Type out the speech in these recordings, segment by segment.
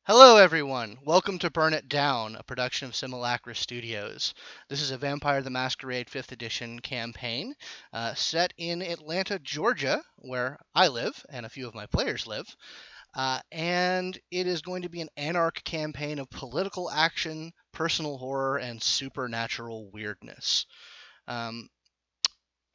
Hello, everyone. Welcome to Burn It Down, a production of Simulacra Studios. This is a Vampire the Masquerade 5th edition campaign set in Atlanta, Georgia, where I live and a few of my players live. And it is going to be an anarch campaign of political action, personal horror, and supernatural weirdness. Um,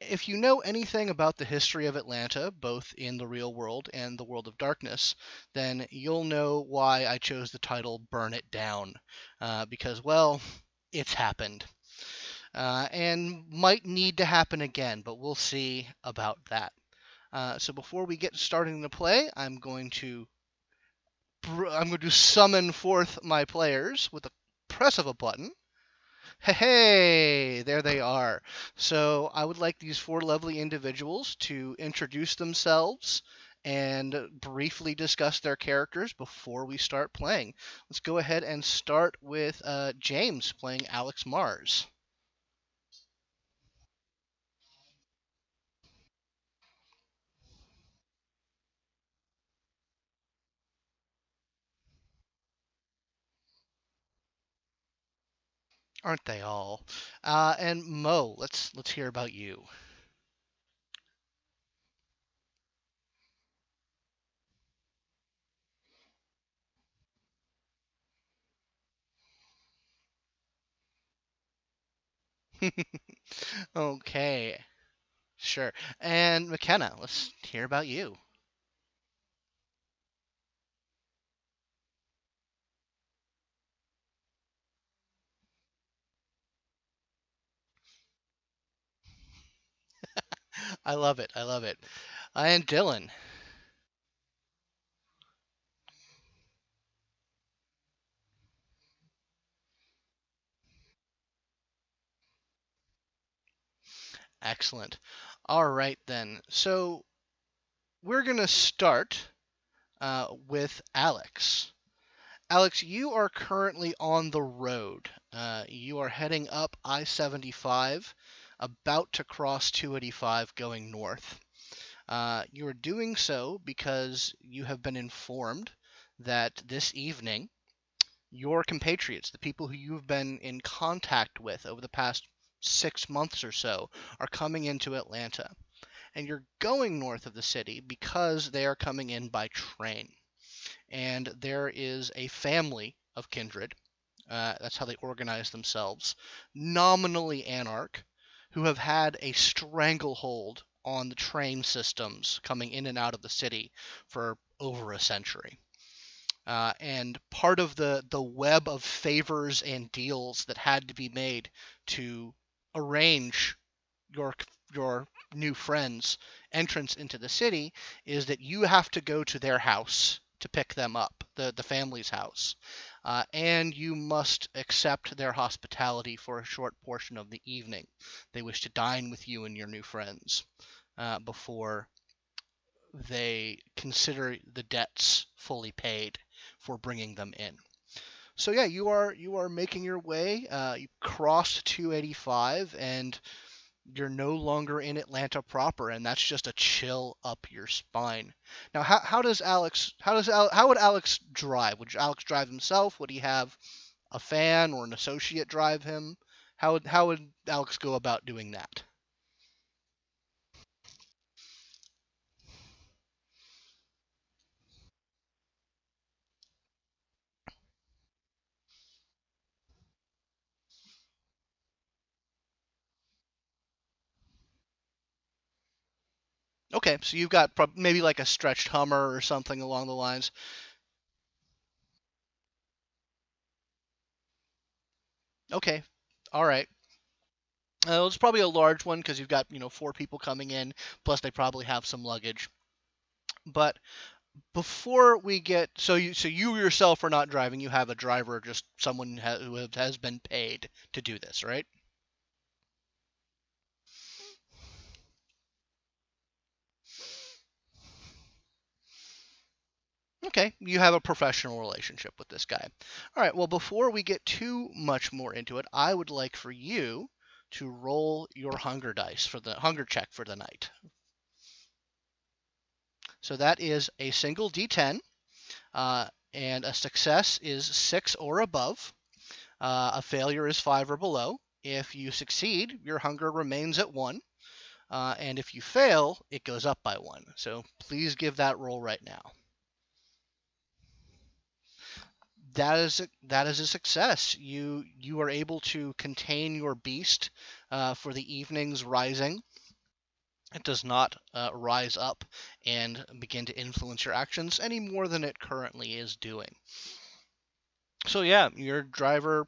if you know anything about the history of Atlanta, both in the real world and the world of darkness, then you'll know why I chose the title Burn It Down. Because, well, it's happened. And might need to happen again, but we'll see about that. So before we get started to play, I'm going to summon forth my players with the press of a button. Hey, there they are. So I would like these four lovely individuals to introduce themselves and briefly discuss their characters before we start playing. Let's go ahead and start with James playing Alex Mars. Aren't they all? And Mo, let's hear about you. Okay, sure. And McKenna, let's hear about you. I love it. I love it. And Dylan. Excellent. All right, then. So we're going to start with Alex. Alex, you are currently on the road. You are heading up I 75, about to cross 285 going north. You are doing so because you have been informed that this evening your compatriots, the people who you've been in contact with over the past 6 months or so, are coming into Atlanta. And you're going north of the city because they are coming in by train. And there is a family of kindred, that's how they organize themselves, nominally anarch, who have had a stranglehold on the train systems coming in and out of the city for over a century. And part of the web of favors and deals that had to be made to arrange your your new friends' entrance into the city is that you have to go to their house to pick them up, the family's house, and you must accept their hospitality for a short portion of the evening. They wish to dine with you and your new friends before they consider the debts fully paid for bringing them in. So yeah, you are making your way. You crossed 285, and you're no longer in Atlanta proper, and that's just a chill up your spine. Now, how would Alex drive? Would Alex drive himself? Would he have a fan or an associate drive him? How would Alex go about doing that? Okay, so you've got maybe like a stretched Hummer or something along the lines. Okay, all right. It's probably a large one because you've got four people coming in, plus they probably have some luggage. But before we get so you yourself are not driving, you have a driver, just someone who has been paid to do this, right? Okay, you have a professional relationship with this guy. All right, well, before we get too much more into it, I would like for you to roll your hunger dice for the hunger check for the night. So that is a single d10. And a success is 6 or above. A failure is 5 or below. If you succeed, your hunger remains at 1. And if you fail, it goes up by 1. So please give that roll right now. That is a success. You are able to contain your beast for the evening's rising. It does not rise up and begin to influence your actions any more than it currently is doing. So yeah, your driver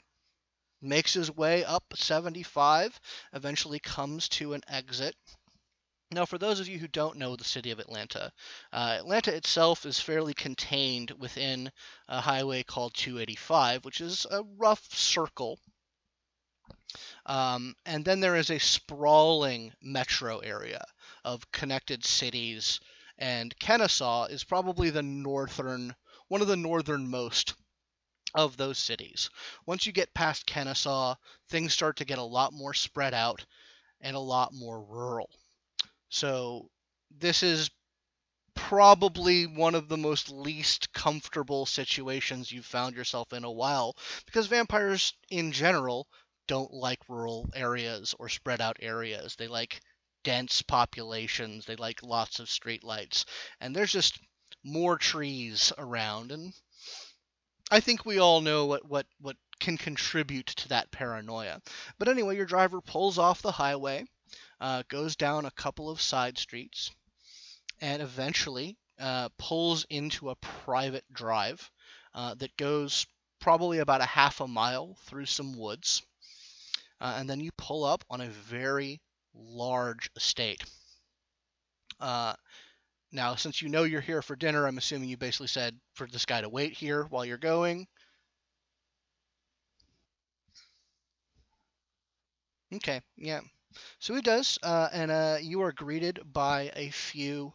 makes his way up 75, eventually comes to an exit. Now, for those of you who don't know the city of Atlanta, Atlanta itself is fairly contained within a highway called 285, which is a rough circle. And then there is a sprawling metro area of connected cities, and Kennesaw is probably one of the northernmost of those cities. Once you get past Kennesaw, things start to get a lot more spread out and a lot more rural. So this is probably one of the most least comfortable situations you've found yourself in a while, because vampires in general don't like rural areas or spread out areas. They like dense populations, they like lots of streetlights, and there's just more trees around, and I think we all know what can contribute to that paranoia. But anyway, your driver pulls off the highway, goes down a couple of side streets, and eventually pulls into a private drive that goes probably about a half a mile through some woods. And then you pull up on a very large estate. Now, since you know you're here for dinner, I'm assuming you basically said for this guy to wait here while you're going. Okay, yeah. So he does, and you are greeted by a few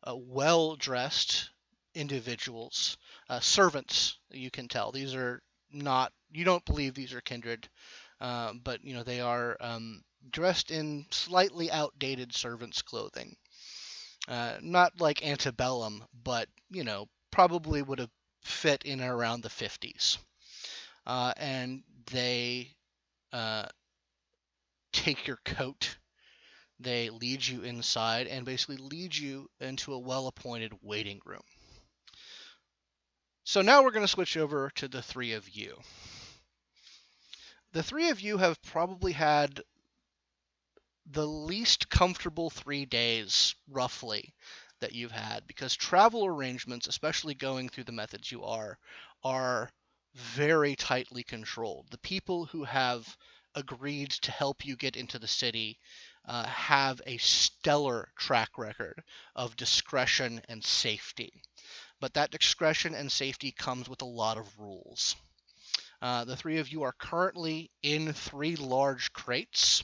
well-dressed individuals, servants. You can tell these are not. You don't believe these are kindred, but they are dressed in slightly outdated servants' clothing. Not like antebellum, but probably would have fit in around the 50s. And they take your coat. They lead you inside and basically lead you into a well-appointed waiting room. So now we're going to switch over to the three of you. The three of you have probably had the least comfortable 3 days, roughly, that you've had, because travel arrangements, especially going through the methods you are very tightly controlled. The people who have agreed to help you get into the city have a stellar track record of discretion and safety. But that discretion and safety comes with a lot of rules. The three of you are currently in 3 large crates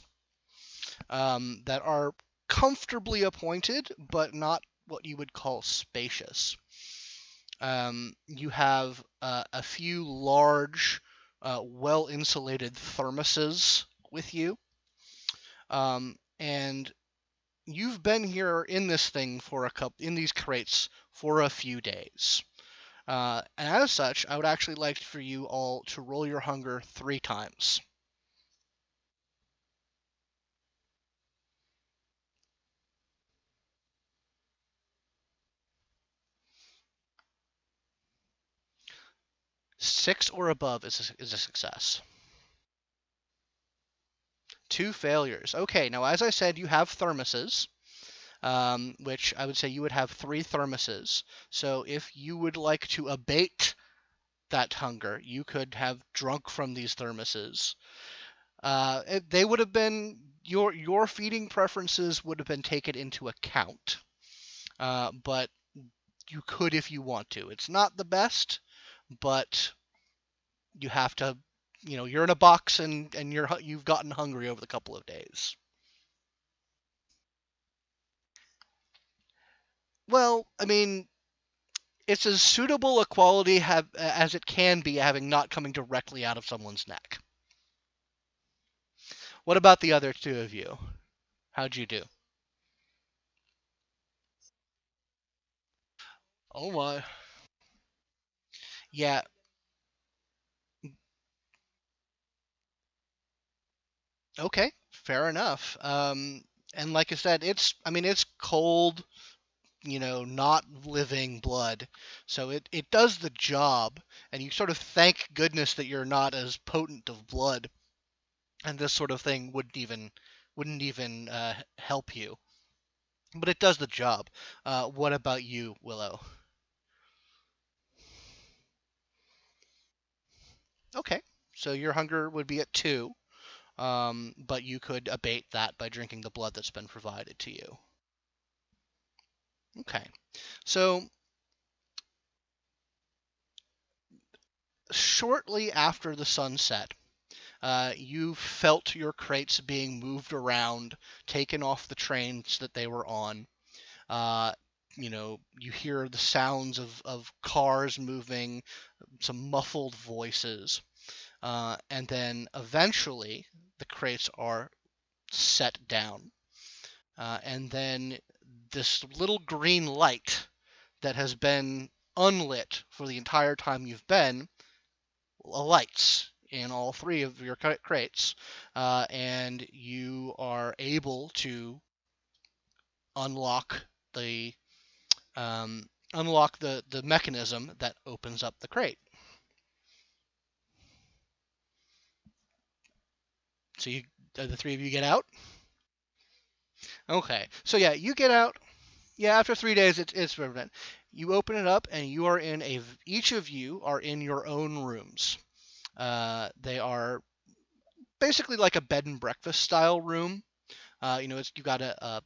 that are comfortably appointed, but not what you would call spacious. You have a few large, well-insulated thermoses with you, and you've been here in this thing in these crates for a few days. And as such, I would actually like for you all to roll your hunger 3 times. Six or above is a success. 2 failures. Okay, now as I said, you have thermoses, which I would say you would have 3 thermoses. So if you would like to abate that hunger, you could have drunk from these thermoses. They would have been your feeding preferences would have been taken into account, but you could if you want to. It's not the best, but you have to. You're in a box and you've gotten hungry over the couple of days. Well, I mean, it's as suitable a quality as it can be, having not coming directly out of someone's neck. What about the other 2 of you? How'd you do? Oh my. Yeah. Okay. Fair enough. And like I said, it's cold, not living blood. So it does the job, and you sort of thank goodness that you're not as potent of blood, and this sort of thing wouldn't even help you. But it does the job. What about you, Willow? Okay, so your hunger would be at two, but you could abate that by drinking the blood that's been provided to you. Okay, so shortly after the sunset, you felt your crates being moved around, taken off the trains that they were on. Uh, you hear the sounds of cars moving, some muffled voices, and then eventually the crates are set down. And then this little green light that has been unlit for the entire time you've been lights in all three of your crates, and you are able to unlock the the mechanism that opens up the crate. So the three of you get out. Okay, so yeah, you get out. Yeah, after 3 days, it's permanent. You open it up, and you are in a. Each of you are in your own rooms. They are basically like a bed and breakfast style room. You've got a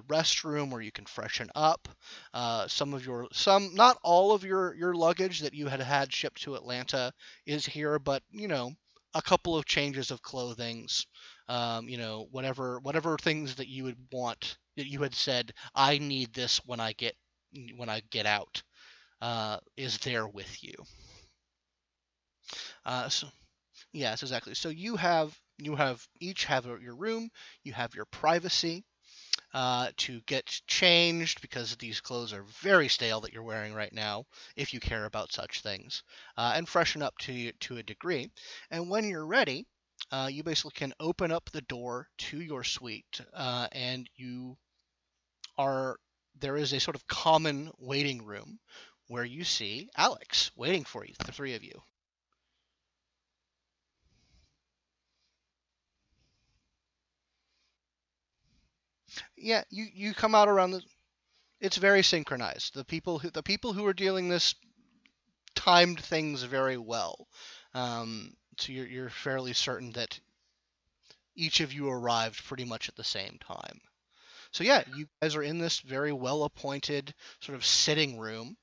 restroom where you can freshen up. Not all of your luggage that you had shipped to Atlanta is here, but a couple of changes of clothings. Whatever things that you would want that you had said I need this when I get out is there with you. So yes, exactly. So you have each have your room. You have your privacy to get changed because these clothes are very stale that you're wearing right now, if you care about such things, and freshen up to a degree. And when you're ready, you basically can open up the door to your suite, and are there is a sort of common waiting room where you see Alex waiting for you, the three of you. Yeah, you come out around the. It's very synchronized. The people who are dealing this timed things very well. So you're fairly certain that each of you arrived pretty much at the same time. So yeah, you guys are in this very well appointed sort of sitting room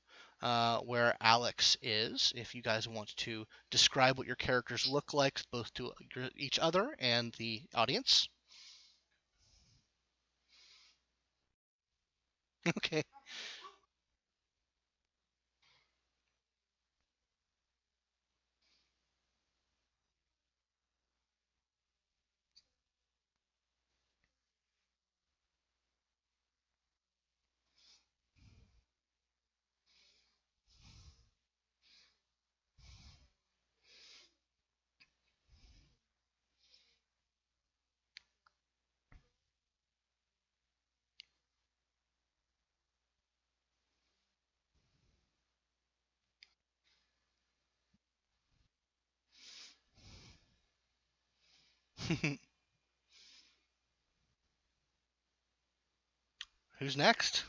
where Alex is. If you guys want to describe what your characters look like, both to each other and the audience. Okay. Who's next?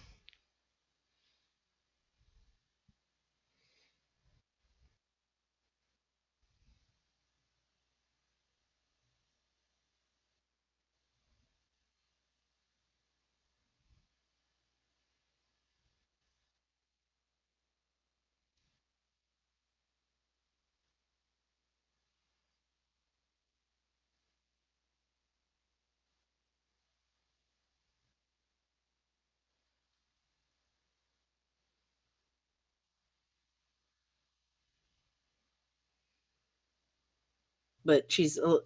But she's a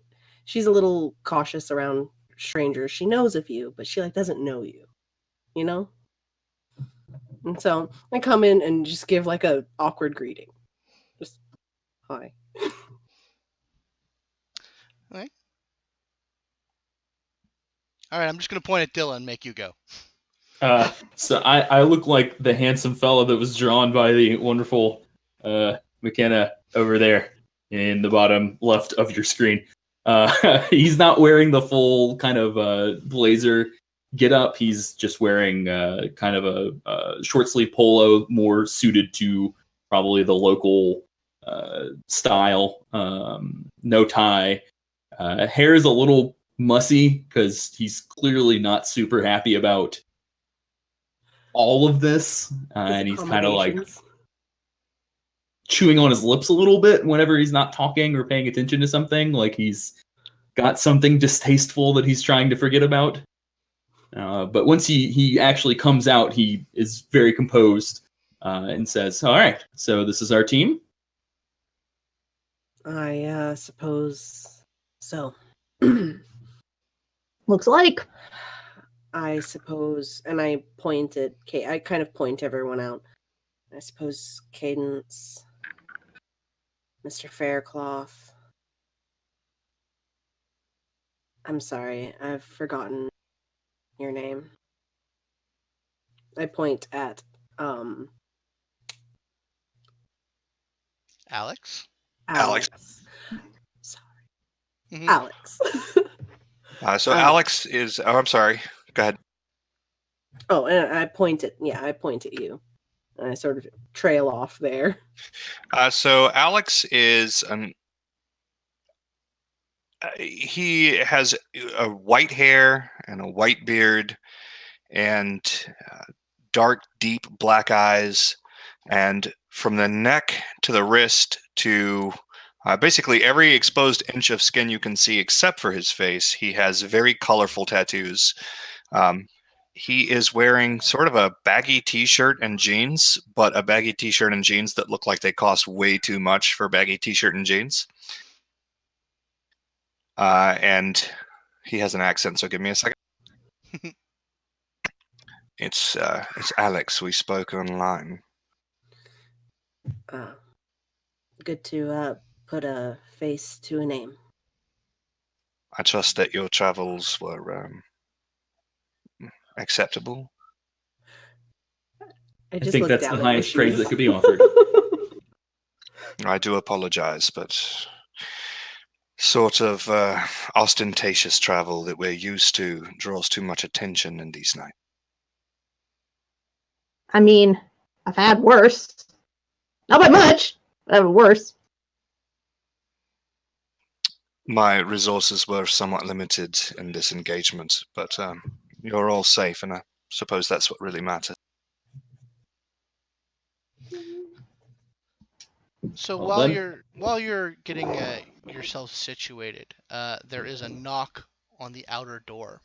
little cautious around strangers. She knows of you, but she like doesn't know you, you know? And so I come in and just give like a awkward greeting. Just Hi. Okay. All right, I'm just going to point at Dylan and make you go. So I look like the handsome fellow that was drawn by the wonderful McKenna over there in the bottom left of your screen. He's not wearing the full kind of blazer get up. He's just wearing kind of a short sleeve polo, more suited to probably the local style. No tie. Hair is a little mussy because he's clearly not super happy about all of this, and he's kind of like chewing on his lips a little bit whenever he's not talking or paying attention to something, like he's got something distasteful that he's trying to forget about. But once he actually comes out, he is very composed and says, all right, so this is our team? I suppose so. Looks like. I suppose, and I point at I kind of point everyone out. I suppose Cadence, Mr. Faircloth. I'm sorry, I've forgotten your name. I point at Alex? Alex. Sorry. Mhm. Alex. So Alex is. Oh, I'm sorry. Go ahead. Oh, and I point at you. And I sort of trail off there. So Alex is he has a white hair and a white beard and dark, deep black eyes, and from the neck to the wrist to basically every exposed inch of skin you can see except for his face, he has very colorful tattoos. He is wearing sort of a baggy t-shirt and jeans, but a baggy t-shirt and jeans that look like they cost way too much for baggy t-shirt and jeans. And he has an accent, so give me a second. It's Alex. We spoke online. Good to put a face to a name. I trust that your travels were acceptable. I think that's the highest praise that could be offered. I do apologize, but sort of ostentatious travel that we're used to draws too much attention in these nights. I mean, I've had worse. Not by much, but I've had worse. My resources were somewhat limited in this engagement, but you're all safe, and I suppose that's what really matters. So Well, while you're getting yourself situated, there is a knock on the outer door,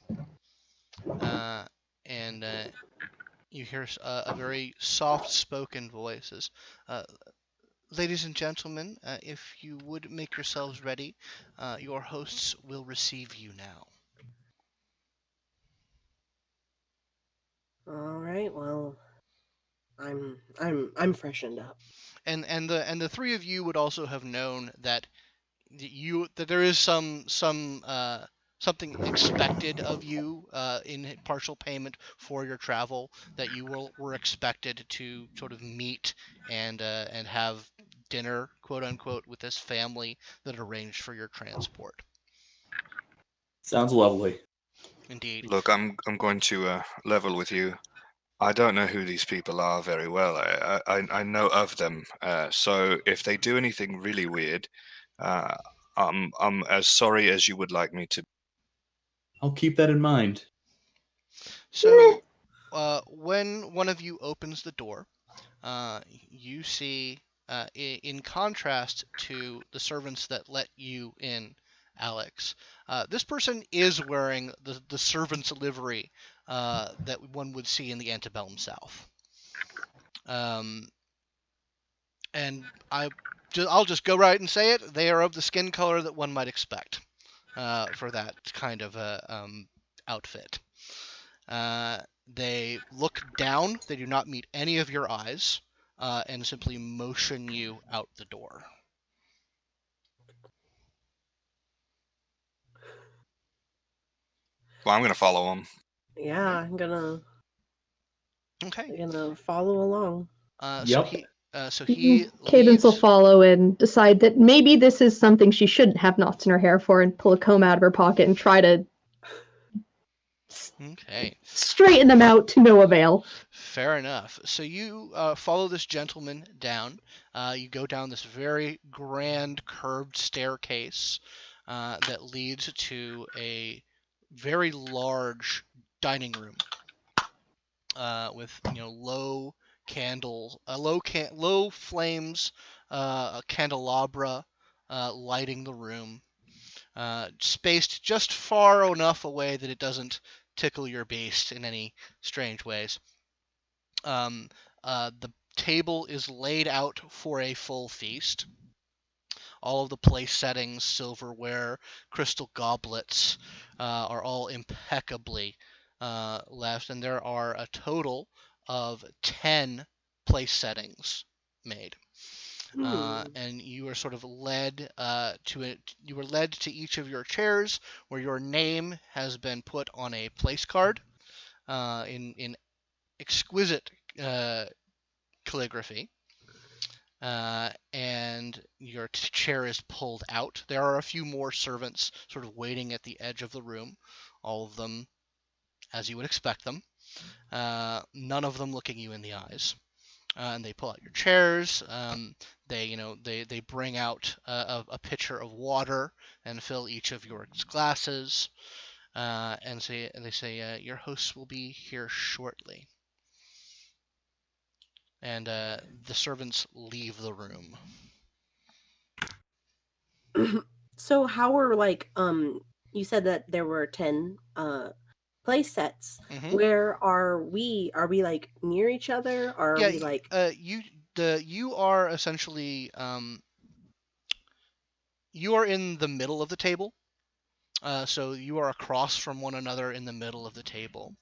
and you hear a very soft-spoken voice. Ladies and gentlemen, if you would make yourselves ready, your hosts will receive you now. All right. Well, I'm freshened up. And the three of you would also have known that there is something expected of you in partial payment for your travel, that you were expected to sort of meet and have dinner, quote unquote, with this family that arranged for your transport. Sounds lovely. Indeed. Look, I'm going to level with you. I don't know who these people are very well. I know of them. So if they do anything really weird, I'm as sorry as you would like me to. I'll keep that in mind. So, when one of you opens the door, you see, in contrast to the servants that let you in, Alex, this person is wearing the servant's livery that one would see in the antebellum South. And I'll just go right and say it. They are of the skin color that one might expect for that kind of outfit. They look down. They do not meet any of your eyes, and simply motion you out the door. Well, I'm going to follow him. Yeah, I'm gonna Okay. follow along. Yep. So he Cadence will leads. follow and decide that maybe this is something she shouldn't have knots in her hair for, and pull a comb out of her pocket and try to Okay. straighten them out to no avail. Fair enough. So you follow this gentleman down. You go down this very grand curved staircase that leads to a very large dining room with low low flames, a candelabra lighting the room, spaced just far enough away that it doesn't tickle your base in any strange ways. The table is laid out for a full feast. All of the place settings, silverware, crystal goblets are all impeccably left, and there are a total of 10 place settings made. And you are sort of led to it. You were led to each of your chairs, where your name has been put on a place card in exquisite calligraphy. And your chair is pulled out. There are a few more servants sort of waiting at the edge of the room, all of them as you would expect them, none of them looking you in the eyes. And they pull out your chairs. They bring out a pitcher of water and fill each of your glasses, and they say your hosts will be here shortly. And the servants leave the room. So how are you said that there were 10 play sets. Mm-hmm. Where are we? Are we like near each other? Or are we like you are essentially you are in the middle of the table. So you are across from one another in the middle of the table.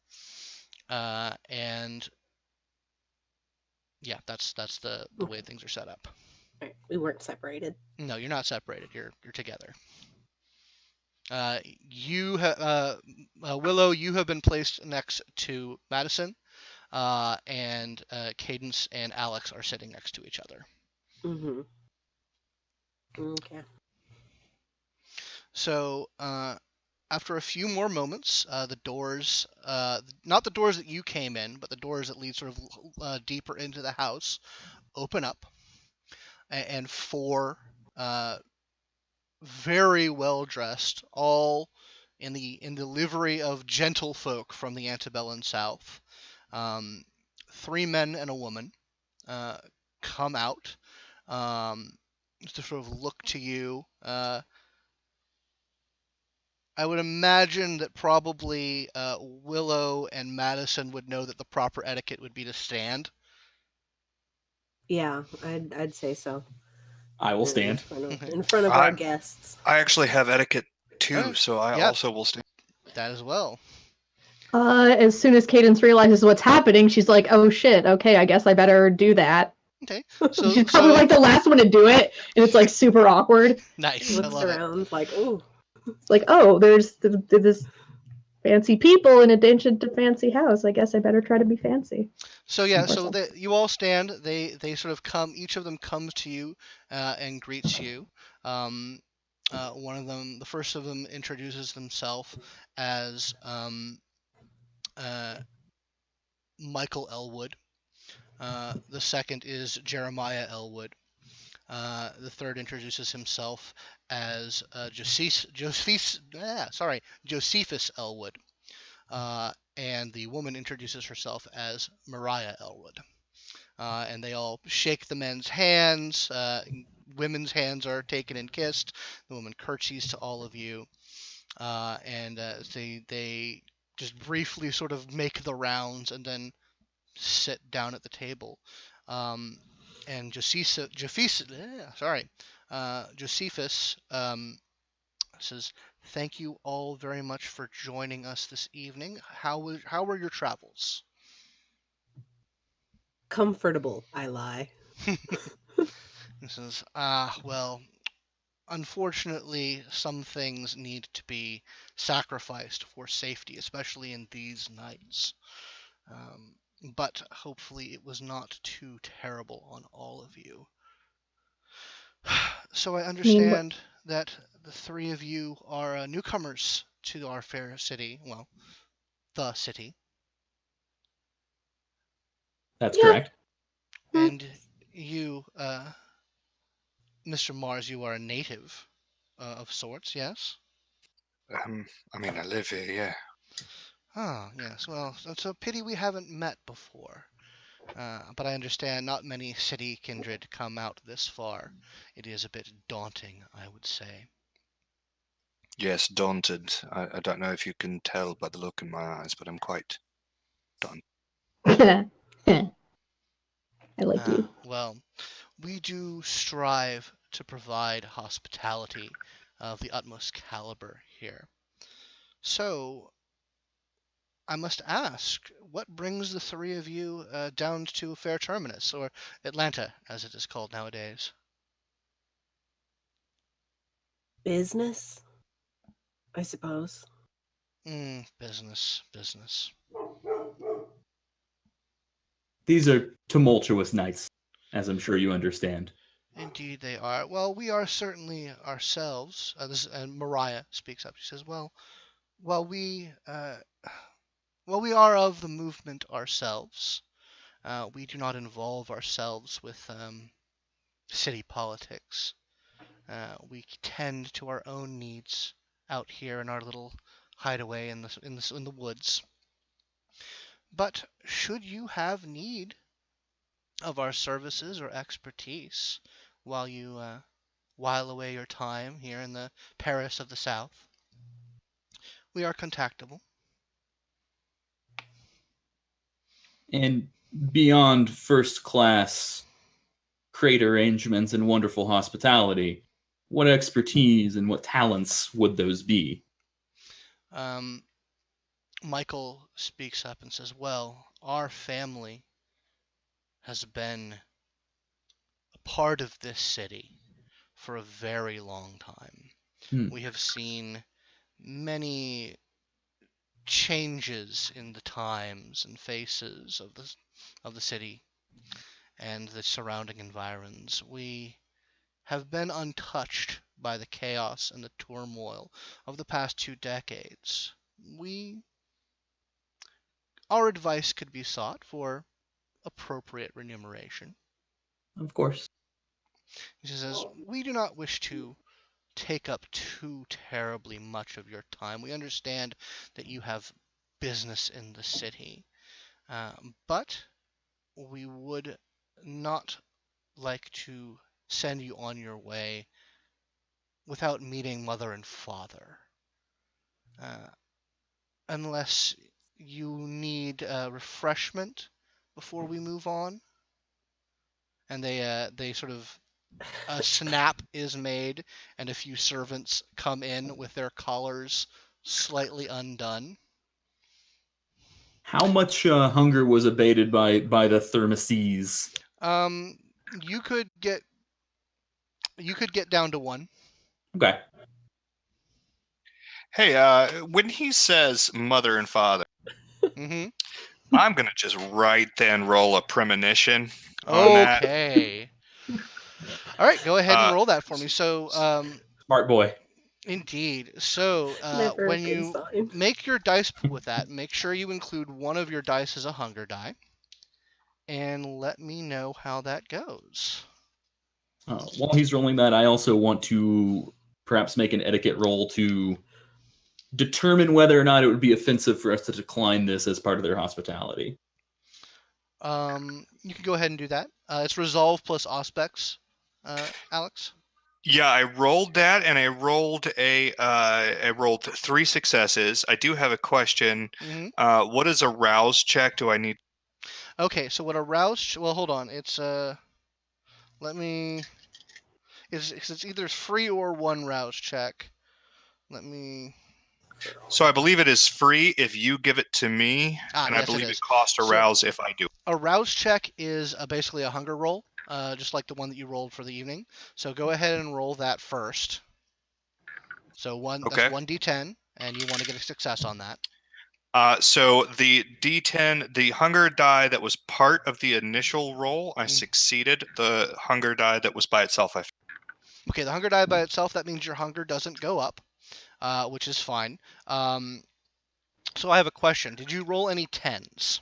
And yeah, that's the way things are set up. Right. We weren't separated. No, you're not separated. You're together. Willow, you have been placed next to Madison, and Cadence and Alex are sitting next to each other. Mm-hmm. Okay. So after a few more moments, the doors, not the doors that you came in, but the doors that lead sort of deeper into the house, open up, and four very well dressed, all in the livery of gentlefolk from the antebellum South, 3 men and a woman come out to sort of look to you. I would imagine that probably Willow and Madison would know that the proper etiquette would be to stand. Yeah, I'd say so. I will stand. In front of our guests. I actually have etiquette too, so I also will stand. That as well. As soon as Cadence realizes what's happening, she's like, "Oh shit! Okay, I guess I better do that." Okay, so she's probably like the last one to do it, and it's like super awkward. Nice. Looks around like, oh. It's like, oh, there's this fancy people in addition to fancy house. I guess I better try to be fancy. So yeah, you all stand. They sort of come. Each of them comes to you and greets you. One of them, the first of them, introduces himself as Michael Elwood. The second is Jeremiah Elwood. The third introduces himself as Josephus Elwood. And the woman introduces herself as Mariah Elwood. And they all shake the men's hands. Women's hands are taken and kissed. The woman curtsies to all of you. And they just briefly sort of make the rounds and then sit down at the table. And Josephus says, "Thank you all very much for joining us this evening. How were your travels?" Comfortable, I lie. He says, well, unfortunately, some things need to be sacrificed for safety, especially in these nights. But hopefully it was not too terrible on all of you. So I understand that the three of you are newcomers to our fair city. Well, the city. That's Yeah. correct. And you, Mr. Mars, you are a native of sorts, yes? I mean, I live here, yeah. Ah, yes. Well, it's a pity we haven't met before. But I understand not many city kindred come out this far. It is a bit daunting, I would say. Yes, daunted. I don't know if you can tell by the look in my eyes, but I'm quite daunted. I like you. Well, we do strive to provide hospitality of the utmost caliber here. So, I must ask, what brings the three of you down to Fair Terminus, or Atlanta, as it is called nowadays? Business, I suppose. Business. These are tumultuous nights, as I'm sure you understand. Indeed they are. Well, we are certainly ourselves. And Mariah speaks up. She says, well, we are of the movement ourselves. We do not involve ourselves with city politics. We tend to our own needs out here in our little hideaway in the woods. But should you have need of our services or expertise while you while away your time here in the Paris of the South, we are contactable. And beyond first-class crate arrangements and wonderful hospitality, what expertise and what talents would those be? Michael speaks up and says, well, our family has been a part of this city for a very long time. We have seen many changes in the times and faces of the city and the surrounding environs. We have been untouched by the chaos and the turmoil of the past 2 decades. Our advice could be sought for appropriate remuneration. Of course. He says, we do not wish to take up too terribly much of your time. We understand that you have business in the city, but we would not like to send you on your way without meeting mother and father. Unless you need refreshment before we move on. And they sort of a snap is made, and a few servants come in with their collars slightly undone. How much hunger was abated by the thermoses? You could get down to 1. Okay. Hey, when he says mother and father, Mm-hmm. I'm going to just right then roll a premonition on that. Okay. All right, go ahead and roll that for me. So, Smart boy. indeed. So, Never a when good you sign. make your dice pool with that, make sure you include one of your dice as a hunger die, and let me know how that goes. While he's rolling that, I also want to perhaps make an etiquette roll to determine whether or not it would be offensive for us to decline this as part of their hospitality. You can go ahead and do that. It's resolve plus aspects, Alex. Yeah, I rolled that, and I rolled 3 successes. I do have a question. Mm-hmm. What is a rouse check? Do I need? Okay, so what a rouse? Well, hold on. It's let me. It's either free or 1 rouse check. Let me. So I believe it is free if you give it to me, and yes, I believe it it is. costs a rouse if I do. A rouse check is basically a hunger roll. just like the one that you rolled for the evening. So go ahead and roll that first. So Okay. that's 1d10, and you want to get a success on that. So the D10, the hunger die that was part of the initial roll, I succeeded. The hunger die that was by itself, I. Okay, the hunger die by itself, that means your hunger doesn't go up, which is fine. So I have a question. Did you roll any 10s?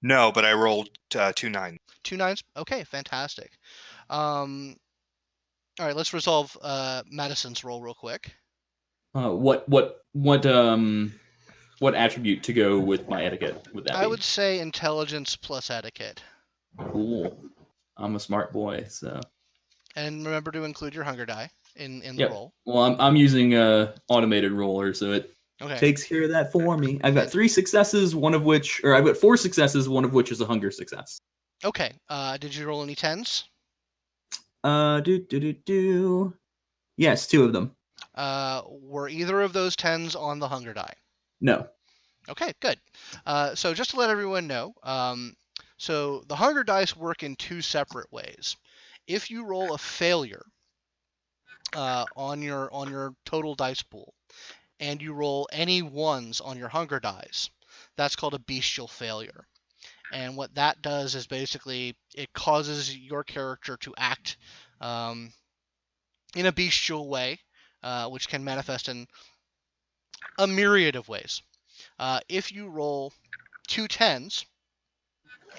No, but I rolled 2 9s. 2 9s? Okay, fantastic. All right, let's resolve Madison's roll real quick. What attribute to go with my etiquette would that be? I would say intelligence plus etiquette. Cool. I'm a smart boy, so. And remember to include your hunger die in the Yep. roll. Well, I'm using a automated roller, so it takes care of that for me. I've got 3 successes, I've got 4 successes, one of which is a hunger success. Okay. Did you roll any 10s? Yes, 2 of them. Were either of those 10s on the hunger die? No. Okay, good. So just to let everyone know, so the hunger dice work in 2 separate ways. If you roll a failure on your total dice pool, and you roll any 1s on your hunger dice, that's called a bestial failure. And what that does is basically it causes your character to act in a bestial way, which can manifest in a myriad of ways. If you roll 2 10s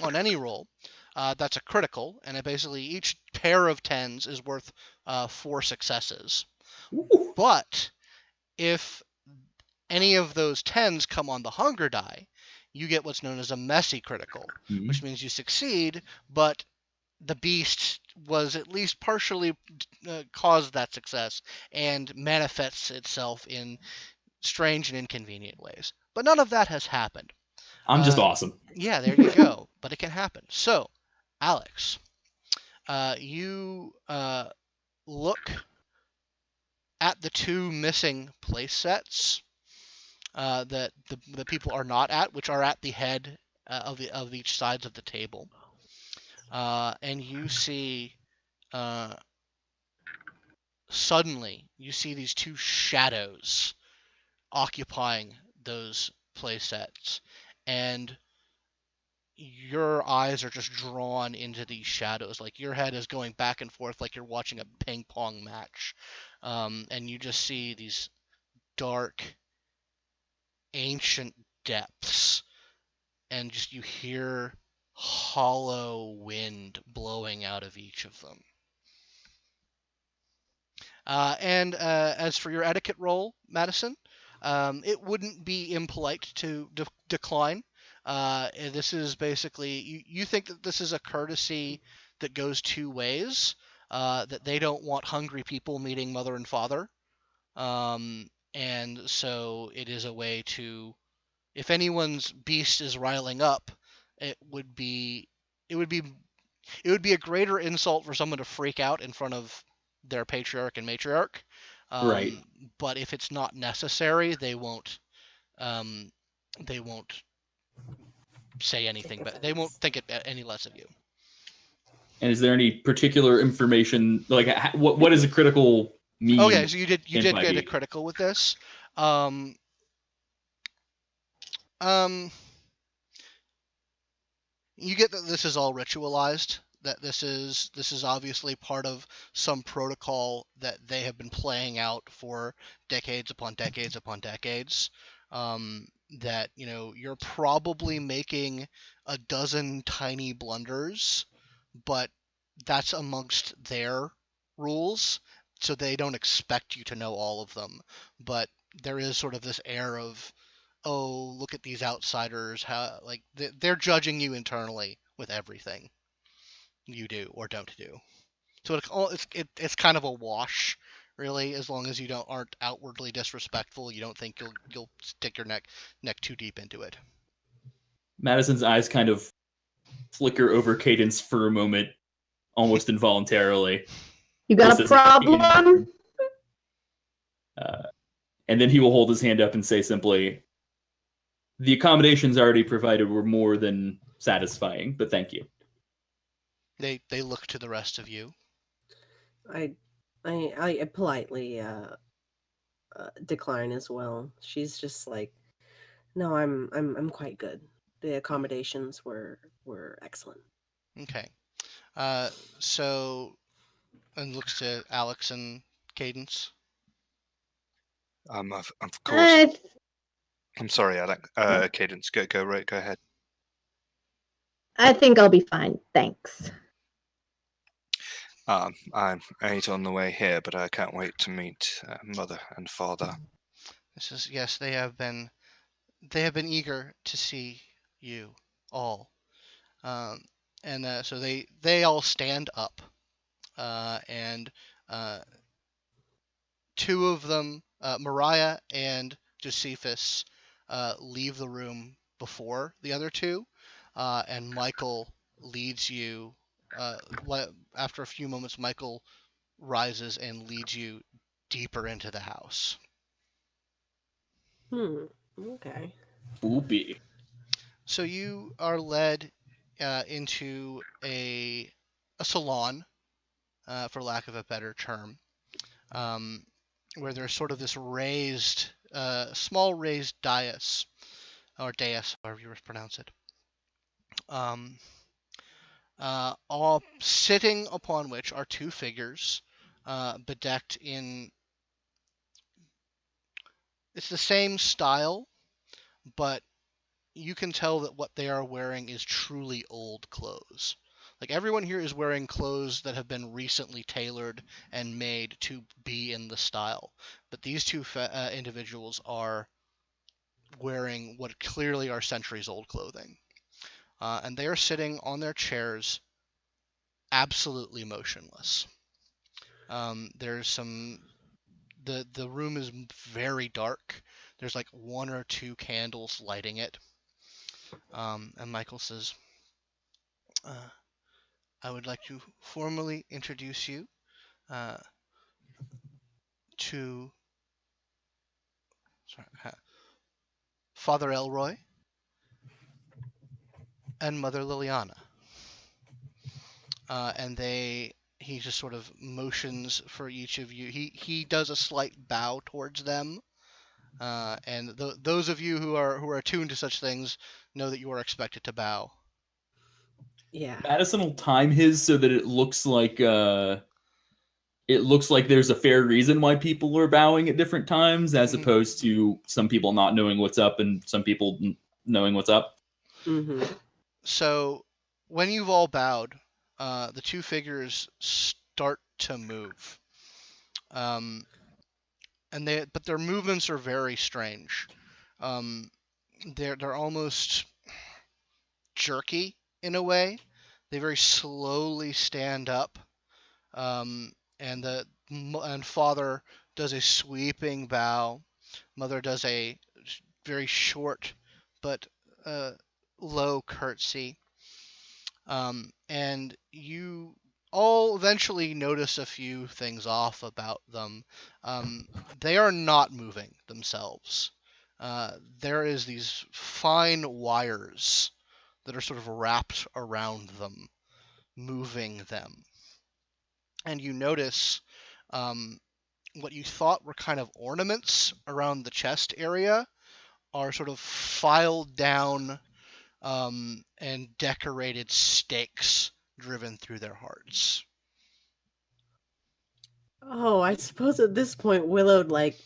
on any roll, that's a critical, and basically each pair of 10s is worth 4 successes. Ooh. But if any of those 10s come on the hunger die, you get what's known as a messy critical, which means you succeed, but the beast was at least partially caused that success and manifests itself in strange and inconvenient ways. But none of that has happened. I'm just awesome. Yeah, there you go. But it can happen. So, Alex, you look at the 2 missing place sets that the people are not at, which are at the head of each sides of the table, and you see suddenly you see these 2 shadows occupying those play sets, and your eyes are just drawn into these shadows. Like your head is going back and forth like you're watching a ping pong match, and you just see these dark ancient depths, and just you hear hollow wind blowing out of each of them. And as for your etiquette roll, Madison, it wouldn't be impolite to decline. This is basically, you think that this is a courtesy that goes 2 ways, that they don't want hungry people meeting mother and father. And so it is a way to, if anyone's beast is riling up, it would be a greater insult for someone to freak out in front of their patriarch and matriarch. Right. But if it's not necessary, they won't say anything, but they won't think it any less of you. And is there any particular information, like what is a critical mean? Okay, so you did get a critical with this. You get that this is all ritualized, that this is obviously part of some protocol that they have been playing out for decades upon decades upon decades. That, you're probably making a dozen tiny blunders, but that's amongst their rules, so they don't expect you to know all of them. But there is sort of this air of, oh, look at these outsiders, how, like, they're judging you internally with everything you do or don't do. So it's kind of a wash, really, as long as you aren't outwardly disrespectful. You don't think you'll stick your neck too deep into it. Madison's eyes kind of flicker over Cadence for a moment, almost involuntarily. You got a problem? And then he will hold his hand up and say simply, "The accommodations already provided were more than satisfying, but thank you." They look to the rest of you. I politely decline as well. She's just like, no, I'm quite good. The accommodations were excellent. Okay. So, and looks to Alex and Cadence. Of course. I, I'm sorry, Alec. Cadence, go ahead. I think I'll be fine, thanks. I'm 8 on the way here, but I can't wait to meet Mother and Father. Yes, they have been eager to see you all. So they all stand up, and two of them, Mariah and Josephus, leave the room before the other two, and Michael leads you. After a few moments, Michael rises and leads you deeper into the house. Okay. Boopy. So you are led into a salon, for lack of a better term, where there's sort of this raised, small raised dais, or dais, however you pronounce it. All sitting upon which are two figures, bedecked in. It's the same style, but you can tell that what they are wearing is truly old clothes. Like, everyone here is wearing clothes that have been recently tailored and made to be in the style. But these two individuals are wearing what clearly are centuries old clothing. And they are sitting on their chairs, absolutely motionless. There's some. The room is very dark. There's like one or two candles lighting it. And Michael says, I would like to formally introduce you to Father Elroy and Mother Liliana. And he just sort of motions for each of you. He does a slight bow towards them. And those of you who are attuned to such things know that you are expected to bow. Yeah. Madison will time his so that it looks like there's a fair reason why people are bowing at different times, as opposed to some people not knowing what's up and some people knowing what's up. Mm-hmm. So when you've all bowed, the two figures start to move. But their movements are very strange. They're almost jerky in a way. They very slowly stand up, and Father does a sweeping bow. Mother does a very short but low curtsy. And you all eventually notice a few things off about them. They are not moving themselves. There is these fine wires that are sort of wrapped around them, moving them. And you notice what you thought were kind of ornaments around the chest area are sort of filed down and decorated stakes driven through their hearts. Oh, I suppose at this point, Willow, like,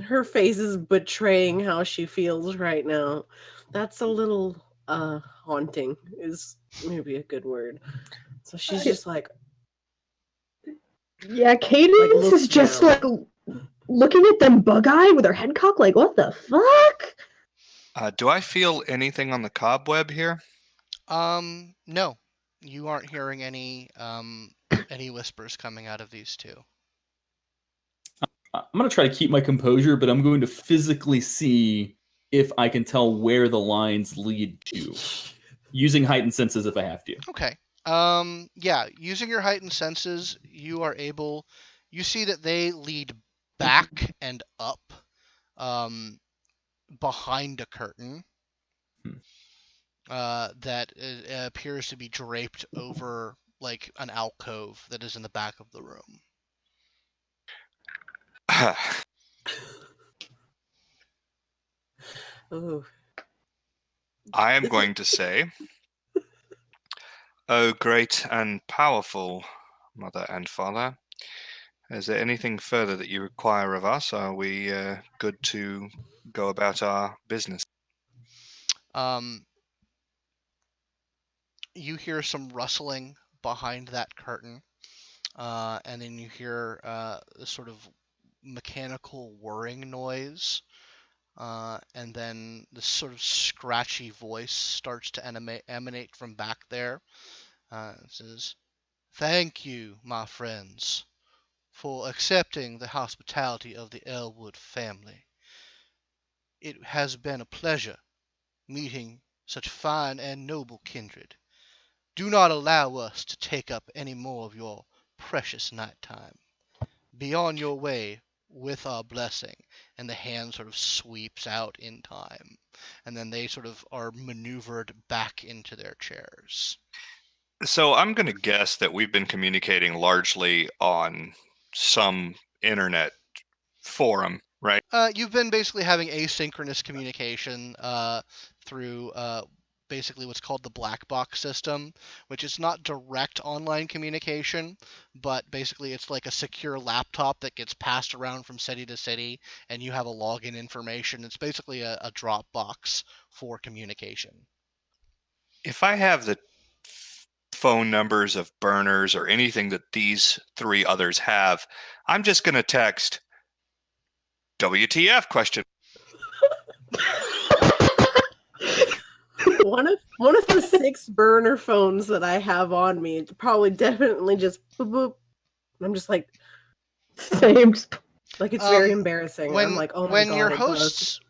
her face is betraying how she feels right now. That's a little haunting, is maybe a good word. So she's just like, yeah, Cadence looks is just down. like looking at them bug-eyed with her head cocked, like, what the fuck? Do I feel anything on the cobweb here? No. You aren't hearing any whispers coming out of these two. I'm going to try to keep my composure, but I'm going to physically see if I can tell where the lines lead to, using heightened senses if I have to. Okay. Yeah, using your heightened senses, you are able. You see that they lead back and up, behind a curtain. that appears to be draped over like an alcove that is in the back of the room. Ooh. I am going to say, "Oh, great and powerful mother and father, is there anything further that you require of us? Are we good to go about our business?" You hear some rustling behind that curtain, and then you hear a sort of mechanical whirring noise, and then this sort of scratchy voice starts to emanate from back there. It says, "Thank you, my friends, for accepting the hospitality of the Elwood family. It has been a pleasure meeting such fine and noble kindred. Do not allow us to take up any more of your precious night time. Be on your way with our blessing." And the hand sort of sweeps out in time. And then they sort of are maneuvered back into their chairs. So I'm going to guess that we've been communicating largely on some internet forum, right? You've been basically having asynchronous communication through basically what's called the black box system, which is not direct online communication, but basically it's like a secure laptop that gets passed around from city to city, and you have a login information. It's basically a drop box for communication. If I have the phone numbers of burners or anything that these three others have, I'm just going to text WTF question. One of the 6 burner phones that I have on me probably definitely just boop boop. I'm just like, Same. like it's very embarrassing. I'm like, oh my god.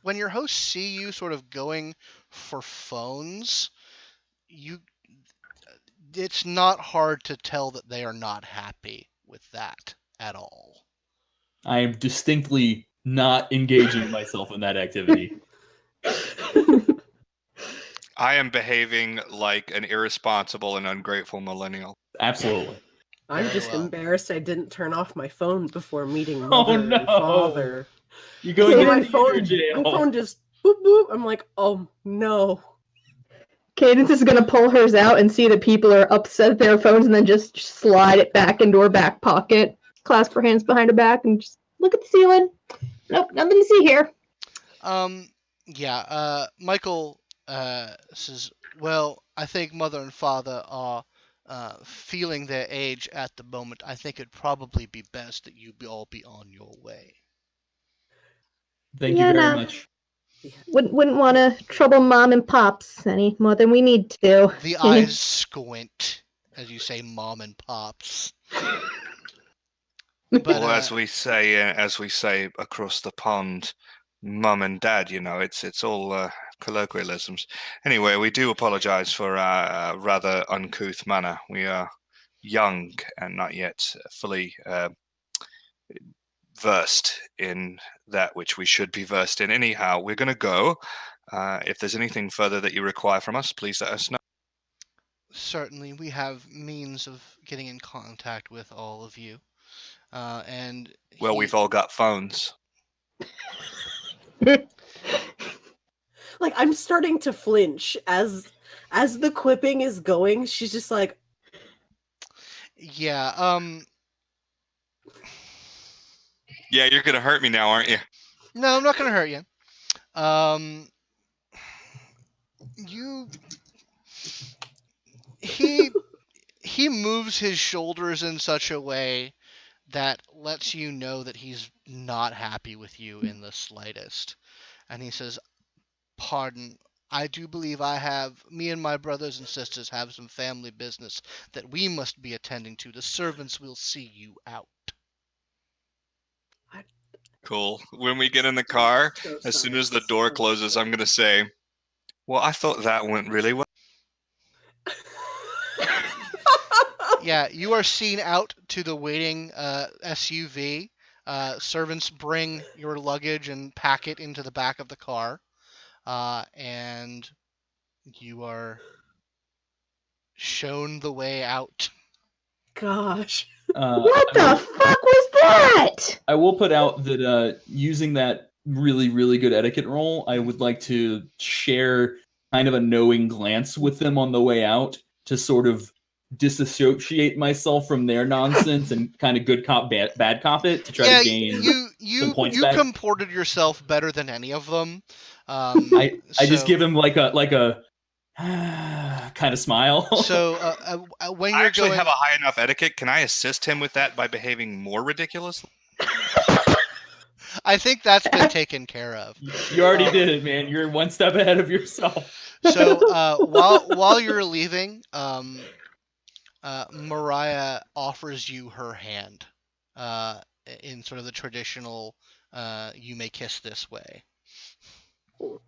When your hosts see you sort of going for phones, it's not hard to tell that they are not happy with that at all. I am distinctly not engaging myself in that activity. I am behaving like an irresponsible and ungrateful millennial. Absolutely. I'm Very just well. embarrassed I didn't turn off my phone before meeting Oh, mother no. and father. You go into my teenager jail. phone just boop boop. I'm like, oh no. Cadence is gonna pull hers out and see that people are upset at their phones and then just slide it back into her back pocket, clasp her hands behind her back, and just look at the ceiling. Nope, nothing to see here. Michael says, "Well, I think mother and father are feeling their age at the moment. I think it'd probably be best that you all be on your way." Thank you very much. Wouldn't want to trouble mom and pops any more than we need to. The eyes squint as you say "mom and pops." But, well, as we say across the pond, mum and dad. You know, it's all colloquialisms. Anyway, we do apologize for our rather uncouth manner. We are young and not yet fully versed in that which we should be versed in. Anyhow, we're going to go. If there's anything further that you require from us, please let us know. Certainly, we have means of getting in contact with all of you. We've all got phones. Like, I'm starting to flinch as the quipping is going. She's just like, yeah, Yeah, you're gonna hurt me now, aren't you? No, I'm not gonna hurt you. He moves his shoulders in such a way that lets you know that he's not happy with you in the slightest. And he says, "Pardon, I do believe me and my brothers and sisters have some family business that we must be attending to. The servants will see you out." Cool. When we get in the car, as soon as the door closes, I'm going to say, "Well, I thought that went really well." Yeah, you are seen out to the waiting SUV. Servants bring your luggage and pack it into the back of the car. And you are shown the way out. Gosh. What the fuck was that? I will put out that using that really, really good etiquette roll, I would like to share kind of a knowing glance with them on the way out to sort of disassociate myself from their nonsense and kind of good cop, bad cop it to try to gain some points you back. comported yourself better than any of them. I just give him like a kind of smile. So when I you're actually going, have a high enough etiquette. Can I assist him with that by behaving more ridiculously? I think that's been taken care of. You already did it, man. You're one step ahead of yourself. So while you're leaving, Mariah offers you her hand in sort of the traditional "you may kiss this" way.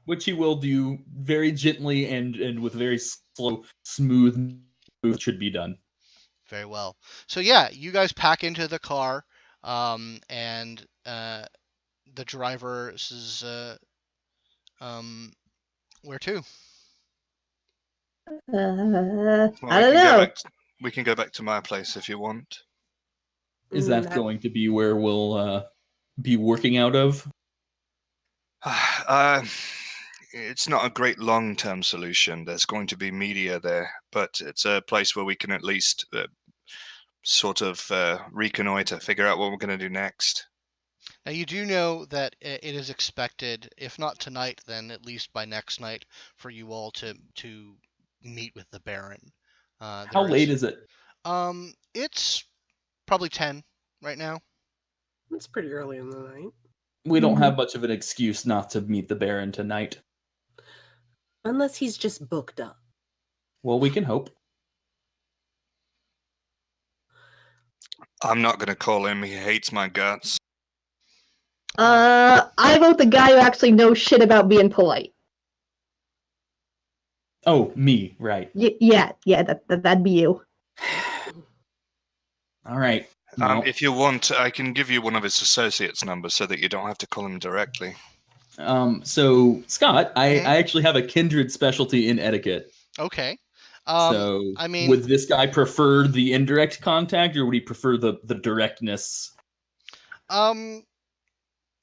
Which he will do very gently and with very slow, smooth should be done. Very well. So yeah, you guys pack into the car, and the driver says, "Where to?" Well, I don't know. We can go back to my place if you want. Is that going to be where we'll be working out of? It's not a great long-term solution. There's going to be media there, but it's a place where we can at least sort of reconnoiter, figure out what we're going to do next. Now you do know that it is expected, if not tonight, then at least by next night, for you all to meet with the Baron. How late is it? It's probably 10 right now. It's pretty early in the night. We don't have much of an excuse not to meet the Baron tonight. Unless he's just booked up. Well, we can hope. I'm not going to call him. He hates my guts. I vote the guy who actually knows shit about being polite. Oh, me, right. Yeah, that'd be you. All right. Well, If you want, I can give you one of his associates' numbers so that you don't have to call him directly. So, Scott, I actually have a kindred specialty in etiquette. Okay. So, I mean, would this guy prefer the indirect contact, or would he prefer the directness?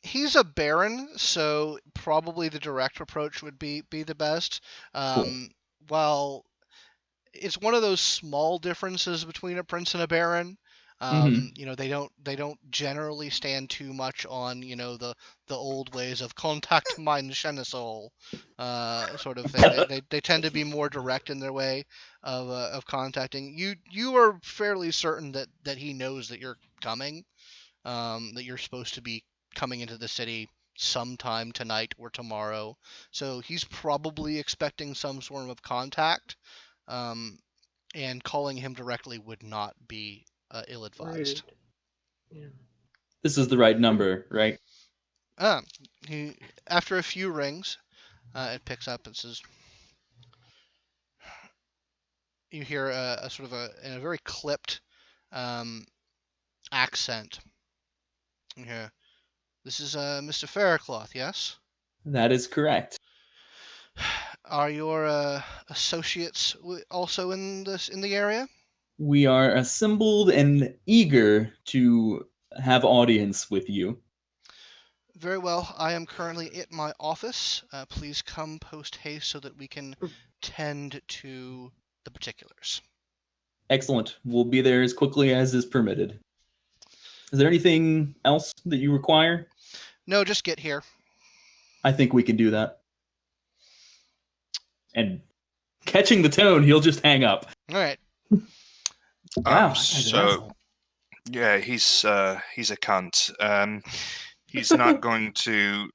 He's a Baron, so probably the direct approach would be the best. Cool. While it's one of those small differences between a prince and a baron. You know, they don't generally stand too much on, you know, the old ways of contact mein Chenesol, sort of thing. They tend to be more direct in their way of contacting. You are fairly certain that he knows that you're coming, that you're supposed to be coming into the city sometime tonight or tomorrow. So he's probably expecting some sort of contact, and calling him directly would not be ill-advised. Yeah. This is the right number, right? He, after a few rings, it picks up and says, you hear a sort of in a very clipped accent. You hear, "This is Mr. Faircloth, yes? That is correct. Are your associates also in the area?" We are assembled and eager to have audience with you. Very well. I am currently at my office. Please come post haste so that we can tend to the particulars. Excellent. We'll be there as quickly as is permitted. Is there anything else that you require? No, just get here. I think we can do that. And catching the tone, he'll just hang up. All right. Wow. So, yeah, he's a cunt. He's not going to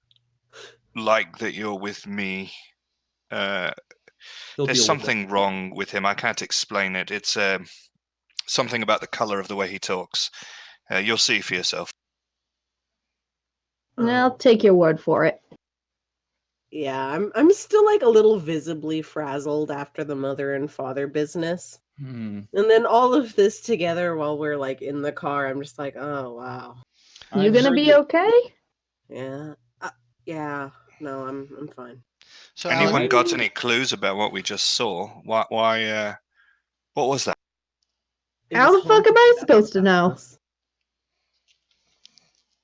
like that you're with me. There's something wrong with him. I can't explain it. It's something about the color of the way he talks. You'll see for yourself. I'll take your word for it. Yeah, I'm still like a little visibly frazzled after the mother and father business. And then all of this together while we're like in the car, I'm just like, oh wow. You gonna be okay? Yeah. Yeah. No, I'm fine. So Anyone Alex, got any clues about what we just saw? Why what was that? It How was the fuck am I hinted supposed to at know? us.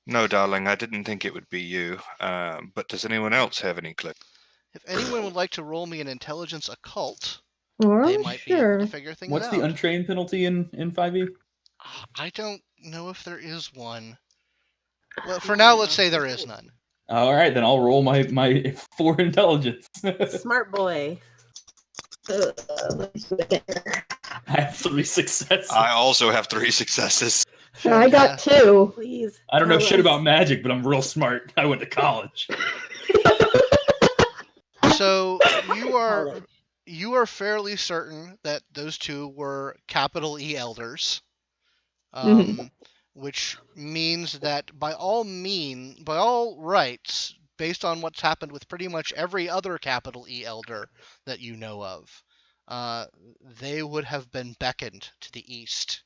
No, darling, I didn't think it would be you. But does anyone else have any clue? if anyone would like to roll me an intelligence occult, Well, they might be able sure. to figure things What's out. the untrained penalty in 5e? I don't know if there is one. Well, for now, let's say there is none. All right, then I'll roll my 4 intelligence. Smart boy. Let me see what I get. I have 3 successes. I also have 3 successes. I got 2. Please. I don't know tell shit us. about magic, but I'm real smart. I went to college. So you are College. fairly certain that those two were capital E elders, Mhm. which means that by all rights, based on what's happened with pretty much every other capital E elder that you know of, they would have been beckoned to the east,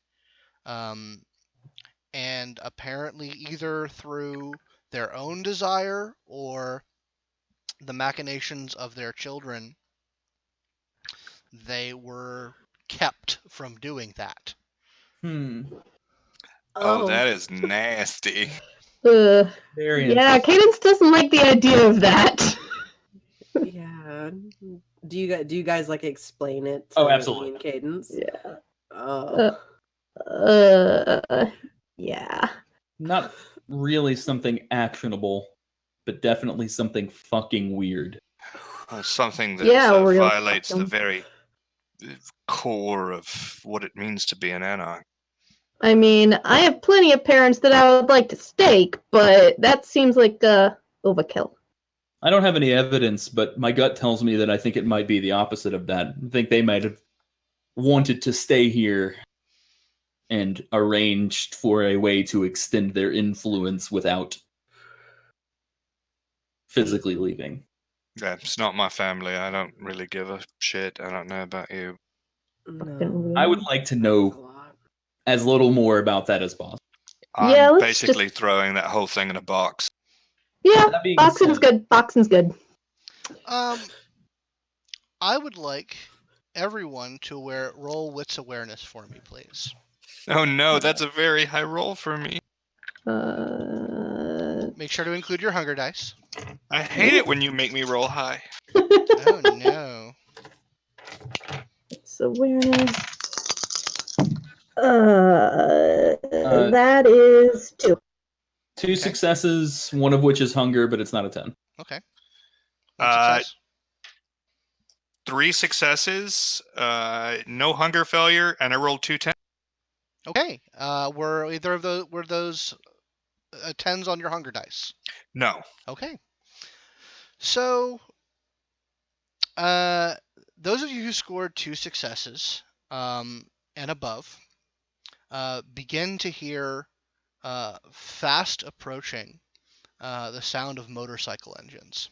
and apparently either through their own desire or the machinations of their children, they were kept from doing that. Oh, that is nasty. Very Yeah, interesting. Cadence doesn't like the idea of that. Yeah. Do you guys like explain it to Oh, absolutely. me and Cadence? Yeah. Oh. Yeah. Not really something actionable, but definitely something fucking weird. Something that Yeah, real violates the fucking- very core of what it means to be an anarch. I mean, I have plenty of parents that I would like to stake, but that seems like overkill. I don't have any evidence, but my gut tells me that I think it might be the opposite of that. I think they might have wanted to stay here and arranged for a way to extend their influence without physically leaving. Yeah, it's not my family. I don't really give a shit. I don't know about you. No. I would like to A know lot. as little more about that as possible. Yeah, I'm let's basically throwing that whole thing in a box. Yeah, That being boxing's said- good. Boxing's good. I would like everyone to roll wits awareness for me, please. Oh no, that's a very high roll for me. Make sure to include your hunger dice. I hate it when you make me roll high. Oh no. It's awareness. That is 2. 2 successes, one of which is hunger, but it's not a 10. Okay. One success. 3 successes, no hunger failure, and I rolled 2 10s. Okay. Were those 10s on your hunger dice? No. Okay. So, those of you who scored 2 successes and above begin to hear fast approaching the sound of motorcycle engines.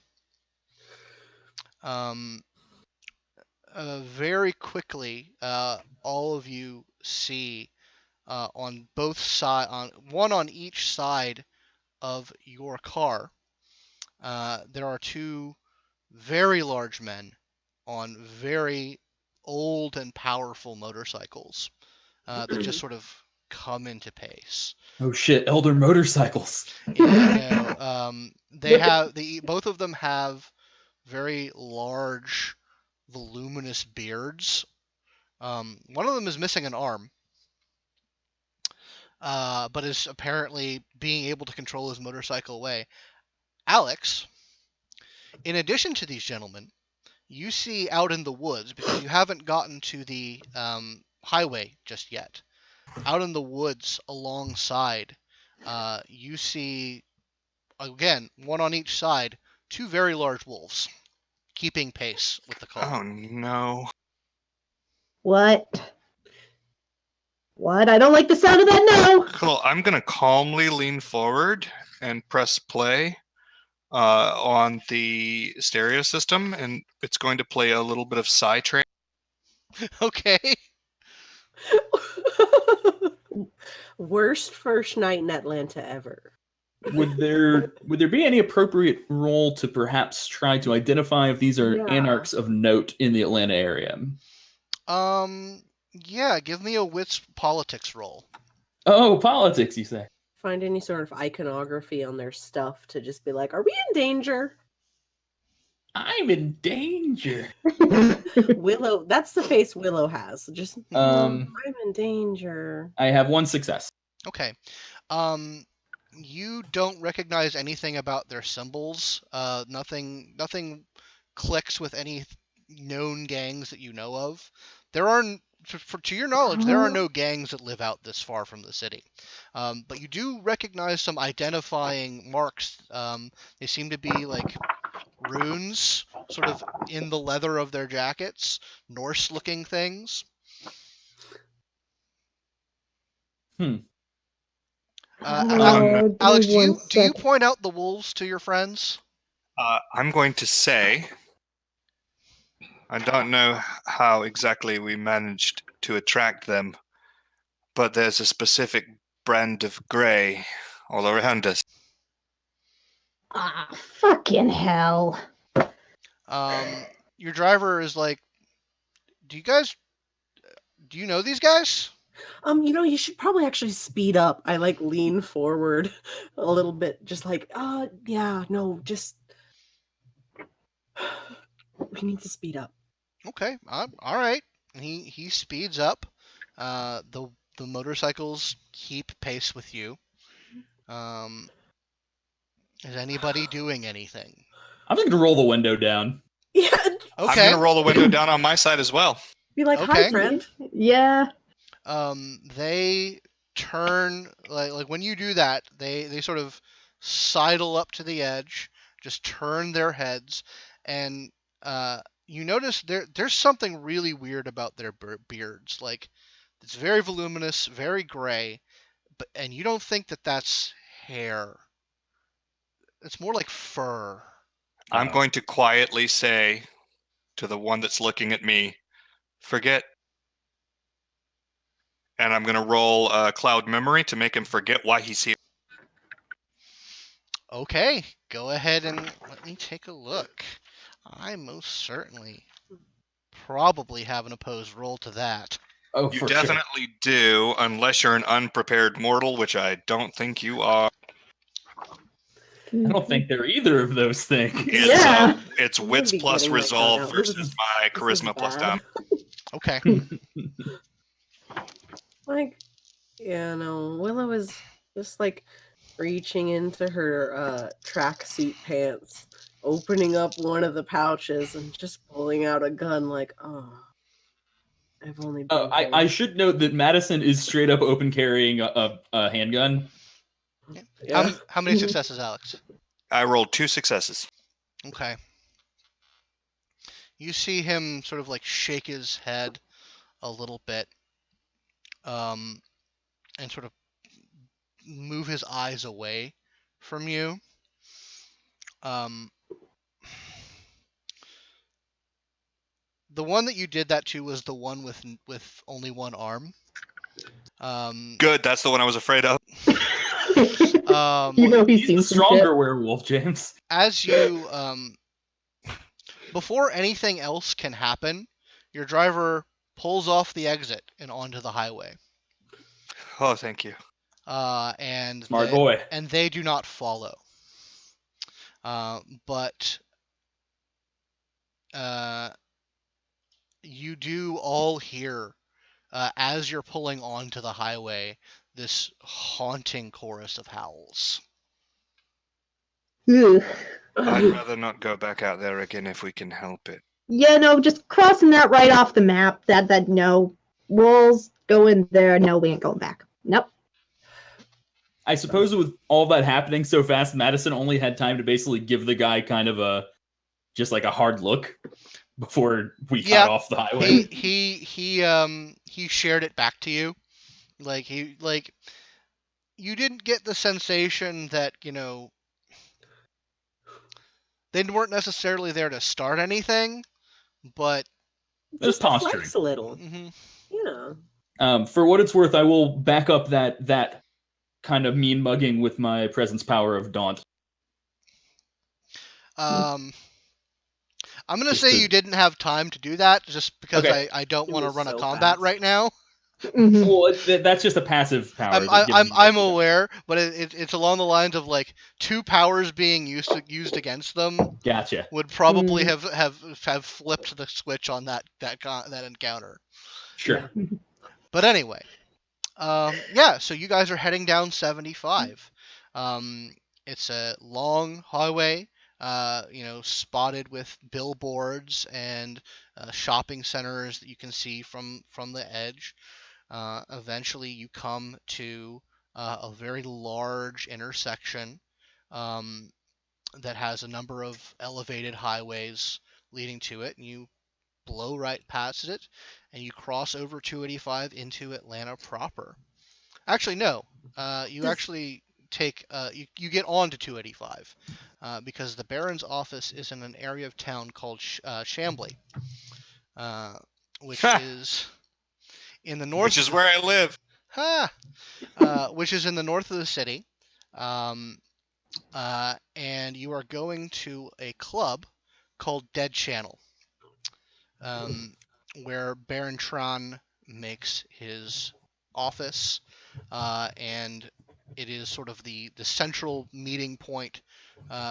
Very quickly, all of you see on both sides, one on each side of your car, there are 2 very large men on very old and powerful motorcycles that just sort of come into pace. Oh shit, elder motorcycles. Both of them have very large, voluminous beards. One of them is missing an arm, but is apparently being able to control his motorcycle away. Alex, in addition to these gentlemen, you see out in the woods, because you haven't gotten to the highway just yet, out in the woods alongside, you see, again, one on each side, 2 very large wolves keeping pace with the car. Oh no. What? What? I don't like the sound of that now. Cool. I'm going to calmly lean forward and press play on the stereo system, and it's going to play a little bit of Psytrance. Okay. Worst first night in Atlanta ever. Would there be any appropriate role to perhaps try to identify if these are anarchs of note in the Atlanta area? Yeah, give me a wits politics roll. Oh, politics, you say? Find any sort of iconography on their stuff to just be like, are we in danger? I'm in danger. Willow, that's the face Willow has. Just, I'm in danger. I have 1 success. Okay. You don't recognize anything about their symbols. Nothing clicks with any known gangs that you know of. There are, to your knowledge, there are no gangs that live out this far from the city. But you do recognize some identifying marks. They seem to be like runes, sort of in the leather of their jackets, Norse-looking things. Alex, do you point out the wolves to your friends? I'm going to say, I don't know how exactly we managed to attract them, but there's a specific brand of grey all around us. Ah, fucking hell. Your driver is like, do you know these guys? You should probably actually speed up. I like lean forward a little bit, just like, yeah, no, just we need to speed up. Okay, all right. He speeds up. The motorcycles keep pace with you. Is anybody doing anything? I'm just gonna roll the window down. Yeah. Okay. I'm gonna roll the window down on my side as well. Be like, Okay. hi, friend. Yeah. They turn like when you do that, they sort of sidle up to the edge, just turn their heads, and you notice there's something really weird about their beards. Like, it's very voluminous, very gray, and you don't think that that's hair. It's more like fur. I'm going to quietly say to the one that's looking at me, forget. And I'm going to roll Cloud Memory to make him forget why he's here. Okay, go ahead and let me take a look. I most certainly probably have an opposed roll to that. Oh, You definitely do, unless you're an unprepared mortal, which I don't think you are. I don't think they're either of those things. It's wits plus resolve versus my charisma plus down. Okay. Like, yeah, no, Willow is just like reaching into her tracksuit pants, opening up one of the pouches and just pulling out a gun like, I've only been I should note that Madison is straight up open carrying a handgun. Yeah. How many successes, Alex? I rolled 2 successes. Okay. You see him sort of like shake his head a little bit, and sort of move his eyes away from you. The one that you did that to was the one with only one arm. Good, that's the one I was afraid of. He's the stronger werewolf, James. As you, before anything else can happen, your driver pulls off the exit and onto the highway. Oh, thank you. And smart boy. And they do not follow. But you do all hear, as you're pulling onto the highway, this haunting chorus of howls. Ugh. I'd rather not go back out there again if we can help it. Yeah, no, just crossing that right off the map. That no. Wolves go in there. No, we ain't going back. Nope. I suppose with all that happening so fast, Madison only had time to basically give the guy kind of just like a hard look before we got off the highway. He shared it back to you. You didn't get the sensation that, they weren't necessarily there to start anything, but just posturing a little. Mm-hmm. Yeah. For what it's worth, I will back up that kind of mean mugging with my presence power of Daunt. I'm going to Just say to- you didn't have time to do that just because Okay. I don't It want to was run a so combat fast. right now. Mhm. Well, that's just a passive power. that gives me I'm extra damage. aware, but it's along the lines of like 2 powers being used against them Gotcha. would probably have flipped the switch on that encounter. Sure. But anyway, yeah. So you guys are heading down 75. It's a long highway, spotted with billboards and shopping centers that you can see from the edge. Eventually, you come to a very large intersection that has a number of elevated highways leading to it, and you blow right past it, and you cross over 285 into Atlanta proper. Actually, no. You actually take you get onto 285 because the Baron's office is in an area of town called Chambly, which is in the north. Which is where I live. Which is in the north of the city, and you are going to a club called Dead Channel, where Baron Tron makes his office, and it is sort of the central meeting point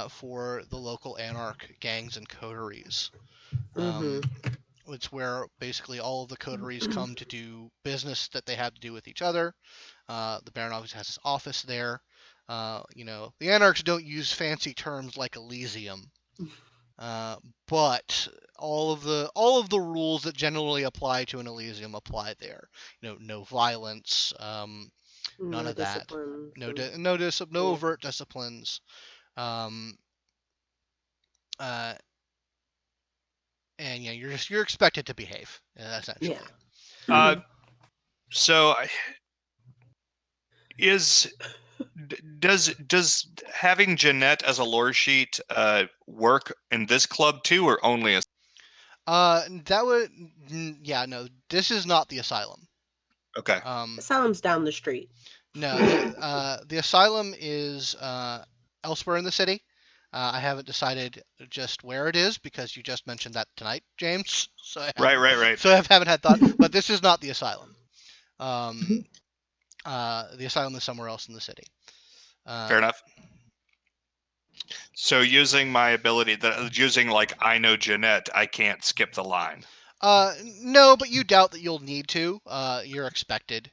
for the local anarch gangs and coteries. It's where basically all of the coteries come to do business that they have to do with each other. The Baron always has his office there. The anarchs don't use fancy terms like Elysium, but all of the rules that generally apply to an Elysium apply there. No violence, none of that. No overt disciplines. And you're expected to behave, essentially. Yeah. So, does having Jeanette as a lore sheet work in this club too, or only as? That would, yeah, no. This is not the asylum. Okay. Asylum's down the street. No, the asylum is elsewhere in the city. I haven't decided just where it is because you just mentioned that tonight, James. So Right. So I haven't had thought, but this is not the asylum. The asylum is somewhere else in the city. Fair enough. So using my ability, like I know Jeanette, I can't skip the line. No, but you doubt that you'll need to. You're expected.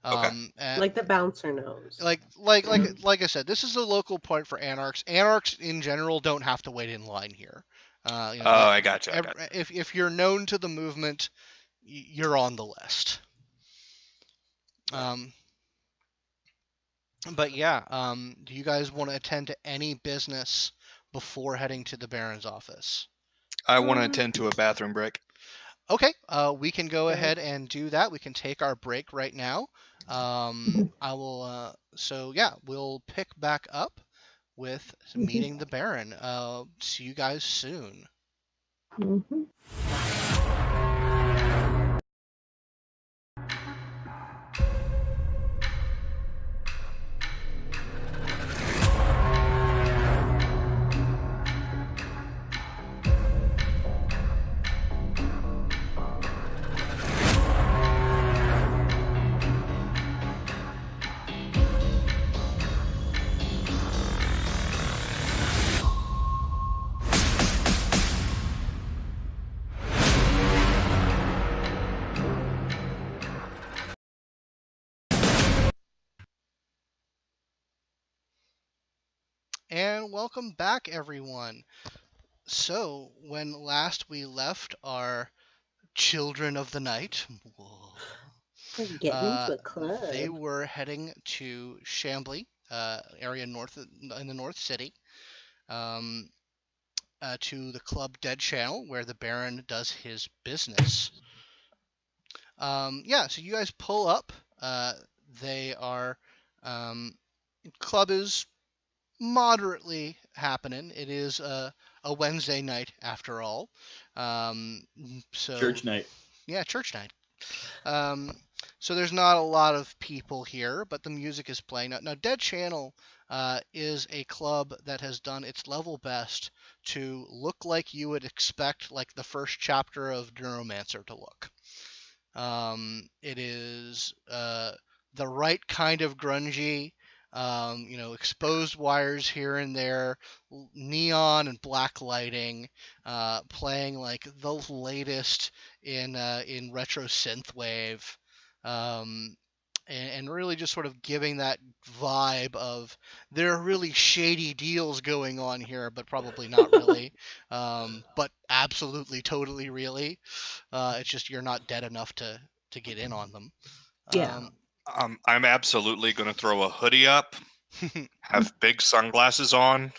Okay. Like the bouncer knows. Like I said, this is a local point for anarchs. Anarchs in general don't have to wait in line here. I gotcha. If you're known to the movement, you're on the list. But yeah, do you guys want to attend to any business before heading to the Baron's office? I want to attend to a bathroom break. Okay, we can go ahead and do that. We can take our break right now. I will. So yeah, we'll pick back up with meeting the Baron. See you guys soon. And welcome back, everyone. So, when last we left our children of the night, We're getting into a club. they were heading to Chambly, area in the North City, to the club Dead Channel, where the Baron does his business. Yeah, so you guys pull up. They are club is moderately happening. It is a Wednesday night after all. So Church night. Yeah, church night. So there's not a lot of people here, but the music is playing. Now Dead Channel is a club that has done its level best to look like you would expect like the first chapter of Neuromancer to look. It is the right kind of grungy, exposed wires here and there, neon and black lighting, playing like the latest in retro synthwave, and really just sort of giving that vibe of there are really shady deals going on here, but probably not really, but absolutely, totally, really. It's just you're not dead enough to get in on them. Yeah. I'm absolutely going to throw a hoodie up, have big sunglasses on.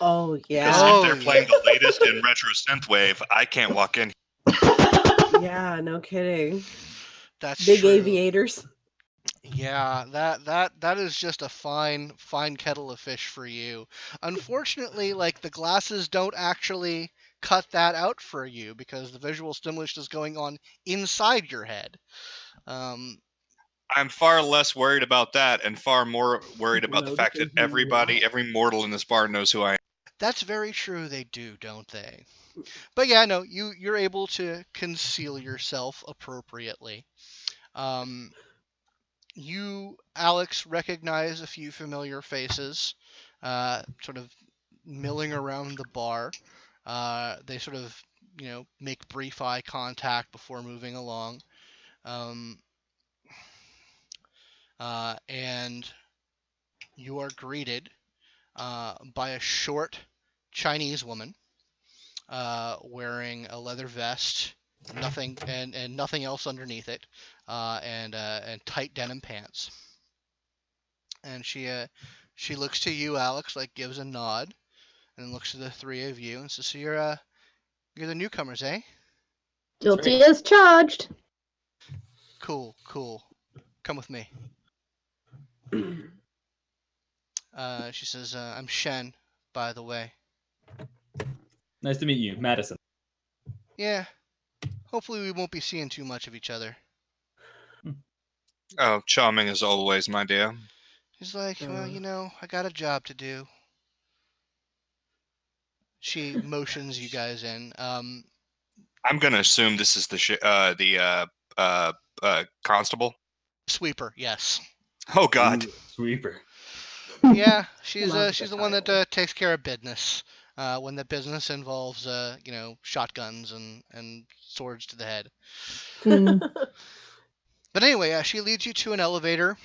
Oh yeah. Because if they're playing the latest in retro synthwave, I can't walk in. Yeah, no kidding. That's big true. Aviators. Yeah, that is just a fine kettle of fish for you. Unfortunately, like the glasses don't actually cut that out for you because the visual stimulus is going on inside your head. I'm far less worried about that and far more worried about the fact that every mortal in this bar knows who I am. That's very true, they do, don't they? But yeah, no, you're able to conceal yourself appropriately. You, Alex, recognize a few familiar faces, sort of milling around the bar. They sort of, make brief eye contact before moving along. And you are greeted by a short Chinese woman wearing a leather vest, nothing and nothing else underneath it, and tight denim pants. And she looks to you, Alex, like gives a nod, and then looks to the three of you and says, "So you're the newcomers, eh?" Guilty as charged. Cool. Come with me. She says, "I'm Shen, by the way." Nice to meet you, Madison. Yeah. Hopefully we won't be seeing too much of each other. Oh, charming as always, my dear. He's like, "Well, I got a job to do." She motions you guys in. I'm gonna assume this is the constable. Sweeper, yes. Oh God. Ooh, sweeper. Yeah, she's Love the the one title. that takes care of business. When the business involves shotguns and swords to the head. But anyway, she leads you to an elevator,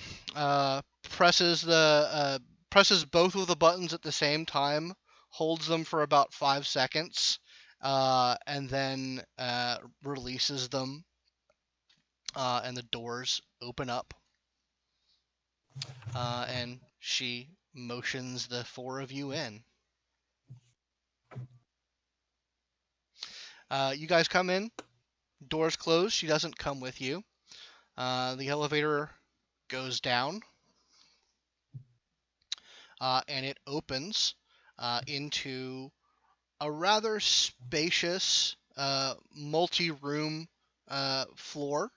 presses both of the buttons at the same time, holds them for about 5 seconds, and then releases them, and the doors open up, and she motions the four of you in. You guys come in, doors closed. She doesn't come with you. The elevator goes down, and it opens into a rather spacious multi-room floor.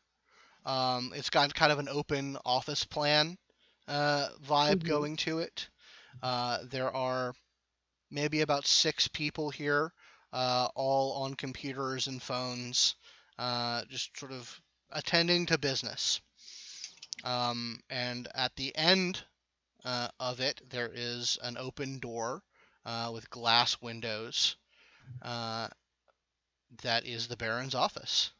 It's got kind of an open office plan vibe going to it. There are maybe about 6 people here, all on computers and phones, just sort of attending to business. And at the end of it, there is an open door with glass windows. That is the Baron's office.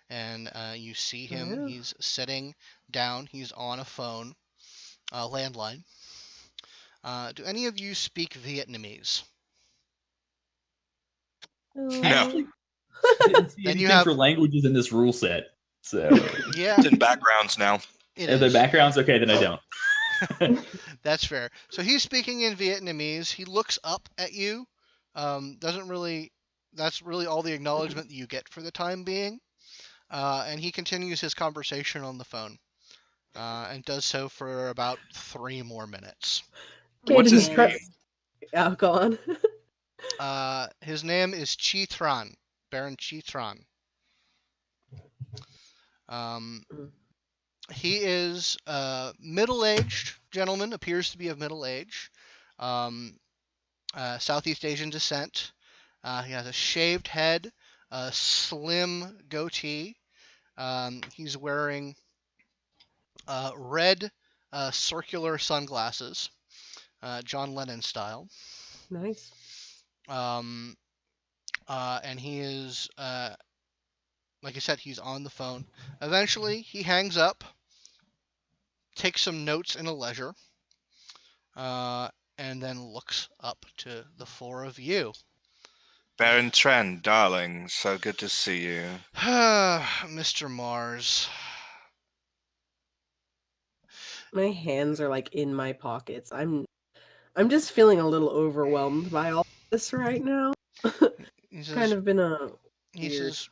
And you see him. He's sitting down. He's on a phone, landline. Do any of you speak Vietnamese? No. Didn't see Then you anything have- for languages in this rule set. So Yeah, It's in backgrounds now. it are there is. backgrounds? Okay, then I don't. That's fair. So he's speaking in Vietnamese. He looks up at you. That's really all the acknowledgement that you get for the time being. And he continues his conversation on the phone. And does so for about 3 more minutes. What's his Cadence name? Yeah, go on. His name is Chi Tran, Baron Chi Tran. He is a middle-aged gentleman, appears to be of middle age, Southeast Asian descent. He has a shaved head, a slim goatee. He's wearing red circular sunglasses, John Lennon style. Nice. And he is, like I said, he's on the phone. Eventually, he hangs up, takes some notes in a ledger, and then looks up to the four of you. Baron Tren, darling, so good to see you. Mr. Mars. My hands are like in my pockets. I'm just feeling a little overwhelmed by all this right now. He says, Kind of been a he weird. says,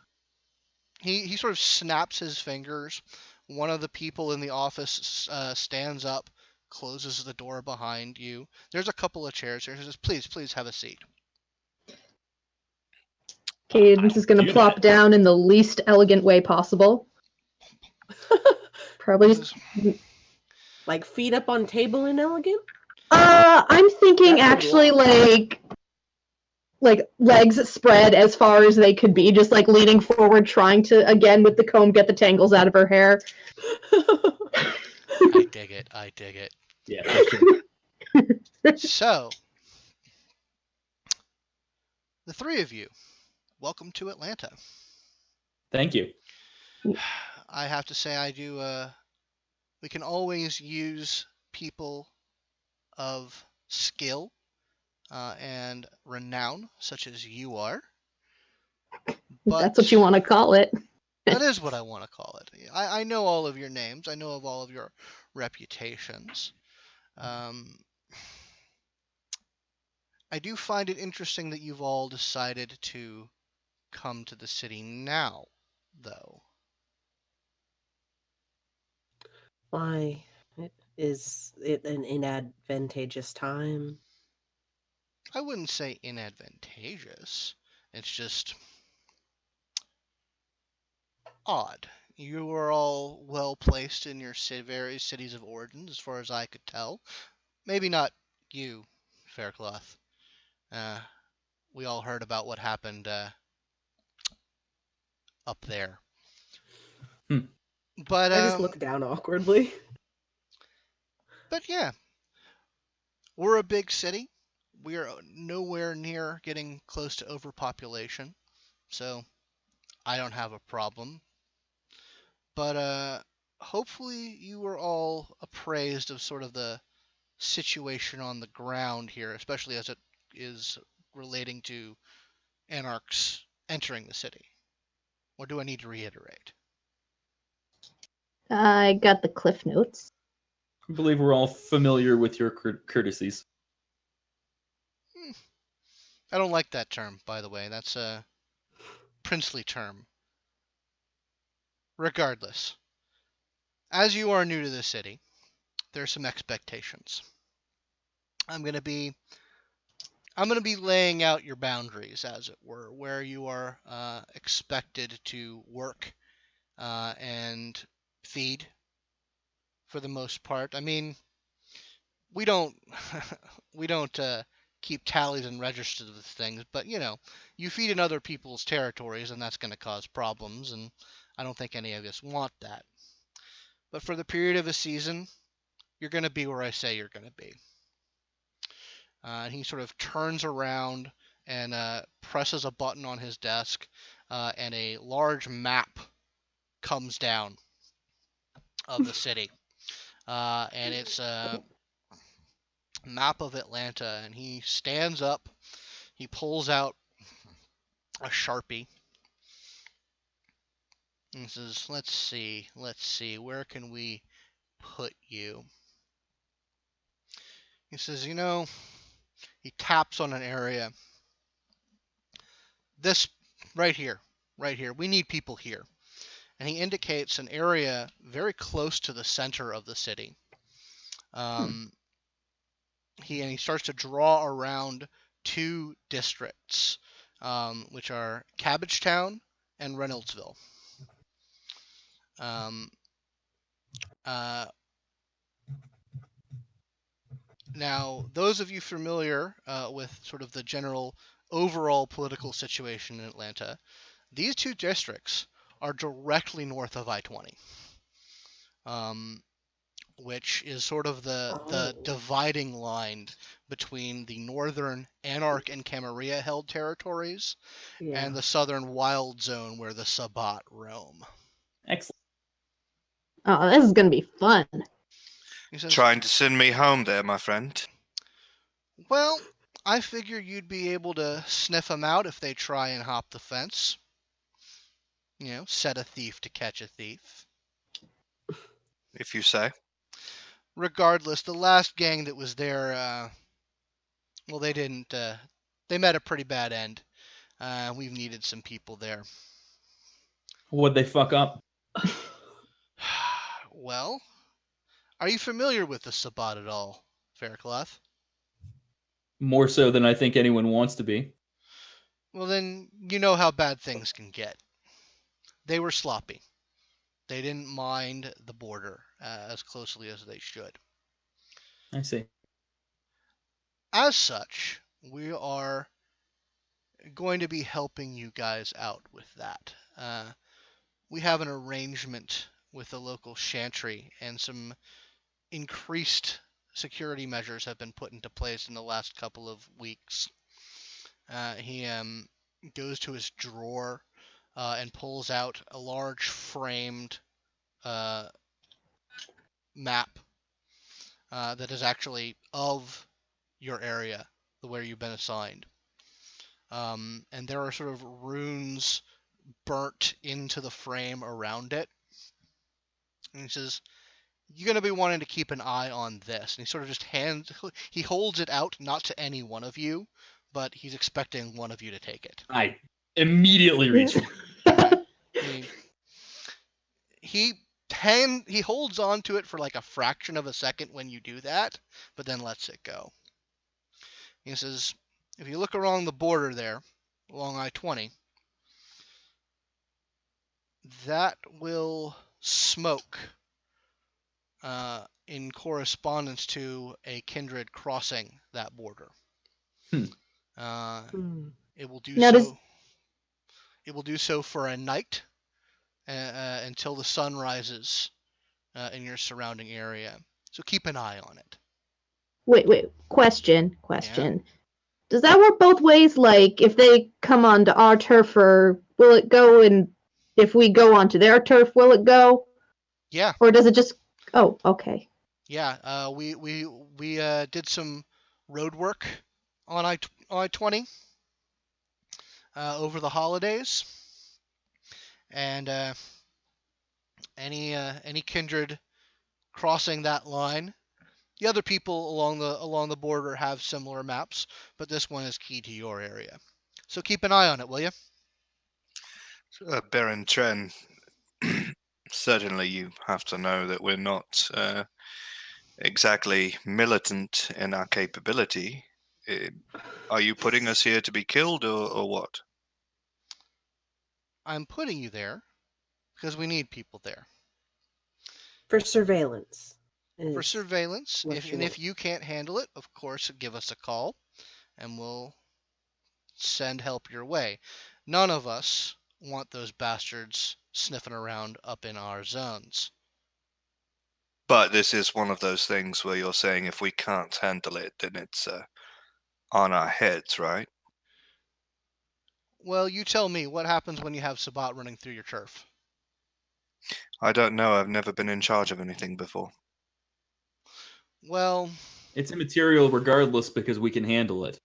he sort of snaps his fingers. One of the people in the office stands up, closes the door behind you. There's a couple of chairs here. He says, please have a seat. Cadence is going to plop down in the least elegant way possible. Probably just... Like feet up on table and elegant? I'm thinking actually like legs spread as far as they could be, just like leaning forward, trying to, again, with the comb, get the tangles out of her hair. I dig it. Yeah, for sure. So, the three of you, welcome to Atlanta. Thank you. I have to say, I do, we can always use people of skill and renown, such as you are. But that's what you want to call it. That is what I want to call it. I know all of your names. I know of all of your reputations. I do find it interesting that you've all decided to come to the city now, though. Why? Is it an inadvantageous time? I wouldn't say inadvantageous. It's just odd. You are all well placed in your various cities of origin, as far as I could tell. Maybe not you, Faircloth. We all heard about what happened up there. But I just look down awkwardly. But yeah, we're a big city. We are nowhere near getting close to overpopulation, so I don't have a problem. But hopefully you are all appraised of sort of the situation on the ground here, especially as it is relating to anarchs entering the city. Or do I need to reiterate? I got the cliff notes. I believe we're all familiar with your courtesies. I don't like that term, by the way. That's a princely term. Regardless, as you are new to the city, there are some expectations. I'm going to be laying out your boundaries, as it were, where you are expected to work and feed for the most part. I mean, we don't keep tallies and registers of things, but you feed in other people's territories, and that's going to cause problems, and I don't think any of us want that. But for the period of a season, you're going to be where I say you're going to be. And he sort of turns around and presses a button on his desk, and a large map comes down of the city. And it's a map of Atlanta, and he stands up, he pulls out a Sharpie, and says, let's see, where can we put you? He says, he taps on an area. This, right here, we need people here. And he indicates an area very close to the center of the city. He starts to draw around two districts, which are Cabbagetown and Reynoldsville. Now, those of you familiar with sort of the general overall political situation in Atlanta, these two districts are directly north of I-20, which is sort of the dividing line between the northern Anarch and Camarilla held territories and the southern Wild Zone where the Sabbat roam. Excellent. Oh, this is gonna be fun. He says, Trying to send me home there, my friend. well, I figure you'd be able to sniff them out if they try and hop the fence. You know, set a thief to catch a thief. If you say. Regardless, the last gang that was there, well, they didn't, they met a pretty bad end. We've needed some people there. What'd they fuck up? Well, are you familiar with the Sabbat at all, Faircloth? More so than I think anyone wants to be. Well, then you know how bad things can get. They were sloppy. They didn't mind the border as closely as they should. I see. As such, we are going to be helping you guys out with that. We have an arrangement with the local chantry, and some increased security measures have been put into place in the last couple of weeks. He goes to his drawer and pulls out a large framed map that is actually of your area, where you've been assigned. And there are sort of runes burnt into the frame around it. And he says, you're going to be wanting to keep an eye on this. And he sort of just he holds it out, not to any one of you, but he's expecting one of you to take it. I immediately reach for it. He holds on to it for like a fraction of a second when you do that, but then lets it go. He says, if you look along the border there, along I-20, that will smoke in correspondence to a kindred crossing that border. It will do It will do so for a night until the sun rises in your surrounding area. So keep an eye on it. Wait. Question. Yeah. Does that work both ways? Like, if they come onto our turf, or will it go, and if we go onto their turf, will it go? Yeah. Or does it just... Oh, okay. Yeah, we did some road work on I-20 over the holidays, and any kindred crossing that line, the other people along the border have similar maps, but this one is key to your area. So keep an eye on it, will you? Baron Tren, certainly you have to know that we're not exactly militant in our capability. Are you putting us here to be killed, or what? I'm putting you there because we need people there. For surveillance. For surveillance, what you want. if you can't handle it, of course, give us a call, and we'll send help your way. None of us want those bastards sniffing around up in our zones. But this is one of those things where you're saying if we can't handle it, then it's on our heads, right? Well, you tell me, what happens when you have Sabbat running through your turf? I don't know. I've never been in charge of anything before. Well, It's immaterial regardless because we can handle it.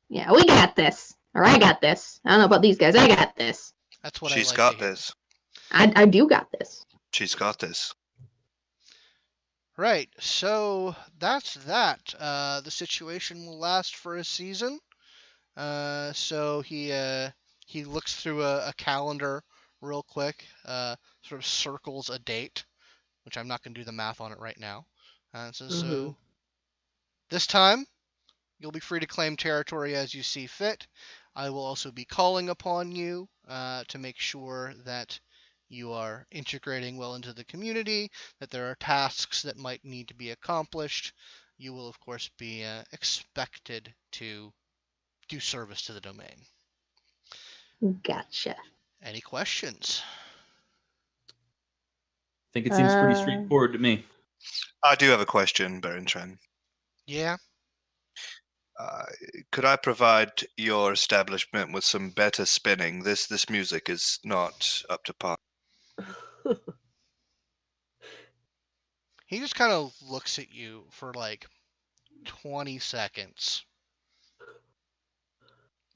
Yeah, we got this. Or I got this. I don't know about these guys. I got this. that's what She's I like got to hear. this. I do got this. She's got this. Right, so that's that. The situation will last for a season. So he looks through a calendar real quick, sort of circles a date, which I'm not going to do the math on it right now. So this time, you'll be free to claim territory as you see fit. I will also be calling upon you to make sure that you are integrating well into the community, that there are tasks that might need to be accomplished, you will, of course, be expected to do service to the domain. Gotcha. Any questions? I think it seems pretty straightforward to me. I do have a question, Berentren. Yeah? Could I provide your establishment with some better spinning? This music is not up to par. He just kind of looks at you for like 20 seconds.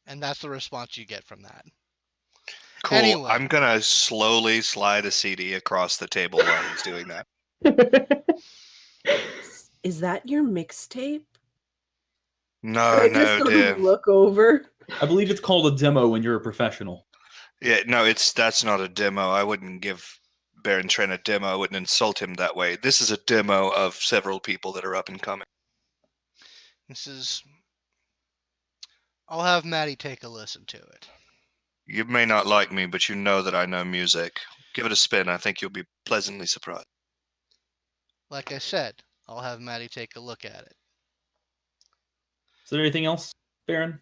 And that's the response you get from that. Cool. Anyway. I'm gonna slowly slide a CD across the table while he's doing that. Is that your mixtape? No, just dear. Look over. I believe it's called a demo when you're a professional. Yeah, no, that's not a demo. I wouldn't give Berentren a demo. I wouldn't insult him that way. This is a demo of several people that are up and coming. I'll have Maddie take a listen to it. You may not like me, but you know that I know music. Give it a spin. I think you'll be pleasantly surprised. Like I said, I'll have Maddie take a look at it. Is there anything else, Baron?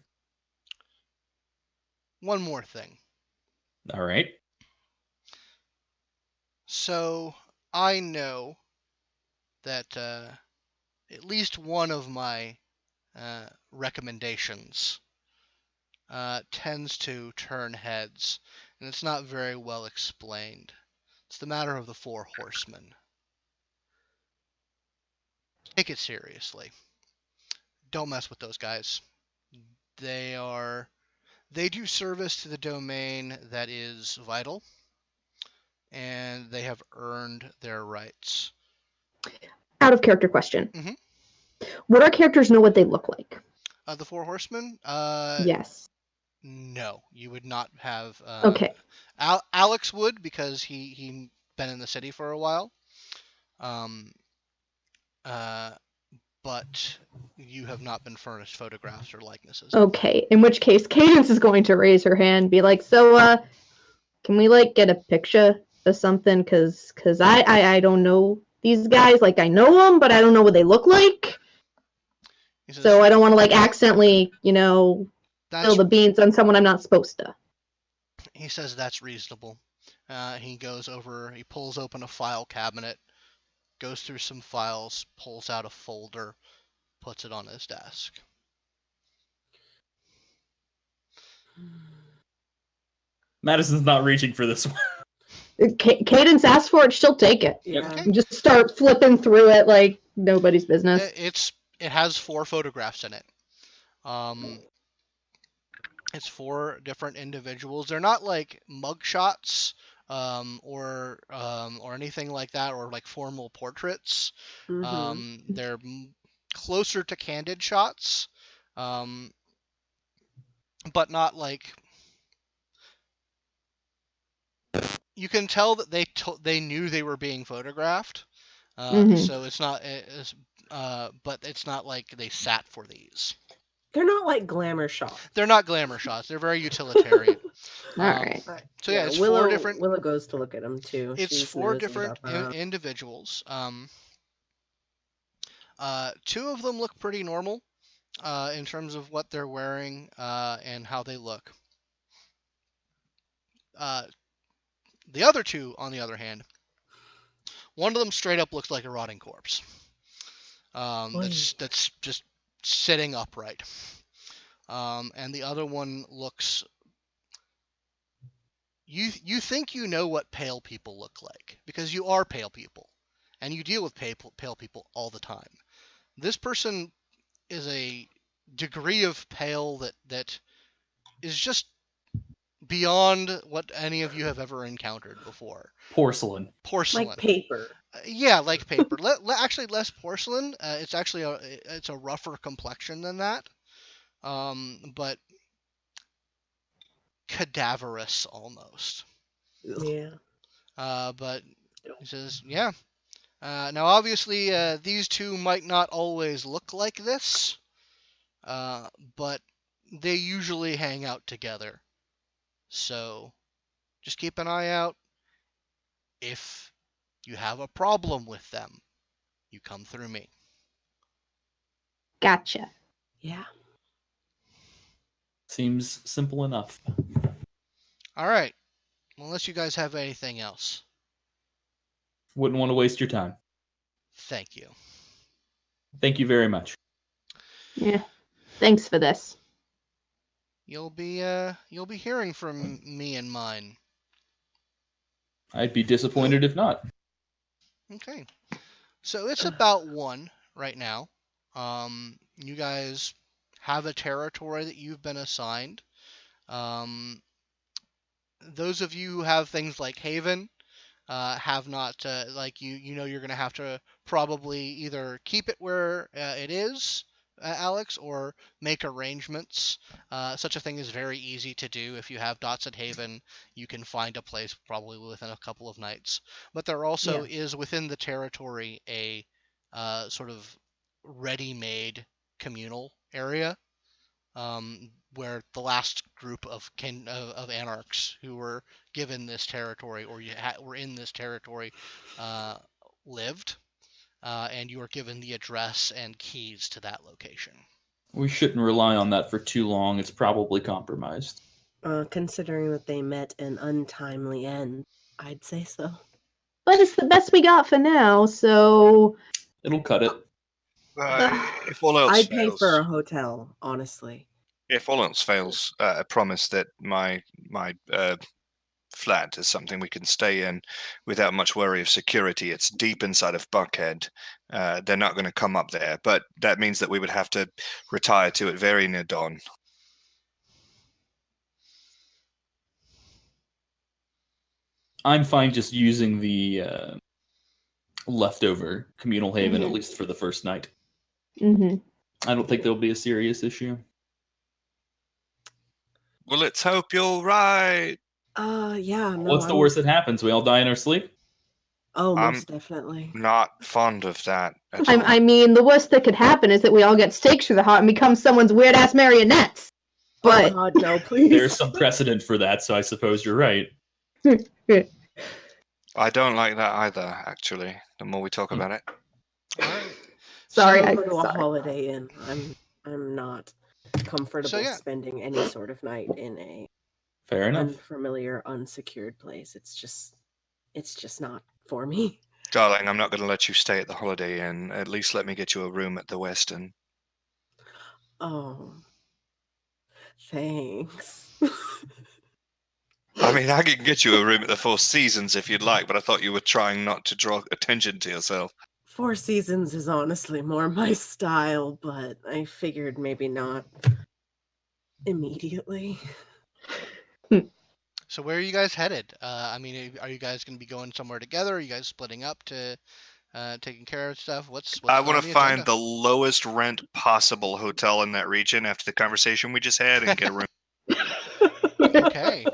One more thing. All right. So, I know that at least one of my recommendations tends to turn heads, and it's not very well explained. It's the matter of the Four Horsemen. Take it seriously. Don't mess with those guys. They do service to the domain that is vital, and they have earned their rights. Out of character question. Mm-hmm. Would our characters know what they look like? The Four Horsemen? Yes. No, you would not have. Okay. Alex would, because he been in the city for a while. But you have not been furnished photographs or likenesses. Okay, in which case Cadence is going to raise her hand and be like, so, can we, like, get a picture or something? Cause I don't know these guys. Like, I know them, but I don't know what they look like. So I don't want to, like, accidentally, spill the beans on someone I'm not supposed to. He says that's reasonable. He pulls open a file cabinet, goes through some files, pulls out a folder, puts it on his desk. Madison's not reaching for this one. Cadence asks for it, she'll take it. Yeah. Okay. Just start flipping through it like nobody's business. It has 4 photographs in it. It's 4 different individuals. They're not like mugshots or anything like that, or like formal portraits. Mm-hmm. They're closer to candid shots, but not like. You can tell that they knew they were being photographed, so it's not. But it's not like they sat for these. They're not like glamour shots. They're not glamour shots. They're very utilitarian. All right. So yeah, it's Willow, 4 different. Willow goes to look at them too. It's She's 4 nosy different about that. individuals. 2 of them look pretty normal in terms of what they're wearing and how they look. The other 2, on the other hand, one of them straight up looks like a rotting corpse. That's just sitting upright. And the other one looks. You think you know what pale people look like because you are pale people, and you deal with pale people all the time. This person is a degree of pale that is just beyond what any of you have ever encountered before. Porcelain. Like paper. Yeah, like paper. Actually, less porcelain. It's actually a rougher complexion than that. But cadaverous almost. Yeah. But he says, yeah. Now, obviously, these 2 might not always look like this, but they usually hang out together. So, just keep an eye out. if you have a problem with them, you come through me. Gotcha. Yeah. Seems simple enough. All right. Unless you guys have anything else. Wouldn't want to waste your time. Thank you. Thank you very much. Yeah. Thanks for this. You'll be hearing from me and mine. I'd be disappointed if not. Okay. So it's about 1 right now. You guys have a territory that you've been assigned. Those of you who have things like Haven have not, you know you're going to have to probably either keep it where it is, Alex, or make arrangements. Such a thing is very easy to do. If you have dots at Haven, you can find a place probably within a couple of nights. But there also is within the territory a sort of ready-made communal area where the last group of anarchs who were given this territory or were in this territory lived, and you are given the address and keys to that location. We shouldn't rely on that for too long. It's probably compromised. Considering that they met an untimely end, I'd say so. But it's the best we got for now, so... It'll cut it. If all else I'd fails, pay for a hotel, honestly. If all else fails, I promise that my flat is something we can stay in without much worry of security. It's deep inside of Buckhead. They're not going to come up there, but that means that we would have to retire to it very near dawn. I'm fine just using the leftover communal haven, at least for the first night. Mm-hmm. I don't think there'll be a serious issue. Well, let's hope you're right. Yeah. No, What's the worst that happens? We all die in our sleep? Oh, most definitely. Not fond of that. I mean, the worst that could happen is that we all get stakes through the heart and become someone's weird-ass marionettes. But... Oh, God, no, please. There's some precedent for that, so I suppose you're right. I don't like that either, actually, the more we talk about it. All right. Sorry, I I go to a sorry. Holiday Inn. I'm not comfortable spending any sort of night in a Fair enough. unfamiliar, unsecured place. It's just not for me. Darling, I'm not going to let you stay at the Holiday Inn. At least let me get you a room at the Westin. Oh, thanks. I mean, I can get you a room at the Four Seasons if you'd like, but I thought you were trying not to draw attention to yourself. Four Seasons is honestly more my style, but I figured maybe not immediately. So where are you guys headed? I mean, are you guys going to be going somewhere together? Are you guys splitting up to taking care of stuff? What's I on want the to find agenda? the lowest rent possible hotel in that region after the conversation we just had and get a room. Okay.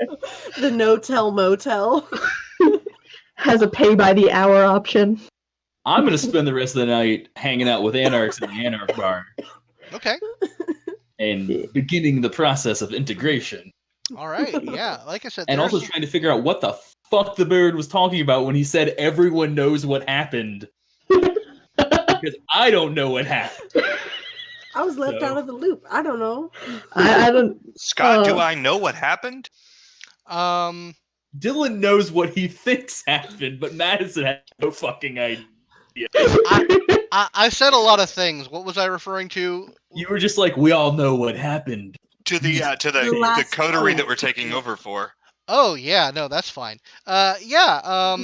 The no-tell motel. Has a pay-by-the-hour option. I'm going to spend the rest of the night hanging out with anarchs in the Anarch Bar Okay. and beginning the process of integration. All right. Yeah. Like I said, And also trying to figure out what the fuck the bird was talking about when he said everyone knows what happened. Because I don't know what happened. I was left out of the loop. I don't know. I don't... Scott, do I know what happened? Dylan knows what he thinks happened, but Madison has no fucking idea. I said a lot of things. What was I referring to? You were just like, we all know what happened. To the last coterie that point. we're taking over for. Oh yeah, no, that's fine. Yeah.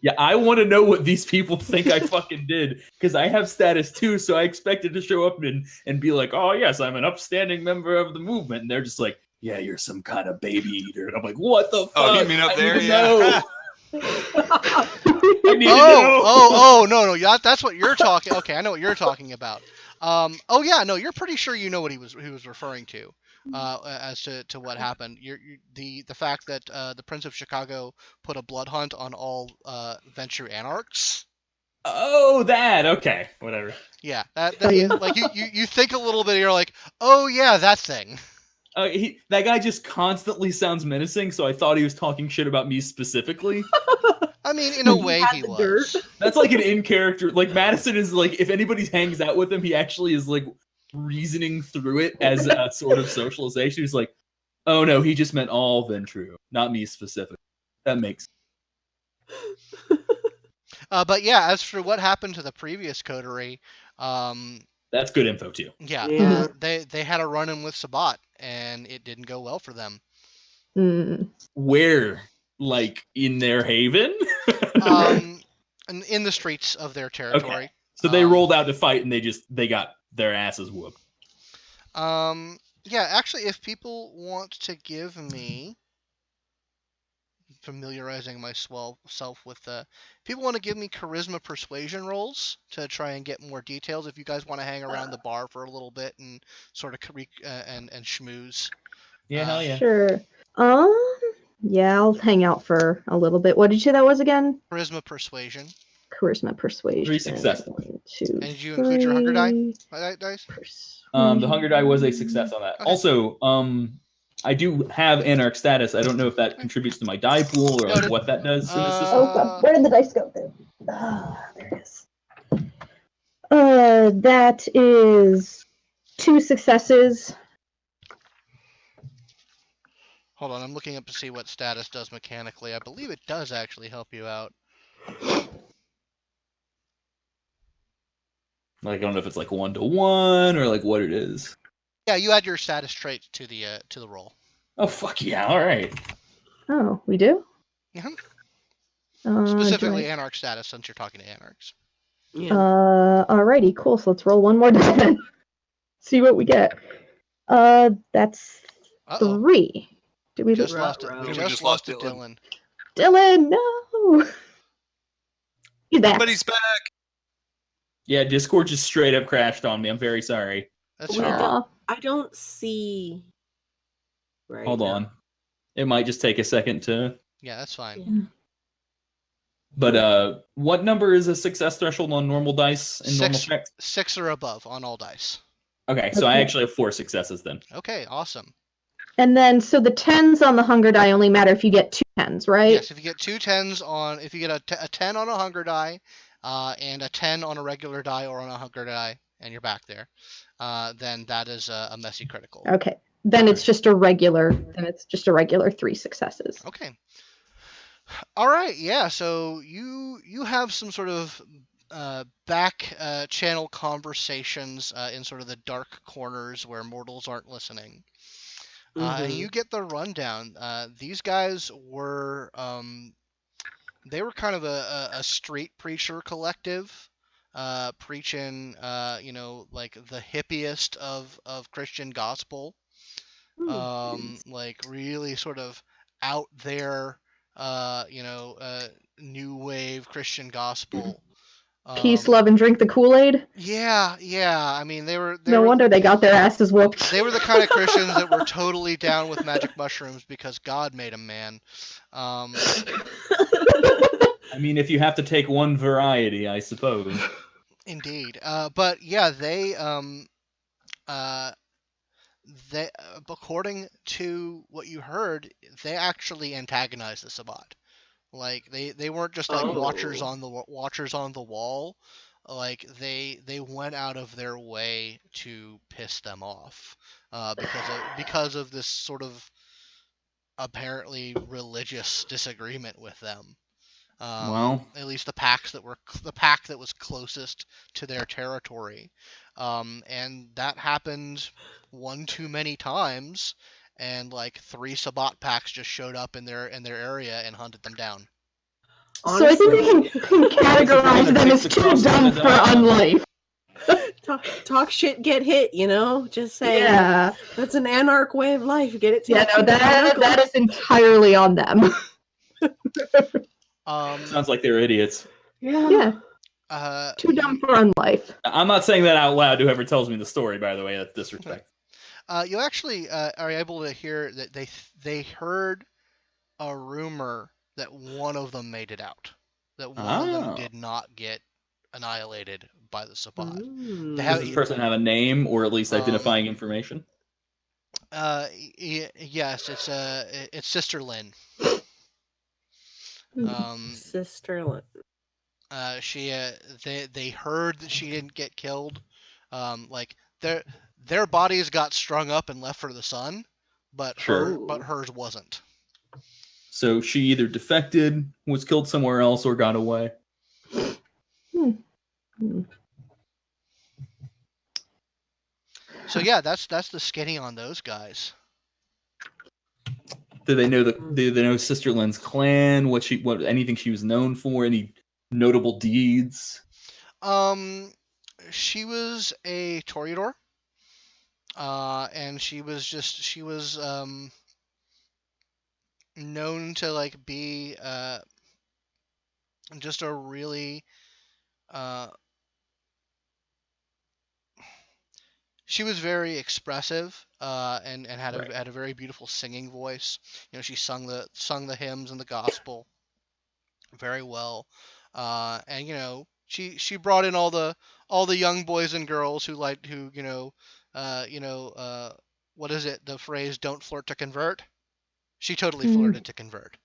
Yeah, I want to know what these people think I fucking did, because I have status too, so I expected to show up and be like, oh yes, I'm an upstanding member of the movement, and they're just like, yeah, you're some kind of baby eater, and I'm like, what the fuck? Oh, you mean up there? I need to Yeah. know. I need to know. Oh, no, that's what you're talking. Okay, I know what you're talking about. Oh yeah, no, you're pretty sure you know what he was referring to, as to what happened. The fact that the Prince of Chicago put a blood hunt on all Ventrue anarchs. Oh, that. Okay, whatever. Yeah, like you think a little bit, and you're like, oh yeah, that thing. That guy just constantly sounds menacing, so I thought he was talking shit about me specifically. mean, in a way, had he the was. dirt. That's like an in character. Like Madison is like, if anybody hangs out with him, he actually is like reasoning through it as a sort of socialization. He's like, oh no, he just meant all Ventrue, not me specific. That makes sense. But yeah, as for what happened to the previous coterie, That's good info too. yeah, Yeah. they had a run-in with Sabat, and it didn't go well for them. Where? Like in their haven? In the streets of their territory. Okay. So they rolled out to fight, and they got their asses whooped. Yeah, actually, if people want to give me familiarizing myself with people want to give me charisma persuasion rolls to try and get more details. If you guys want to hang around the bar for a little bit and sort of and schmooze. Yeah, hell yeah. Sure. Yeah, I'll hang out for a little bit. What did you say that was again? Charisma persuasion. Charisma persuasion. 3 successes. 1, 2, And did you include your hunger dice? The hunger die was a success on that. Okay. Also, I do have Anarch status. I don't know if that contributes to my die pool or like what that does in the system. Oh, God. Where did the dice go? There it is. That is 2 successes. Hold on, I'm looking up to see what status does mechanically. I believe it does actually help you out. Like I don't know if it's like 1-to-1 or like what it is. Yeah, you add your status trait to the roll. Oh fuck yeah! All right. Oh, we do? Mm-hmm. Specifically Anarch status, since you're talking to Anarchs. Yeah. Alrighty, cool. So let's roll one more die. See what we get. That's Uh-oh. 3. Did we Just lose? lost it. Ruh-roh. We We just just lost lost it, Dylan. Dylan, no! He's back. But he's back. Yeah, Discord just straight up crashed on me. I'm very sorry. That's We fair. don't- I don't see. Right. Hold now. on. It might just take a second to. Yeah, that's fine. Yeah. But what number is a success threshold on normal dice and normal 6. checks? 6 or above on all dice. Okay, so I Okay. actually have 4 successes then. Okay, awesome. And then, so the 10s on the hunger die only matter if you get 2 10s, right? Yes, if you get 2 10s on, if you get a 10 on a hunger die, and a 10 on a regular die or on a hunger die, and you're back there, then that is a messy critical. Okay. Then it's just a regular. 3 successes. Okay. All right. Yeah. So you have some sort of back channel conversations in sort of the dark corners where mortals aren't listening. And you get the rundown. These guys were they were kind of a street preacher collective, preaching like the hippiest of Christian gospel, like really sort of out there, new wave Christian gospel. Peace, love, and drink the Kool-Aid. Yeah. I mean, they were. No wonder they got their asses whooped. They were the kind of Christians that were totally down with magic mushrooms because God made them, man. I mean, if you have to take one variety, I suppose. Indeed. But yeah, they according to what you heard, they actually antagonized the Sabbat. Like they weren't just like watchers on the wall. Like they went out of their way to piss them off because of this sort of apparently religious disagreement with them. Well, at least the pack that was closest to their territory, and that happened one too many times. And like 3 Sabbat packs just showed up in their area and hunted them down. So I think we can categorize them as too dumb for unlife. Talk shit, get hit. Just saying. Yeah. That's an anarch way of life. Get it? Yeah, no, that is entirely on them. sounds like they're idiots. Yeah. Too dumb for unlife. I'm not saying that out loud to whoever tells me the story, by the way. That's disrespect. You actually are able to hear that they heard a rumor that one of them made it out. That one of them did not get annihilated by the Sabbat. Does this person have a name or at least identifying information? Yes, it's Sister Lynn. Sister Lynn. They heard that she didn't get killed. Like their bodies got strung up and left for the sun, but Sure. hers wasn't. So she either defected, was killed somewhere else, or got away. So yeah, that's the skinny on those guys. Do they know Sister Lynn's clan? What anything she was known for? Any notable deeds? She was a Toreador. And she was known to like be just a really she was very expressive and had a very beautiful singing voice. You know, she sung the hymns and the gospel very well. And you know, she brought in all the young boys and girls who what is it? The phrase "don't flirt to convert." She totally flirted to convert.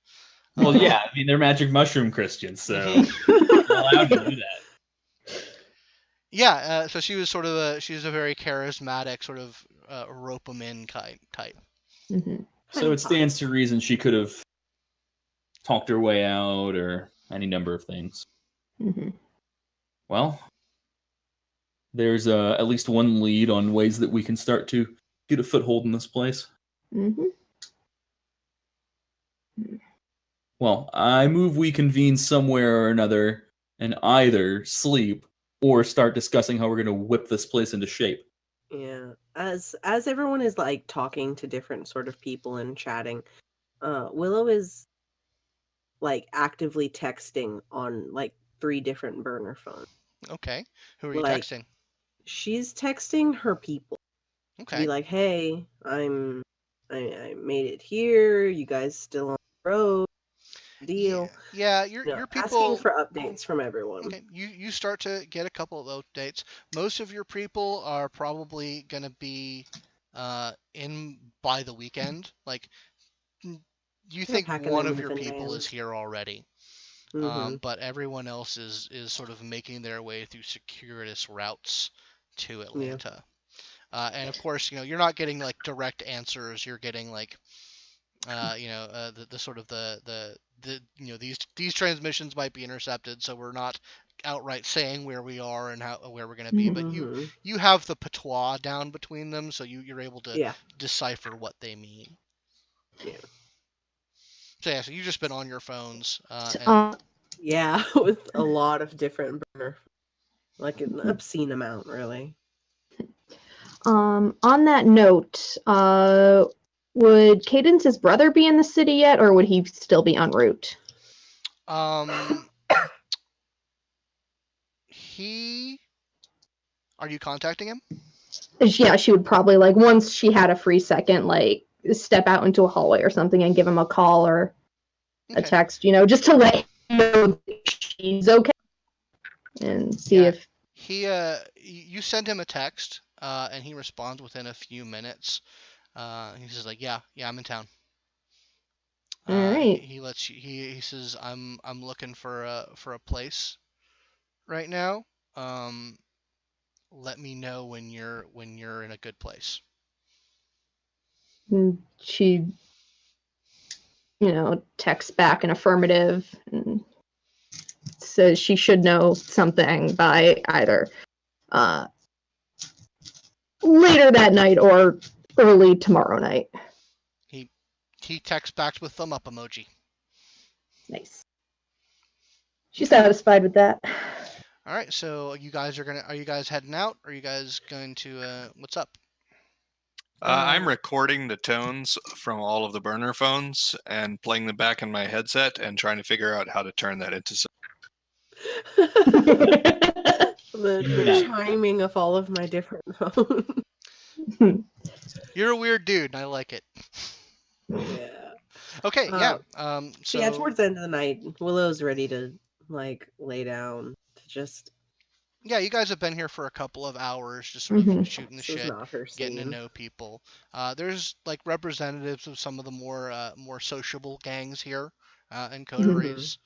Well, yeah, I mean they're magic mushroom Christians, so they're allowed to do that. Yeah, so she was she's a very charismatic sort of rope 'em in type. Mm-hmm. So it stands to reason she could have talked her way out, or any number of things. Mm-hmm. Well, there's at least one lead on ways that we can start to get a foothold in this place. Mm-hmm. Well, I move we convene somewhere or another and either sleep or start discussing how we're going to whip this place into shape. Yeah, as everyone is like talking to different sort of people and chatting, Willow is like actively texting on like 3 different burner phones. Okay, who are you Like, texting? She's texting her people. Okay. To be like, hey, I made it here. You guys still on the road? Deal. Yeah, your people asking for updates from everyone. Okay, you start to get a couple of updates. Most of your people are probably gonna be in by the weekend. Like, you think one of your people is here already, but everyone else is sort of making their way through circuitous routes to Atlanta. And of course, you know, you're not getting like direct answers. You're getting like the sort of the you know, these transmissions might be intercepted, so we're not outright saying where we are and where we're going to be, but you have the patois down between them, so you're able to decipher what they mean. So you've just been on your phones with a lot of different burner, like an obscene amount, really. On that note, would Cadence's brother be in the city yet, or would he still be en route? Are you contacting him? Yeah, she would probably, like, once she had a free second, like, step out into a hallway or something and give him a call or a text, you know, just to let him know she's okay and see if you send him a text and he responds within a few minutes. He says like, yeah, I'm in town. All right. He lets you. He says, I'm looking for a place right now. Let me know when you're in a good place. And she, you know, texts back an affirmative and says she should know something by either later that night or early tomorrow night. He texts back with thumb up emoji. Nice. She's satisfied with that. All right, so are you guys heading out? Or are you guys going to what's up? I'm recording the tones from all of the burner phones and playing them back in my headset and trying to figure out how to turn that into the chiming of all of my different phones. You're a weird dude, and I like it. Yeah. Okay, yeah. So yeah, towards the end of the night, Willow's ready to like lay down to just. Yeah, you guys have been here for a couple of hours, just sort of shooting the shit, getting to know people. There's like representatives of some of the more sociable gangs here. and coteries.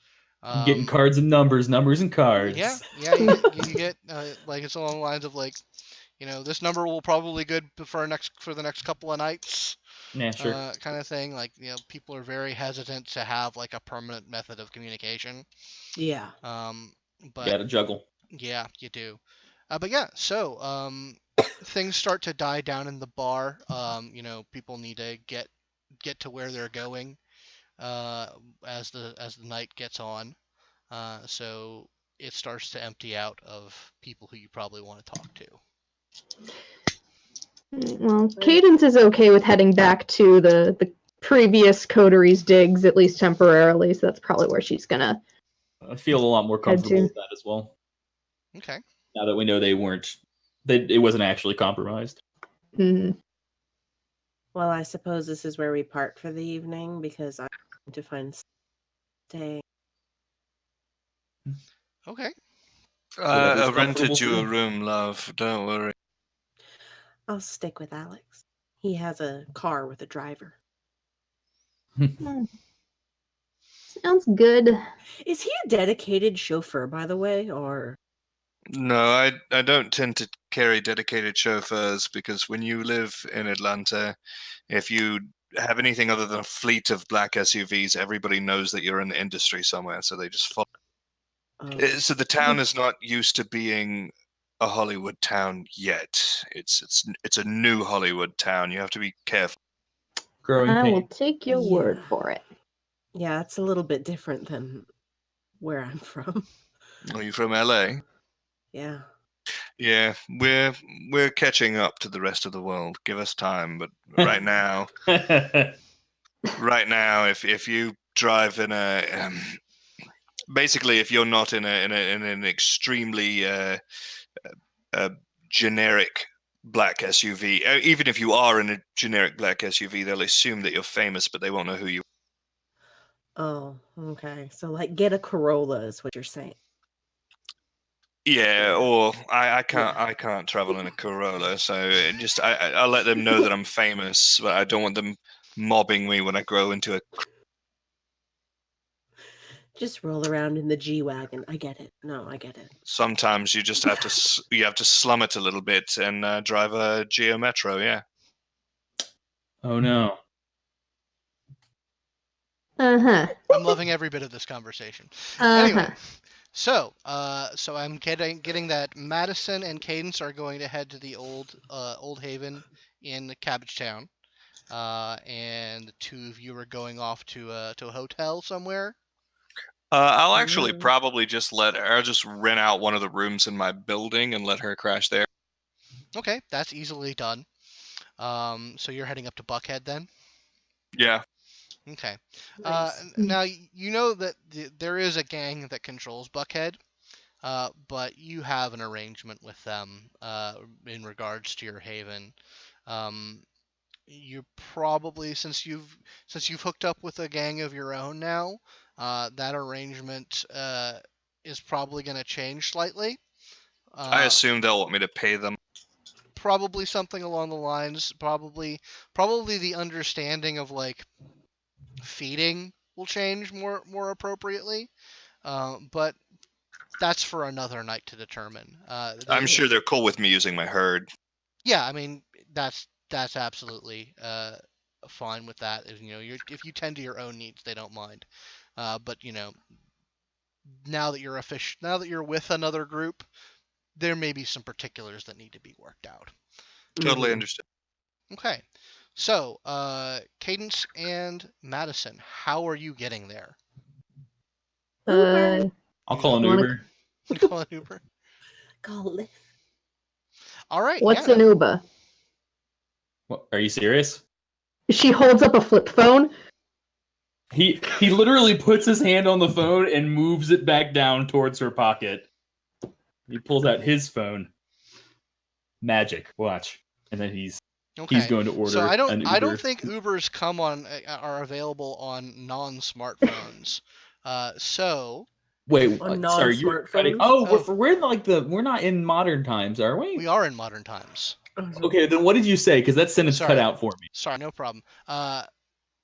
Getting cards and numbers and cards. Yeah. You get like it's along the lines of like, this number will probably good for the next couple of nights. Yeah, sure. Kind of thing. Like, people are very hesitant to have like a permanent method of communication. Yeah. But you gotta juggle. Yeah, you do. But yeah, so things start to die down in the bar. People need to get to where they're going as the night gets on. So it starts to empty out of people who you probably want to talk to. Well, Cadence is okay with heading back to the previous coterie's digs, at least temporarily, so that's probably where she's gonna I feel a lot more comfortable with that as well. Okay. Now that we know it wasn't actually compromised. Mm-hmm. Well, I suppose this is where we part for the evening because I'm going to find stay. Okay. I rented you a room, love. Don't worry. I'll stick with Alex. He has a car with a driver. Sounds good. Is he a dedicated chauffeur, by the way, or? No, I don't tend to carry dedicated chauffeurs because when you live in Atlanta, if you have anything other than a fleet of black SUVs, everybody knows that you're in the industry somewhere, so they just follow. So the town is not used to being a Hollywood town yet. It's a new Hollywood town. You have to be careful. Growing I pain. will take your word for it. Yeah, it's a little bit different than where I'm from. Are you from LA? Yeah. Yeah, we're catching up to the rest of the world. Give us time, but right now, if you drive in a basically, if you're not in an extremely generic black SUV, even if you are in a generic black SUV, they'll assume that you're famous, but they won't know who you are. Oh, okay. So, like, get a Corolla is what you're saying. Yeah, or I can't travel in a Corolla, so I'll let them know that I'm famous, but I don't want them mobbing me when I grow into a. Just roll around in the G-Wagon. I get it. No, I get it. Sometimes you just have to slum it a little bit and drive a Geo Metro. Yeah. Oh no. Uh-huh. I'm loving every bit of this conversation. Uh-huh. Anyway, so I'm getting that Madison and Cadence are going to head to the Old Haven in Cabbagetown, and the two of you are going off to a hotel somewhere. I'll actually probably just rent out one of the rooms in my building and let her crash there. Okay, that's easily done. So you're heading up to Buckhead then? Yeah. Okay. Nice. Now, you know that there is a gang that controls Buckhead, but you have an arrangement with them in regards to your haven. You probably, since you've hooked up with a gang of your own now, that arrangement is probably going to change slightly. I assume they'll want me to pay them. Probably something along the lines. Probably the understanding of like feeding will change more appropriately, but that's for another night to determine. I'm sure they're cool with me using my herd. Yeah, I mean that's absolutely fine with that. If you tend to your own needs, they don't mind. But now that you're with another group, there may be some particulars that need to be worked out. Totally understand. Okay. So, Cadence and Madison, how are you getting there? I'll call an Uber. Call an Uber? Call Lyft. All right. What's an Uber? What, are you serious? She holds up a flip phone. He literally puts his hand on the phone and moves it back down towards her pocket. He pulls out his phone. Magic. Watch. And then he's going to order. So I an Uber. don't think Ubers are available on non-smartphones. So wait, On sorry, you're cutting. We're not in modern times, are we? we are in modern times. Okay, then what did you say? Because that sentence Sorry. cut out for me. Sorry, no problem.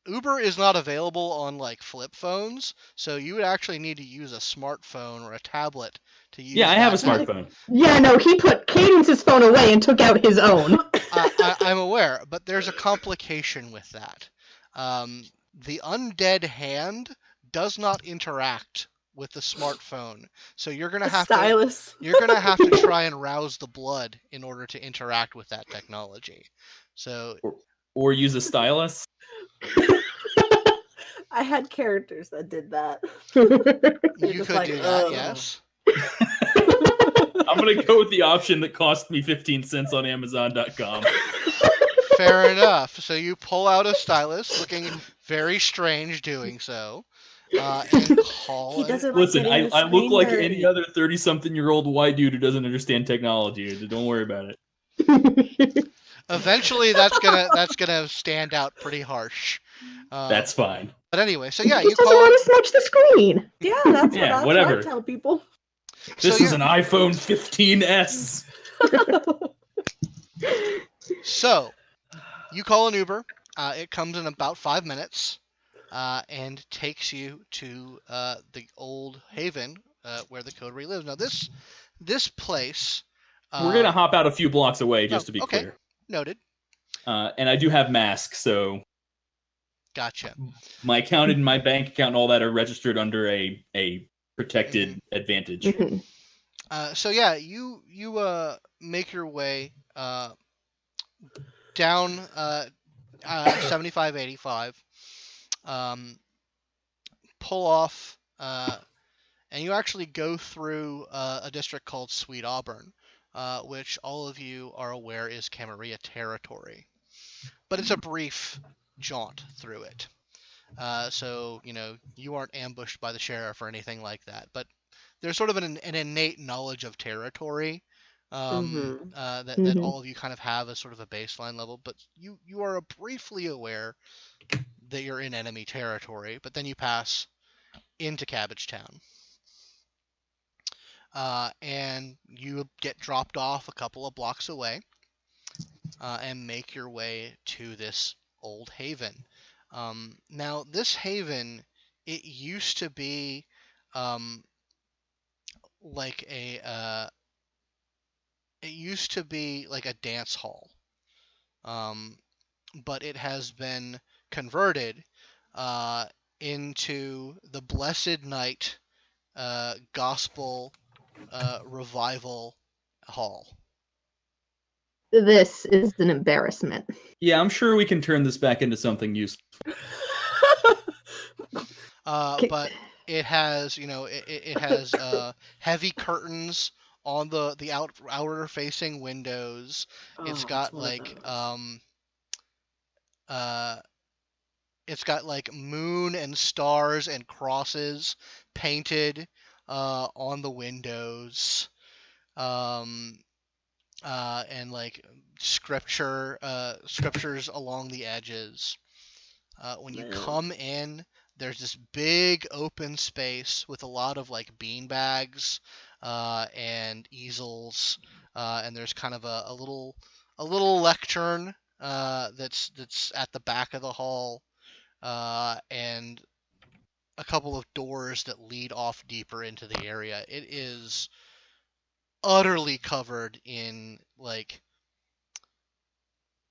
Uber is not available on like flip phones, so you would actually need to use a smartphone or a tablet to use. Yeah, I have a that app. smartphone. Yeah, no, he put Cadence's phone away and took out his own. I'm aware, but there's a complication with that. The undead hand does not interact with the smartphone, so you're gonna have Stylus. you're gonna have to try and rouse the blood in order to interact with that technology. So Or use a stylus. I had characters that did that. you just could like, do that, "Ugh." yes. I'm gonna go with the option that cost me 15 cents on Amazon.com. Fair enough. So you pull out a stylus, looking very strange doing so, and call. He doesn't Listen, like I look like any other 30-something-year-old white dude who doesn't understand technology. Don't worry about it. Eventually, that's gonna stand out pretty harsh. That's fine. But anyway, so yeah, He you doesn't call. want to smudge the screen. Yeah, that's Yeah, what I whatever. tell people. This So is an iPhone 15s. So, you call an Uber. It comes in about 5 minutes, and takes you to the old haven where the coterie lives. Now, this place. We're gonna hop out a few blocks away, just to be okay. clear. Noted. And I do have masks, so Gotcha. my account and my bank account and all that are registered under a protected advantage. So yeah, you make your way down 7585, pull off, and you actually go through a district called Sweet Auburn, which all of you are aware is Camarilla territory. But it's a brief jaunt through it. So, you aren't ambushed by the sheriff or anything like that. But there's sort of an innate knowledge of territory that all of you kind of have as sort of a baseline level. But you are briefly aware that you're in enemy territory. But then you pass into Cabbage Town. And you get dropped off a couple of blocks away and make your way to this old haven. Now, this haven, it used to be like a dance hall, but it has been converted into the Blessed Night Gospel Revival Hall. This is an embarrassment. Yeah, I'm sure we can turn this back into something useful. But it has, it has heavy curtains on the outer facing windows. It's got moon and stars and crosses painted on the windows. And like scriptures along the edges. When you come in, there's this big open space with a lot of like bean bags and easels, and there's kind of a little lectern that's at the back of the hall, and a couple of doors that lead off deeper into the area. It is utterly covered in like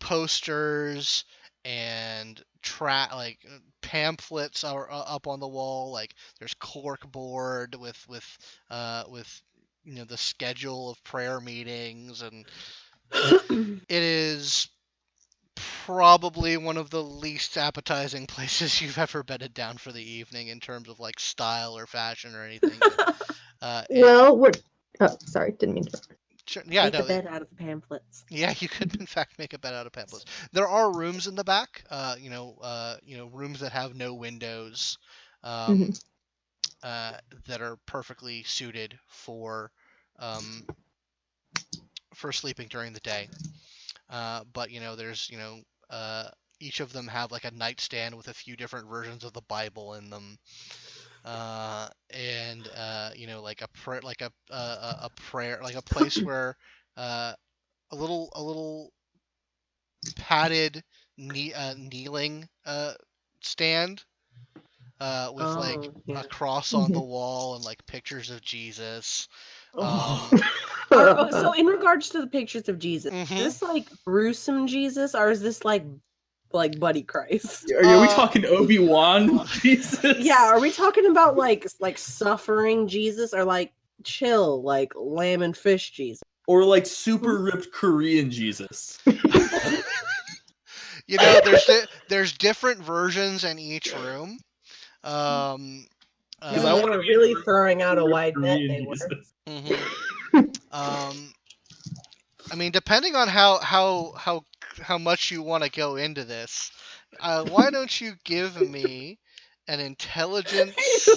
posters and pamphlets are up on the wall. Like there's corkboard with the schedule of prayer meetings, and it is probably one of the least appetizing places you've ever bedded down for the evening in terms of like style or fashion or anything. Oh, sorry, didn't mean to. Sure, yeah, Make a bed out of the pamphlets. Yeah, you could in fact make a bed out of pamphlets. There are rooms in the back, rooms that have no windows, that are perfectly suited for sleeping during the day. But there's each of them have like a nightstand with a few different versions of the Bible in them. And like a prayer, like a prayer, like a place where a little padded kneeling stand with like yeah. a cross on the wall and like pictures of Jesus. So in regards to the pictures of Jesus, Mhm. is this like gruesome Jesus or is this like Buddy Christ? Are we talking Obi-Wan Jesus? Yeah, are we talking about like suffering Jesus or like chill like lamb and fish Jesus? Or like super ripped Korean Jesus? You know, there's different versions in each room. Because I want to really throwing out a wide net. They were. I mean, depending on how much you want to go into this, why don't you give me an intelligence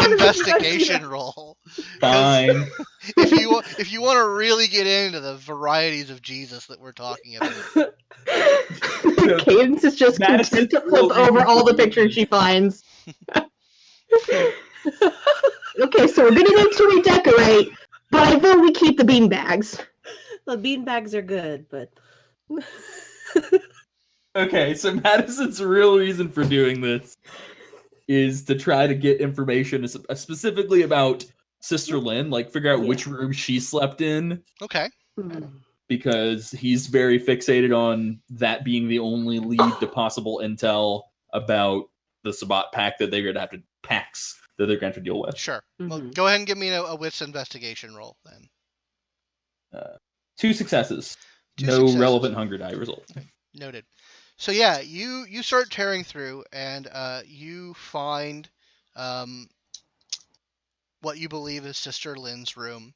investigation roll? Fine. If you want to really get into the varieties of Jesus that we're talking about. Cadence is just Madison content to flip over all the pictures she finds. Okay, so we're gonna need to redecorate, but I vote we keep the beanbags. The beanbags are good, but Okay, so Madison's real reason for doing this is to try to get information specifically about Sister Lynn, like figure out which room she slept in. Okay. Because he's very fixated on that being the only lead to possible intel about the Sabbat pack that they're going to have to packs that they're going to have to deal with. Sure. Well, go ahead and give me a wits investigation roll then. 2 successes. Two no successes. Relevant hunger die result. Noted. So yeah, you start tearing through and you find what you believe is Sister Lynn's room.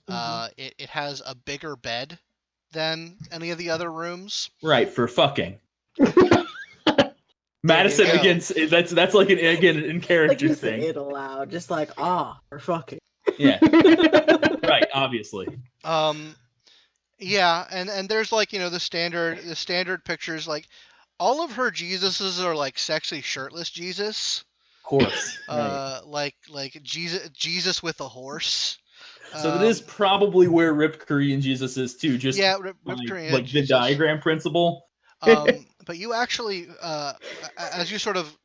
It has a bigger bed than any of the other rooms. Right, for fucking. Madison against that's like an in character like thing. It aloud, just like or fucking. Yeah. Right, obviously. Yeah, and there's like, the standard pictures, like all of her Jesuses are like sexy shirtless Jesus. Of course. Right. Like Jesus with a horse. So that is probably where ripped Korean Jesus is too. Just ripped Korean like Jesus. The diagram principle. But you actually, as you sort of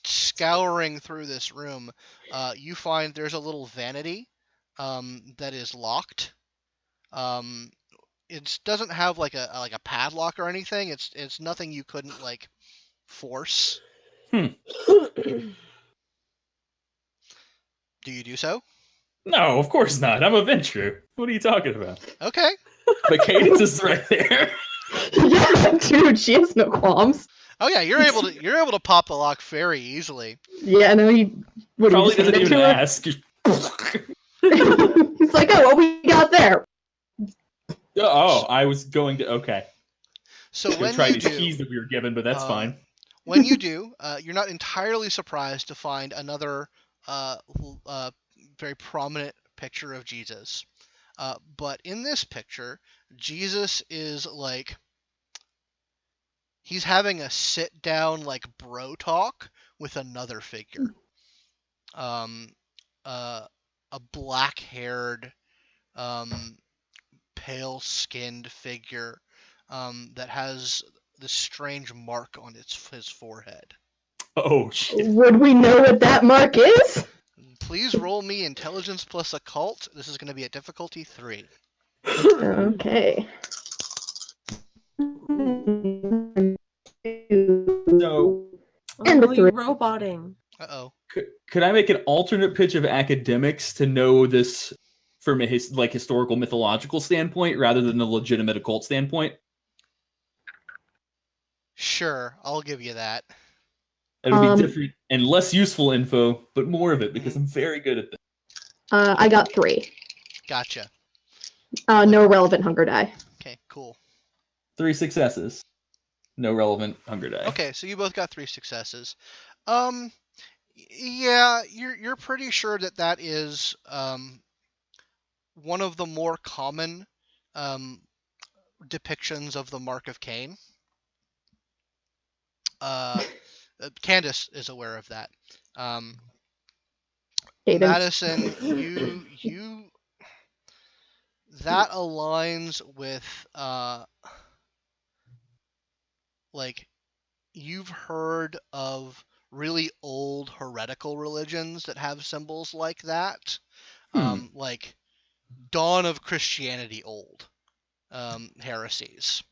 scouring through this room, you find there's a little vanity that is locked. It doesn't have like a padlock or anything. It's nothing you couldn't like force. Do you do so? No, of course not. I'm a Ventrue. What are you talking about? Okay. But Cadence is right there. Yeah, dude, she has no qualms. Oh yeah, you're able to pop the lock very easily. Yeah, no, he probably doesn't even ask. He's like, oh, what we got there? Oh, I was going to. Okay. So when try you these do, keys that we were given, but that's fine. When you do, you're not entirely surprised to find another very prominent picture of Jesus. But in this picture, Jesus is like, he's having a sit down like bro talk with another figure. A black haired, pale skinned figure that has this strange mark on his forehead. Oh shit. Would we know what that mark is? Please roll me intelligence plus occult. This is going to be at difficulty 3. Okay. So, and the 3. Roboting. Uh-oh. Could I make an alternate pitch of academics to know this from a historical mythological standpoint rather than a legitimate occult standpoint? Sure, I'll give you that. It'll be different and less useful info, but more of it because I'm very good at this. I got 3. Gotcha. No relevant hunger die. Okay, cool. 3 successes. No relevant hunger die. Okay, so you both got 3 successes. Yeah, you're pretty sure that is one of the more common depictions of the Mark of Cain. Candace is aware of that. Madison, you that aligns with like you've heard of really old heretical religions that have symbols like that, like dawn of Christianity old heresies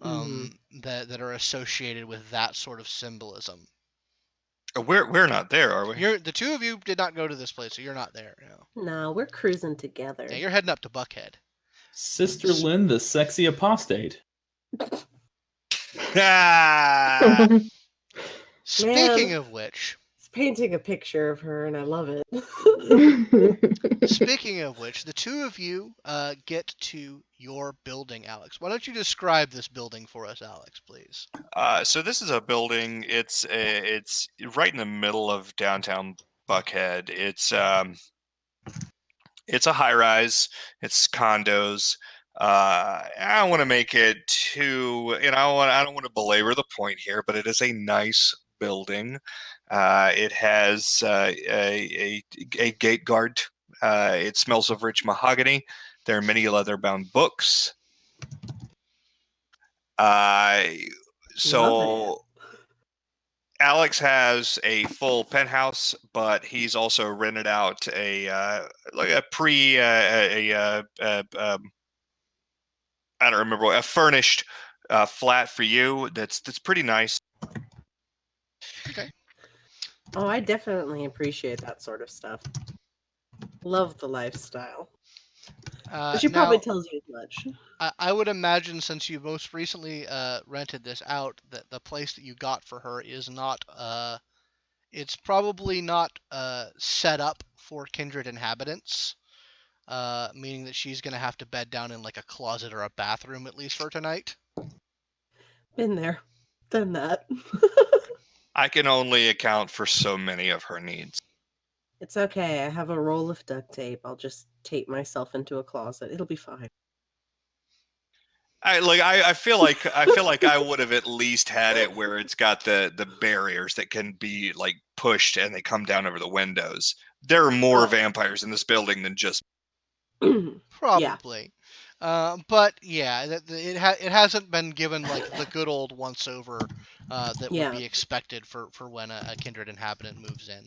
that are associated with that sort of symbolism. We're not there, are we? The two of you did not go to this place, so you're not there. No. No, we're cruising together. Yeah, you're heading up to Buckhead. Sister Lynn, the sexy apostate. Ah! Speaking of which, It's painting a picture of her, and I love it. Speaking of which, the two of you get to your building, Alex. Why don't you describe this building for us, Alex, please? So this is a building. It's right in the middle of downtown Buckhead. It's a high rise. It's condos. I don't want to make it too. I don't want to belabor the point here, but it is a nice building. It has a gate guard. It smells of rich mahogany. There are many leather-bound books. So Alex has a full penthouse, but he's also rented out I don't remember, a furnished flat for you. That's pretty nice. Okay. Oh, I definitely appreciate that sort of stuff. Love the lifestyle. She probably tells you as much. I would imagine, since you most recently rented this out, that the place that you got for her is not. It's probably not set up for kindred inhabitants. Meaning that she's gonna have to bed down in like a closet or a bathroom at least for tonight. Been there, done that. I can only account for so many of her needs. It's okay. I have a roll of duct tape. I'll just tape myself into a closet. It'll be fine. I feel like I would have at least had it where it's got the barriers that can be like pushed and they come down over the windows. There are more vampires in this building than just probably. Yeah. But yeah, it hasn't been given like the good old once over that would be expected for when a kindred inhabitant moves in.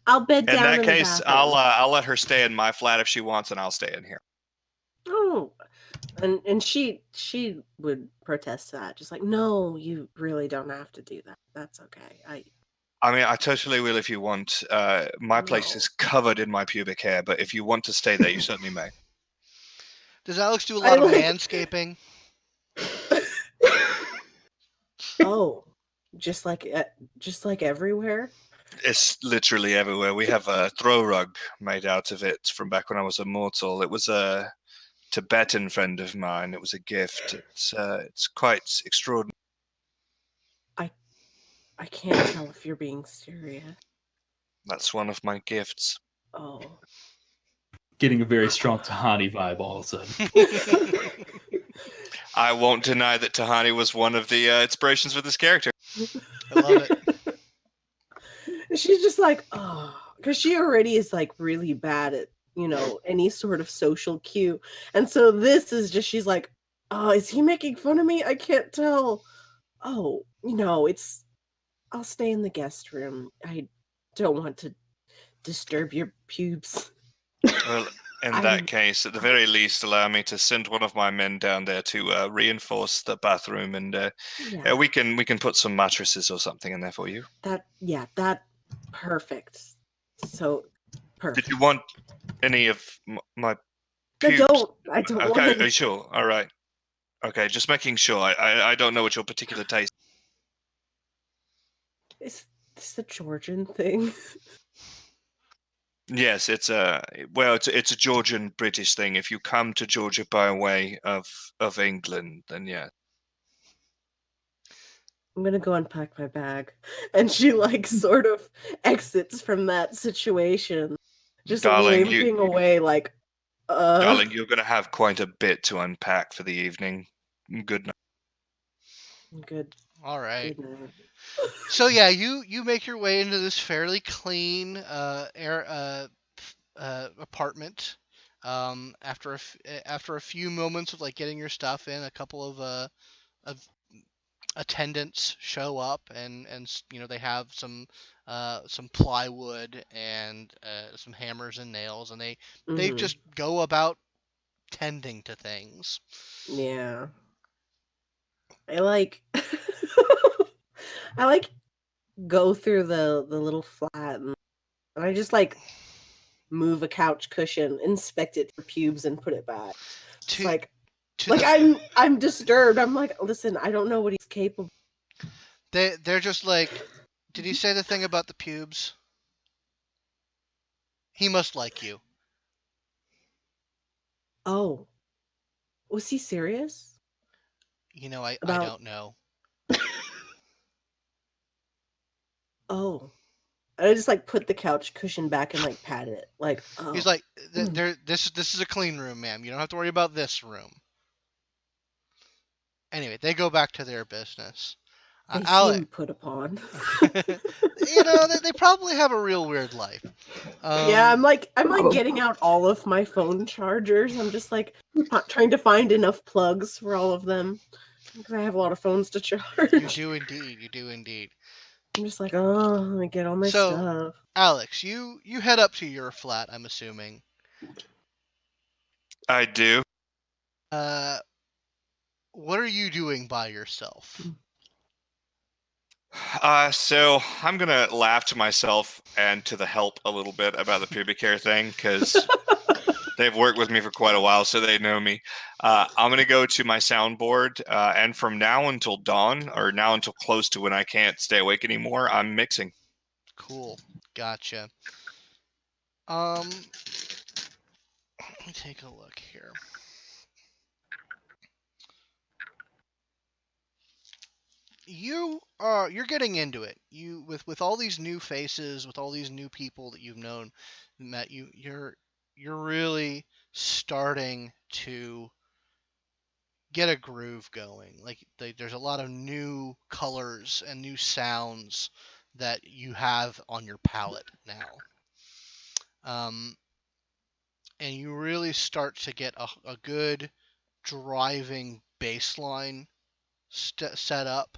I'll bed down. In that case, I'll let her stay in my flat if she wants, and I'll stay in here. Oh, and she would protest that, just like, no, you really don't have to do that. That's okay. I mean, I totally will if you want. My place is covered in my pubic hair, but if you want to stay there, you certainly may. Does Alex do a lot of landscaping? Oh, just like everywhere. It's literally everywhere. We have a throw rug made out of it from back when I was a mortal. It was a Tibetan friend of mine. It was a gift. It's quite extraordinary. I can't tell if you're being serious. That's one of my gifts. Oh. Getting a very strong Tahani vibe all of a sudden. I won't deny that Tahani was one of the inspirations for this character. I love it. She's just like, oh, because she already is like really bad at, any sort of social cue. And so this is just, she's like, oh, is he making fun of me? I can't tell. Oh, I'll stay in the guest room. I don't want to disturb your pubes. Well, in that case, at the very least, allow me to send one of my men down there to reinforce the bathroom, and we can put some mattresses or something in there for you. That perfect. So perfect. Did you want any of my pubes? I don't okay, want are you sure? All right. Okay, just making sure. I don't know what your particular taste. Is this the Georgian thing? Yes, it's a Georgian British thing. If you come to Georgia by way of England, then yeah. I'm gonna go unpack my bag, and she sort of exits from that situation, just limping away. Darling, you're gonna have quite a bit to unpack for the evening. Good night. Good. All right. Good night. So yeah, you make your way into this fairly clean apartment. After a few moments of getting your stuff in, a couple of attendants show up, and they have some plywood and some hammers and nails, and they Mm-hmm. just go about tending to things. Yeah. I like I like go through the little flat and I just like move a couch cushion, inspect it for pubes, and put it back. It's To like to the I'm disturbed. I'm like, listen, I don't know what he's capable. they're just like, did he say the thing about the pubes? He must like you. Oh, was he serious I about? don't know. Oh, I just like put the couch cushion back and like pat it. Like, He's oh, like, this is a clean room, ma'am. You don't have to worry about this room. Anyway, they go back to their business. they Alec, seem put upon. they probably have a real weird life. Yeah, I'm like Probably. getting out all of my phone chargers. I'm just like trying to find enough plugs for all of them because I have a lot of phones to charge. You do indeed. You do indeed. I'm just like, oh, let me get all my So, stuff. Alex, you head up to your flat, I'm assuming. I do. What are you doing by yourself? So I'm gonna laugh to myself and to the help a little bit about the pubic hair thing because they've worked with me for quite a while, so they know me. I'm gonna go to my soundboard, and from now until dawn, or now until close to when I can't stay awake anymore, I'm mixing. Cool. Gotcha. Let me take a look here. You're getting into it. You with all these new faces, with all these new people that you've met, you're really starting to get a groove going. Like there's a lot of new colors and new sounds that you have on your palette now. And you really start to get a good driving bass line set up,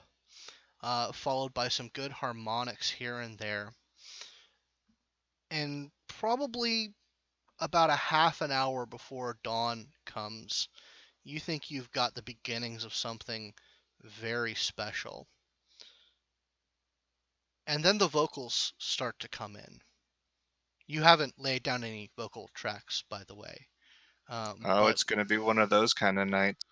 followed by some good harmonics here and there. And probably about a half an hour before dawn comes, you think you've got the beginnings of something very special. And then the vocals start to come in. You haven't laid down any vocal tracks, by the way. Oh, But it's gonna be one of those kind of nights.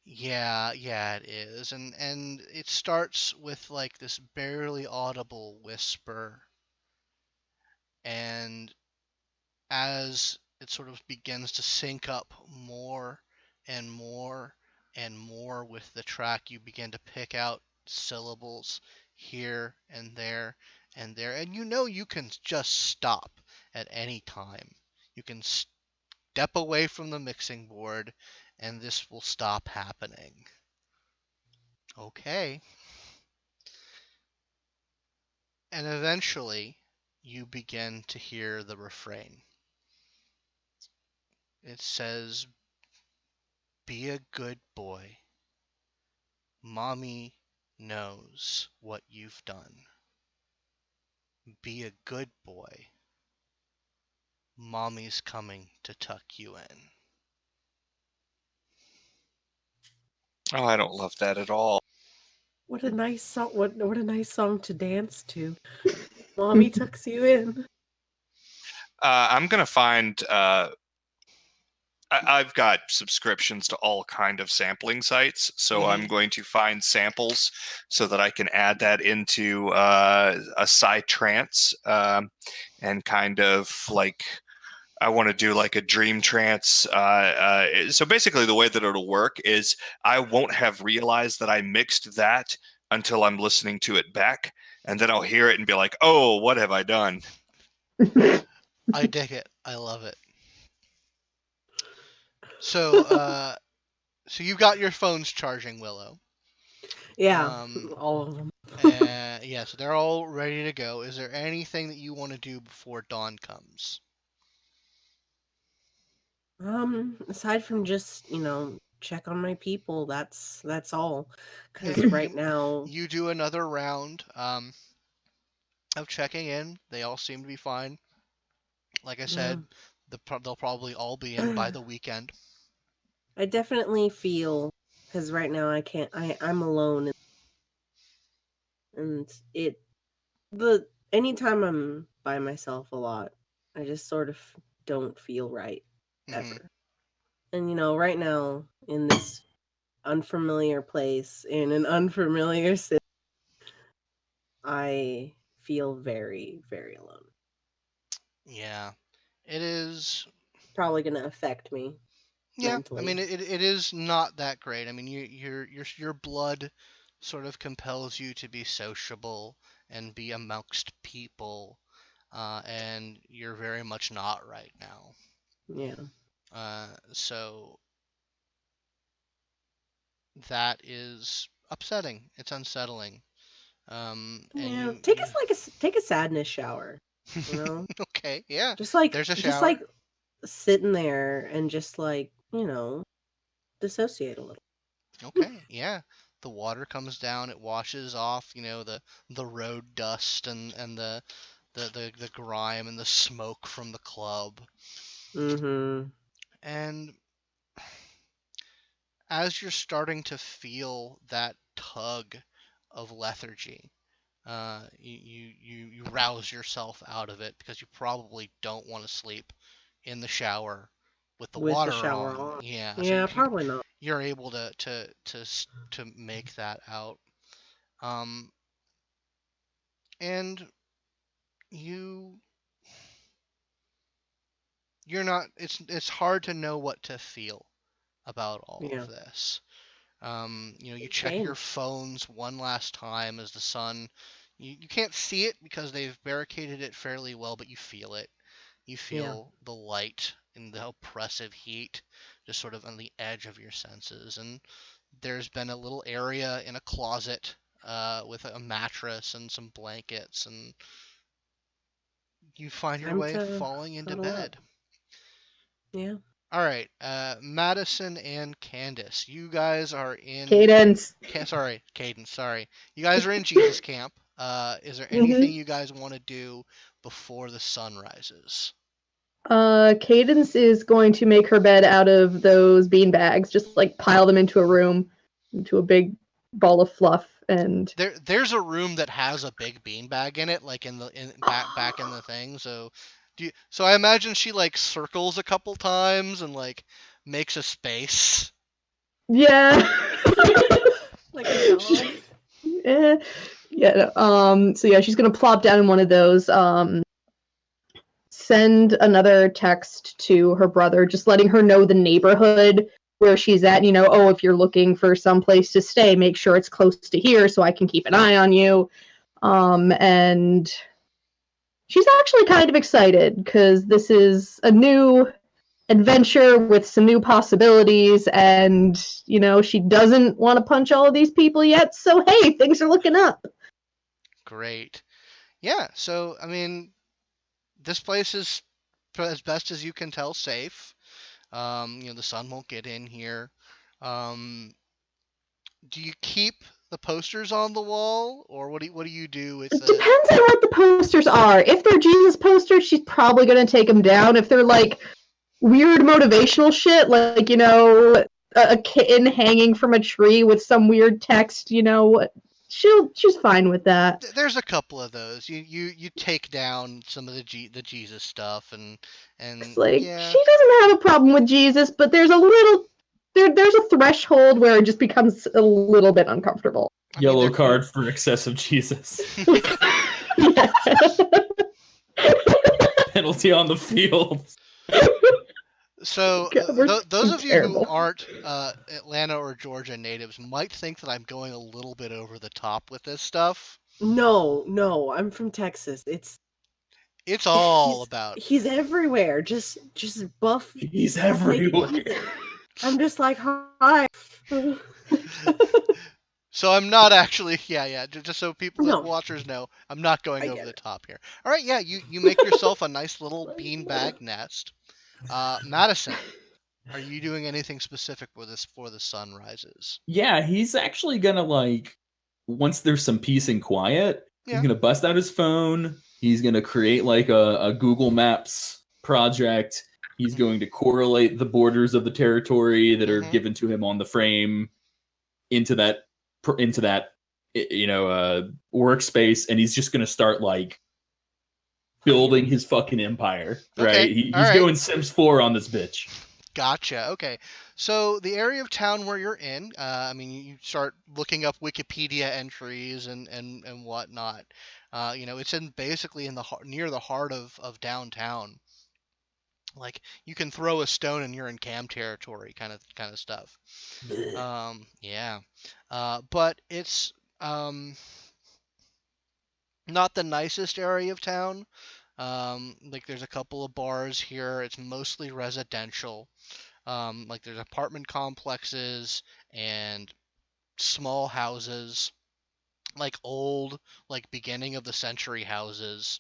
yeah, it is. And it starts with like this barely audible whisper, and as it sort of begins to sync up more and more and more with the track, you begin to pick out syllables here and there and there. And you can just stop at any time. You can step away from the mixing board and this will stop happening. Okay. And eventually, you begin to hear the refrain. It says, "Be a good boy. Mommy knows what you've done. Be a good boy. Mommy's coming to tuck you in." Oh, I don't love that at all. What a nice song! What a nice song to dance to. Mommy tucks you in. I'm gonna find. I've got subscriptions to all kind of sampling sites, so I'm going to find samples so that I can add that into a psytrance, and kind of like I want to do like a dream trance. So basically, the way that it'll work is I won't have realized that I mixed that until I'm listening to it back, and then I'll hear it and be like, "Oh, what have I done?" I dig it. I love it. So, so you've got your phones charging, Willow. Yeah, all of them. Yeah, so they're all ready to go. Is there anything that you want to do before dawn comes? Aside from just, check on my people. That's all. Yeah, Because right now, you do another round of checking in. They all seem to be fine. Like I yeah, said, they'll probably all be in by the weekend. I definitely feel because right now I can't. I'm alone, and anytime I'm by myself a lot, I just sort of don't feel right Hmm. ever. And right now in this unfamiliar place in an unfamiliar city, I feel very, very alone. Yeah, it is. Probably going to affect me Yeah, I mean, mentally. it is not that great. I mean, your blood sort of compels you to be sociable and be amongst people, and you're very much not right now. Yeah. So that is upsetting. It's unsettling. And Yeah. you, Take us take a sadness shower, okay, yeah. Just like There's a just shower. like sitting there and just like, dissociate a little. Okay, yeah. The water comes down, it washes off, the road dust and the grime and the smoke from the club. Mhm. And as you're starting to feel that tug of lethargy, you rouse yourself out of it because you probably don't want to sleep in the shower with the With the water shower on. on. Yeah, so Yeah, probably not. you're able to make that out. Um, and you you're not. It's hard to know what to feel about all Yeah. of this. You check your Change. phones one last time as the sun. You can't see it because they've barricaded it fairly well, but you feel it. You Yeah. feel the light and the oppressive heat just sort of on the edge of your senses. And there's been a little area in a closet with a mattress and some blankets, and you find your Time way to falling into cuddle up. bed. Yeah. All right, Madison and Candace, you guys are in. Cadence. Cadence. Sorry, you guys are in Jesus camp. Is there anything you guys want to do before the sun rises? Cadence is going to make her bed out of those bean bags, just like pile them into a room, into a big ball of fluff, and There's a room that has a big beanbag in it, like back in the thing. So so I imagine she like circles a couple times and like makes a space. yeah. Like a dog. Yeah. So yeah, she's gonna plop down in one of those. Send another text to her brother, just letting her know the neighborhood where she's at. Oh, if you're looking for some place to stay, make sure it's close to here so I can keep an eye on you. And she's actually kind of excited because this is a new adventure with some new possibilities, and she doesn't want to punch all of these people yet, so hey, things are looking up. Great. Yeah, so I mean, this place is, as best as you can tell, safe. The sun won't get in here. Do you keep the posters on the wall, or what do you do with It the? depends on what the posters are. If they're Jesus posters, she's probably going to take them down. If they're like weird motivational shit, like a kitten hanging from a tree with some weird text, she's fine with that. There's a couple of those. You take down some of the Jesus stuff, and It's like yeah. she doesn't have a problem with Jesus, but there's there's a threshold where it just becomes a little bit uncomfortable. Yellow card for excessive Jesus. Penalty on the field. So those of you who aren't Atlanta or Georgia natives might think that I'm going a little bit over the top with this stuff. No, I'm from Texas. It's all about. He's everywhere. Just buff. He's everywhere. I'm just like, hi. So I'm not actually, yeah. Just so No. watchers know, I'm not going over the top here. All right, yeah, you make yourself a nice little beanbag nest. Madison, Are you doing anything specific with this before the sun rises? Yeah, he's actually gonna once there's some peace and quiet, he's Yeah. gonna bust out his phone. He's gonna create a Google Maps project. He's going to correlate the borders of the territory that are given to him on the frame into that workspace, and he's just gonna start building his fucking empire. Okay, Right? He's alright. going Sims 4 on this bitch. Gotcha. Okay. So the area of town where you're in, I mean, you start looking up Wikipedia entries and whatnot. It's basically near the heart of downtown. Like you can throw a stone and you're in cam territory, kind of stuff. Yeah. But it's not the nicest area of town. There's a couple of bars here. It's mostly residential. There's apartment complexes and small houses, old, beginning of the century houses,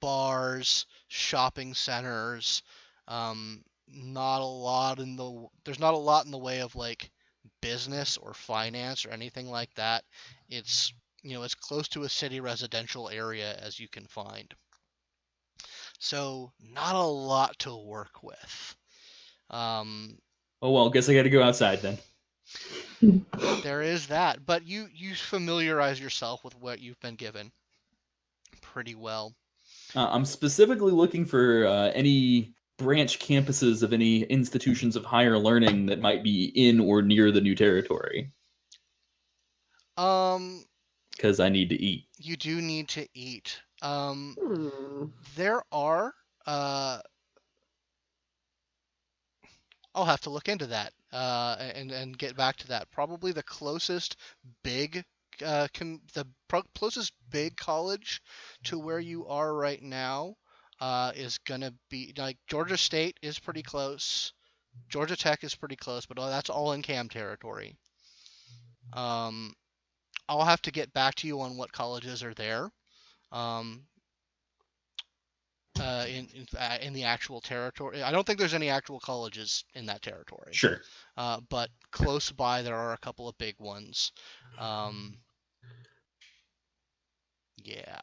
bars, shopping centers. Not a lot there's not a lot in the way of business or finance or anything like that. It's as close to a city residential area as you can find. So not a lot to work with. Oh well, guess I got to go outside then. There is that, but you familiarize yourself with what you've been given pretty well. I'm specifically looking for any branch campuses of any institutions of higher learning that might be in or near the new territory. Because I need to eat. You do need to eat. There are. I'll have to look into that and get back to that. Probably the closest big closest big college to where you are right now is gonna be Georgia State is pretty close. Georgia Tech is pretty close, but that's all in cam territory. I'll have to get back to you on what colleges are there. In the actual territory. I don't think there's any actual colleges in that territory. Sure. But close by there are a couple of big ones. Yeah.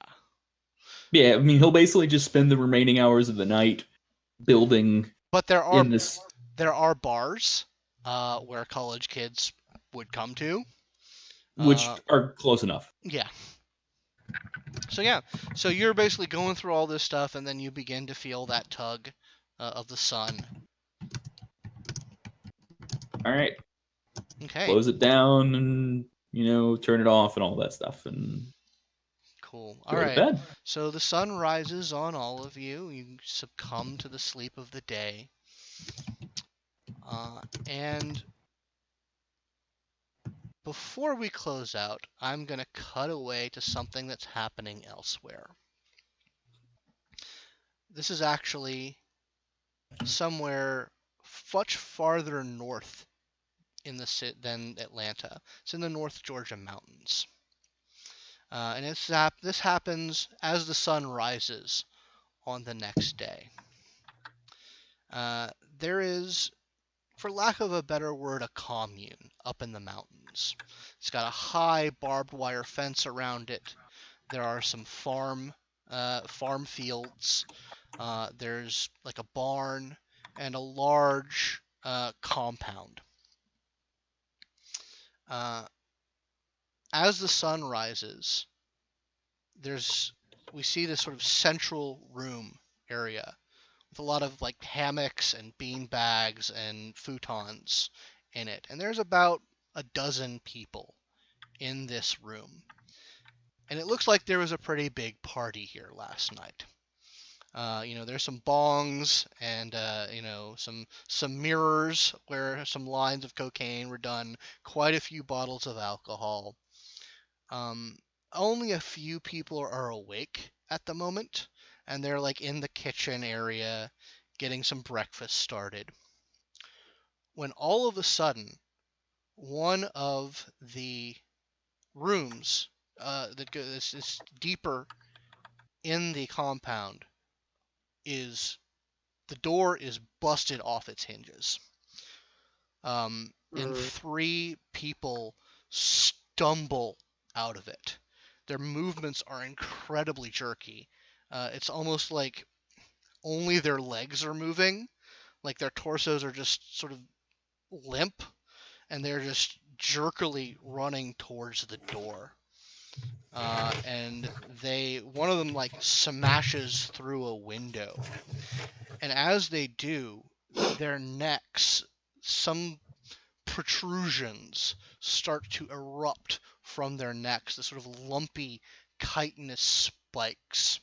Yeah, I mean he'll basically just spend the remaining hours of the night building. But there are bars where college kids would come to, which are close enough. Yeah. So you're basically going through all this stuff, and then you begin to feel that tug of the sun. All right. Okay. Close it down and turn it off and all that stuff and. Cool. All right. Bed. So the sun rises on all of you. You succumb to the sleep of the day, and before we close out, I'm going to cut away to something that's happening elsewhere. This is actually somewhere much farther north than Atlanta. It's in the North Georgia mountains. And this happens as the sun rises on the next day. There is, for lack of a better word, a commune up in the mountains. It's got a high barbed wire fence around it. There are some farm fields. There's a barn and a large compound. As the sun rises, we see this sort of central room area with a lot of hammocks and bean bags and futons in it. And there's about a dozen people in this room. And it looks like there was a pretty big party here last night. There's some bongs and some mirrors where some lines of cocaine were done, quite a few bottles of alcohol. Only a few people are awake at the moment, and they're in the kitchen area getting some breakfast started. When all of a sudden, one of the rooms that is deeper in the compound is the door is busted off its hinges. And 3 people stumble out of it. Their movements are incredibly jerky. It's almost like only their legs are moving, like their torsos are just sort of limp, and they're just jerkily running towards the door. And one of them like smashes through a window, and as they do, their necks, some protrusions start to erupt from their necks, the sort of lumpy chitinous spikes.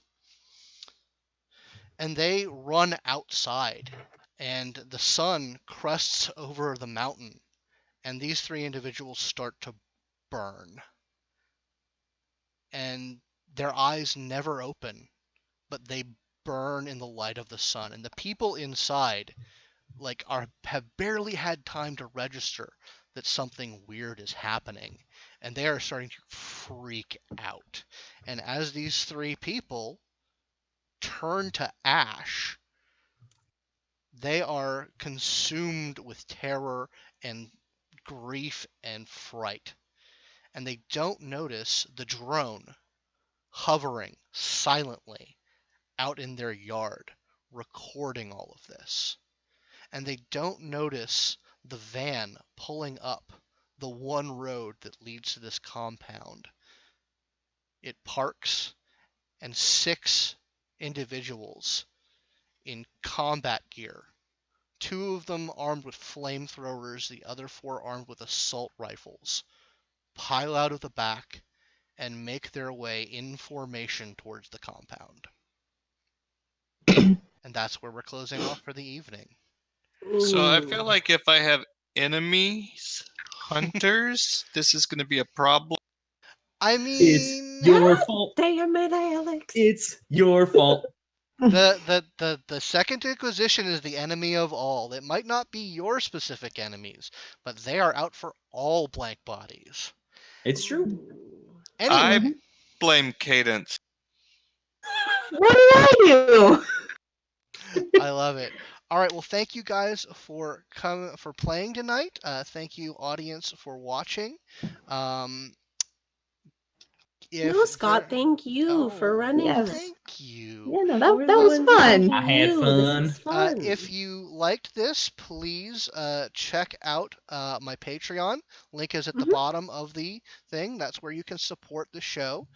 And they run outside, and the sun crests over the mountain, and these 3 individuals start to burn. And their eyes never open, but they burn in the light of the sun. And the people inside have barely had time to register that something weird is happening, and they are starting to freak out. And as these 3 people turn to ash, they are consumed with terror and grief and fright, and they don't notice the drone hovering silently out in their yard, recording all of this. And they don't notice the van pulling up the one road that leads to this compound. It parks, and 6 individuals in combat gear, 2 of them armed with flamethrowers, the other 4 armed with assault rifles, pile out of the back and make their way in formation towards the compound. And that's where we're closing off for the evening. So I feel like if I have enemies, hunters, this is going to be a problem. I mean, it's your fault. Damn it, Alex. It's your fault. The Second Inquisition is the enemy of all. It might not be your specific enemies, but they are out for all blank bodies. It's true. Anyway, I blame Cadence. What did I do? I love it. All right, well, thank you guys for playing tonight. Thank you, audience, for watching. No, Scott, thank you for running. Yes. Thank you. Yeah, no, that was fun. I had fun. This is fun. If you liked this, please check out my Patreon. Link is at the bottom of the thing. That's where you can support the show.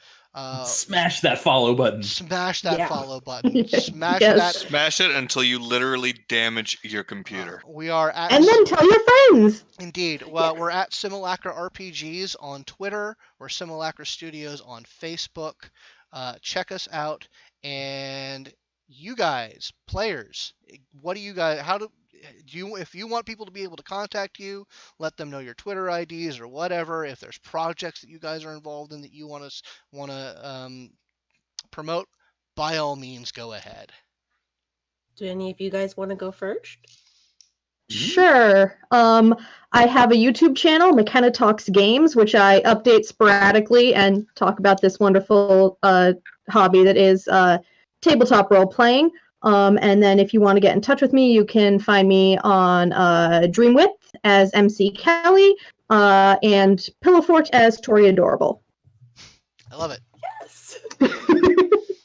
Smash that follow button. Smash that follow button. Yes. Smash Yes. that. Smash it until you literally damage your computer. We are at. And then tell your friends. Indeed. Well, we're at Simulacra RPGs on Twitter. We're Simulacra Studios on Facebook. Check us out. And you guys, players, what do you guys? If you want people to be able to contact you, let them know your Twitter IDs or whatever. If there's projects that you guys are involved in that you want to promote, by all means, go ahead. Do any of you guys want to go first? Sure. I have a YouTube channel, McKenna Talks Games, which I update sporadically and talk about this wonderful hobby that is tabletop role playing. And then if you want to get in touch with me, you can find me on Dreamwidth as MC Kelly and Pillowfort as Toreador. I love it. Yes.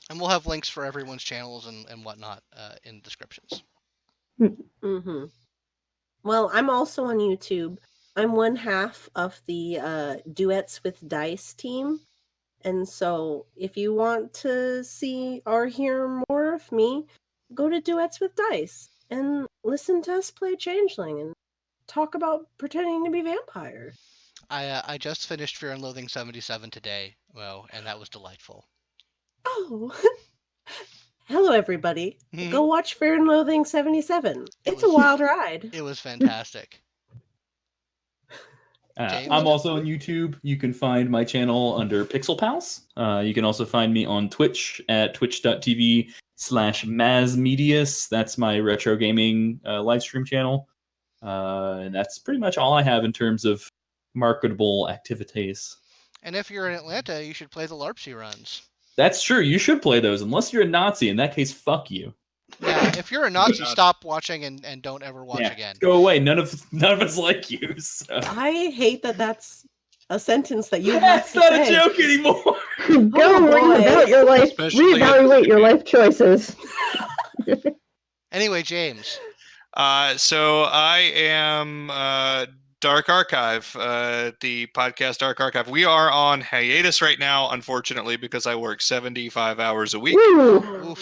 And we'll have links for everyone's channels and whatnot in descriptions. Mm-hmm. Well, I'm also on YouTube. I'm one half of the Duets with Dice team. And so if you want to see or hear more of me, go to Duets with Dice and listen to us play Changeling and talk about pretending to be vampires. I just finished Fear and Loathing 77 today, and that was delightful. Oh, hello everybody. Mhm. Go watch Fear and Loathing 77. It's a wild ride. It was fantastic. James? I'm also on YouTube. You can find my channel under Pixel Pals. You can also find me on Twitch at twitch.tv/MazMedius. That's my retro gaming live stream channel. And that's pretty much all I have in terms of marketable activities. And if you're in Atlanta, you should play the LARPsy runs. That's true. You should play those, unless you're a Nazi. In that case, fuck you. Yeah, if you're a Nazi, stop watching and don't ever watch again. Go away. None of us like you. So. I hate that that's a sentence that you have That's to not say. a joke anymore. Go reevaluate your life. Reevaluate your life choices. Anyway, James. So I am Dark Archive, the podcast Dark Archive. We are on hiatus right now, unfortunately, because I work 75 hours a week. Ooh.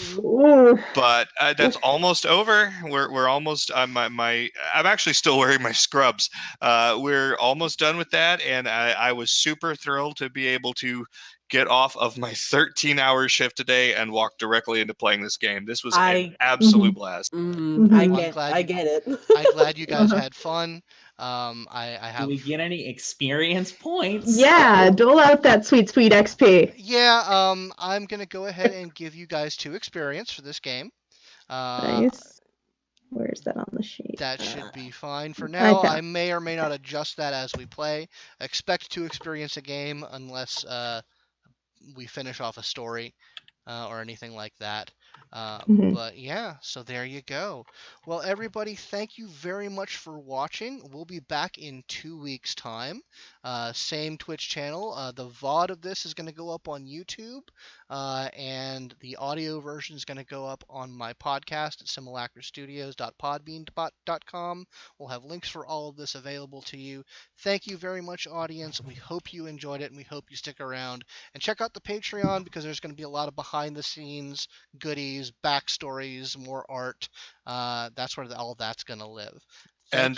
But that's almost over. We're almost. I'm actually still wearing my scrubs. We're almost done with that, and I was super thrilled to be able to get off of my 13-hour shift today and walk directly into playing this game. This was an absolute blast. I get it. I'm glad you guys had fun. I have. Do we get any experience points? Yeah, dole out that sweet XP. Yeah, I'm gonna go ahead and give you guys 2 experience for this game. Nice. Where's that on the sheet? That should be fine for now. I may or may not adjust that as we play. Expect 2 experience a game unless we finish off a story or anything like that. But yeah, so there you go. Well, everybody, thank you very much for watching. We'll be back in 2 weeks' time. Same Twitch channel. The VOD of this is going to go up on YouTube, and the audio version is going to go up on my podcast at simulacrastudios.podbean.com. We'll have links for all of this available to you. Thank you very much, audience. We hope you enjoyed it, and we hope you stick around. And check out the Patreon, because there's going to be a lot of behind-the-scenes goodies, backstories, more art. That's where all that's going to live. And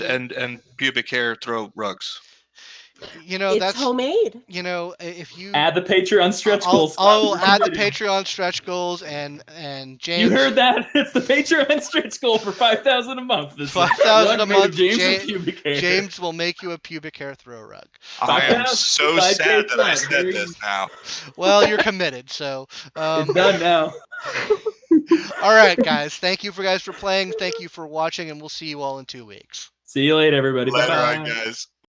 pubic hair throw rugs. It's that's homemade. If you add the Patreon stretch goals. I'll add the Patreon stretch goals and James. You heard that? It's the Patreon stretch goal for 5,000 a month. 5,000 a month. James will make you a pubic hair throw rug. I am so sad that I said this now. Well, you're committed, so it's done now. All right, guys. Thank you for playing. Thank you for watching, and we'll see you all in 2 weeks. See you later, everybody. Later Bye. on, guys.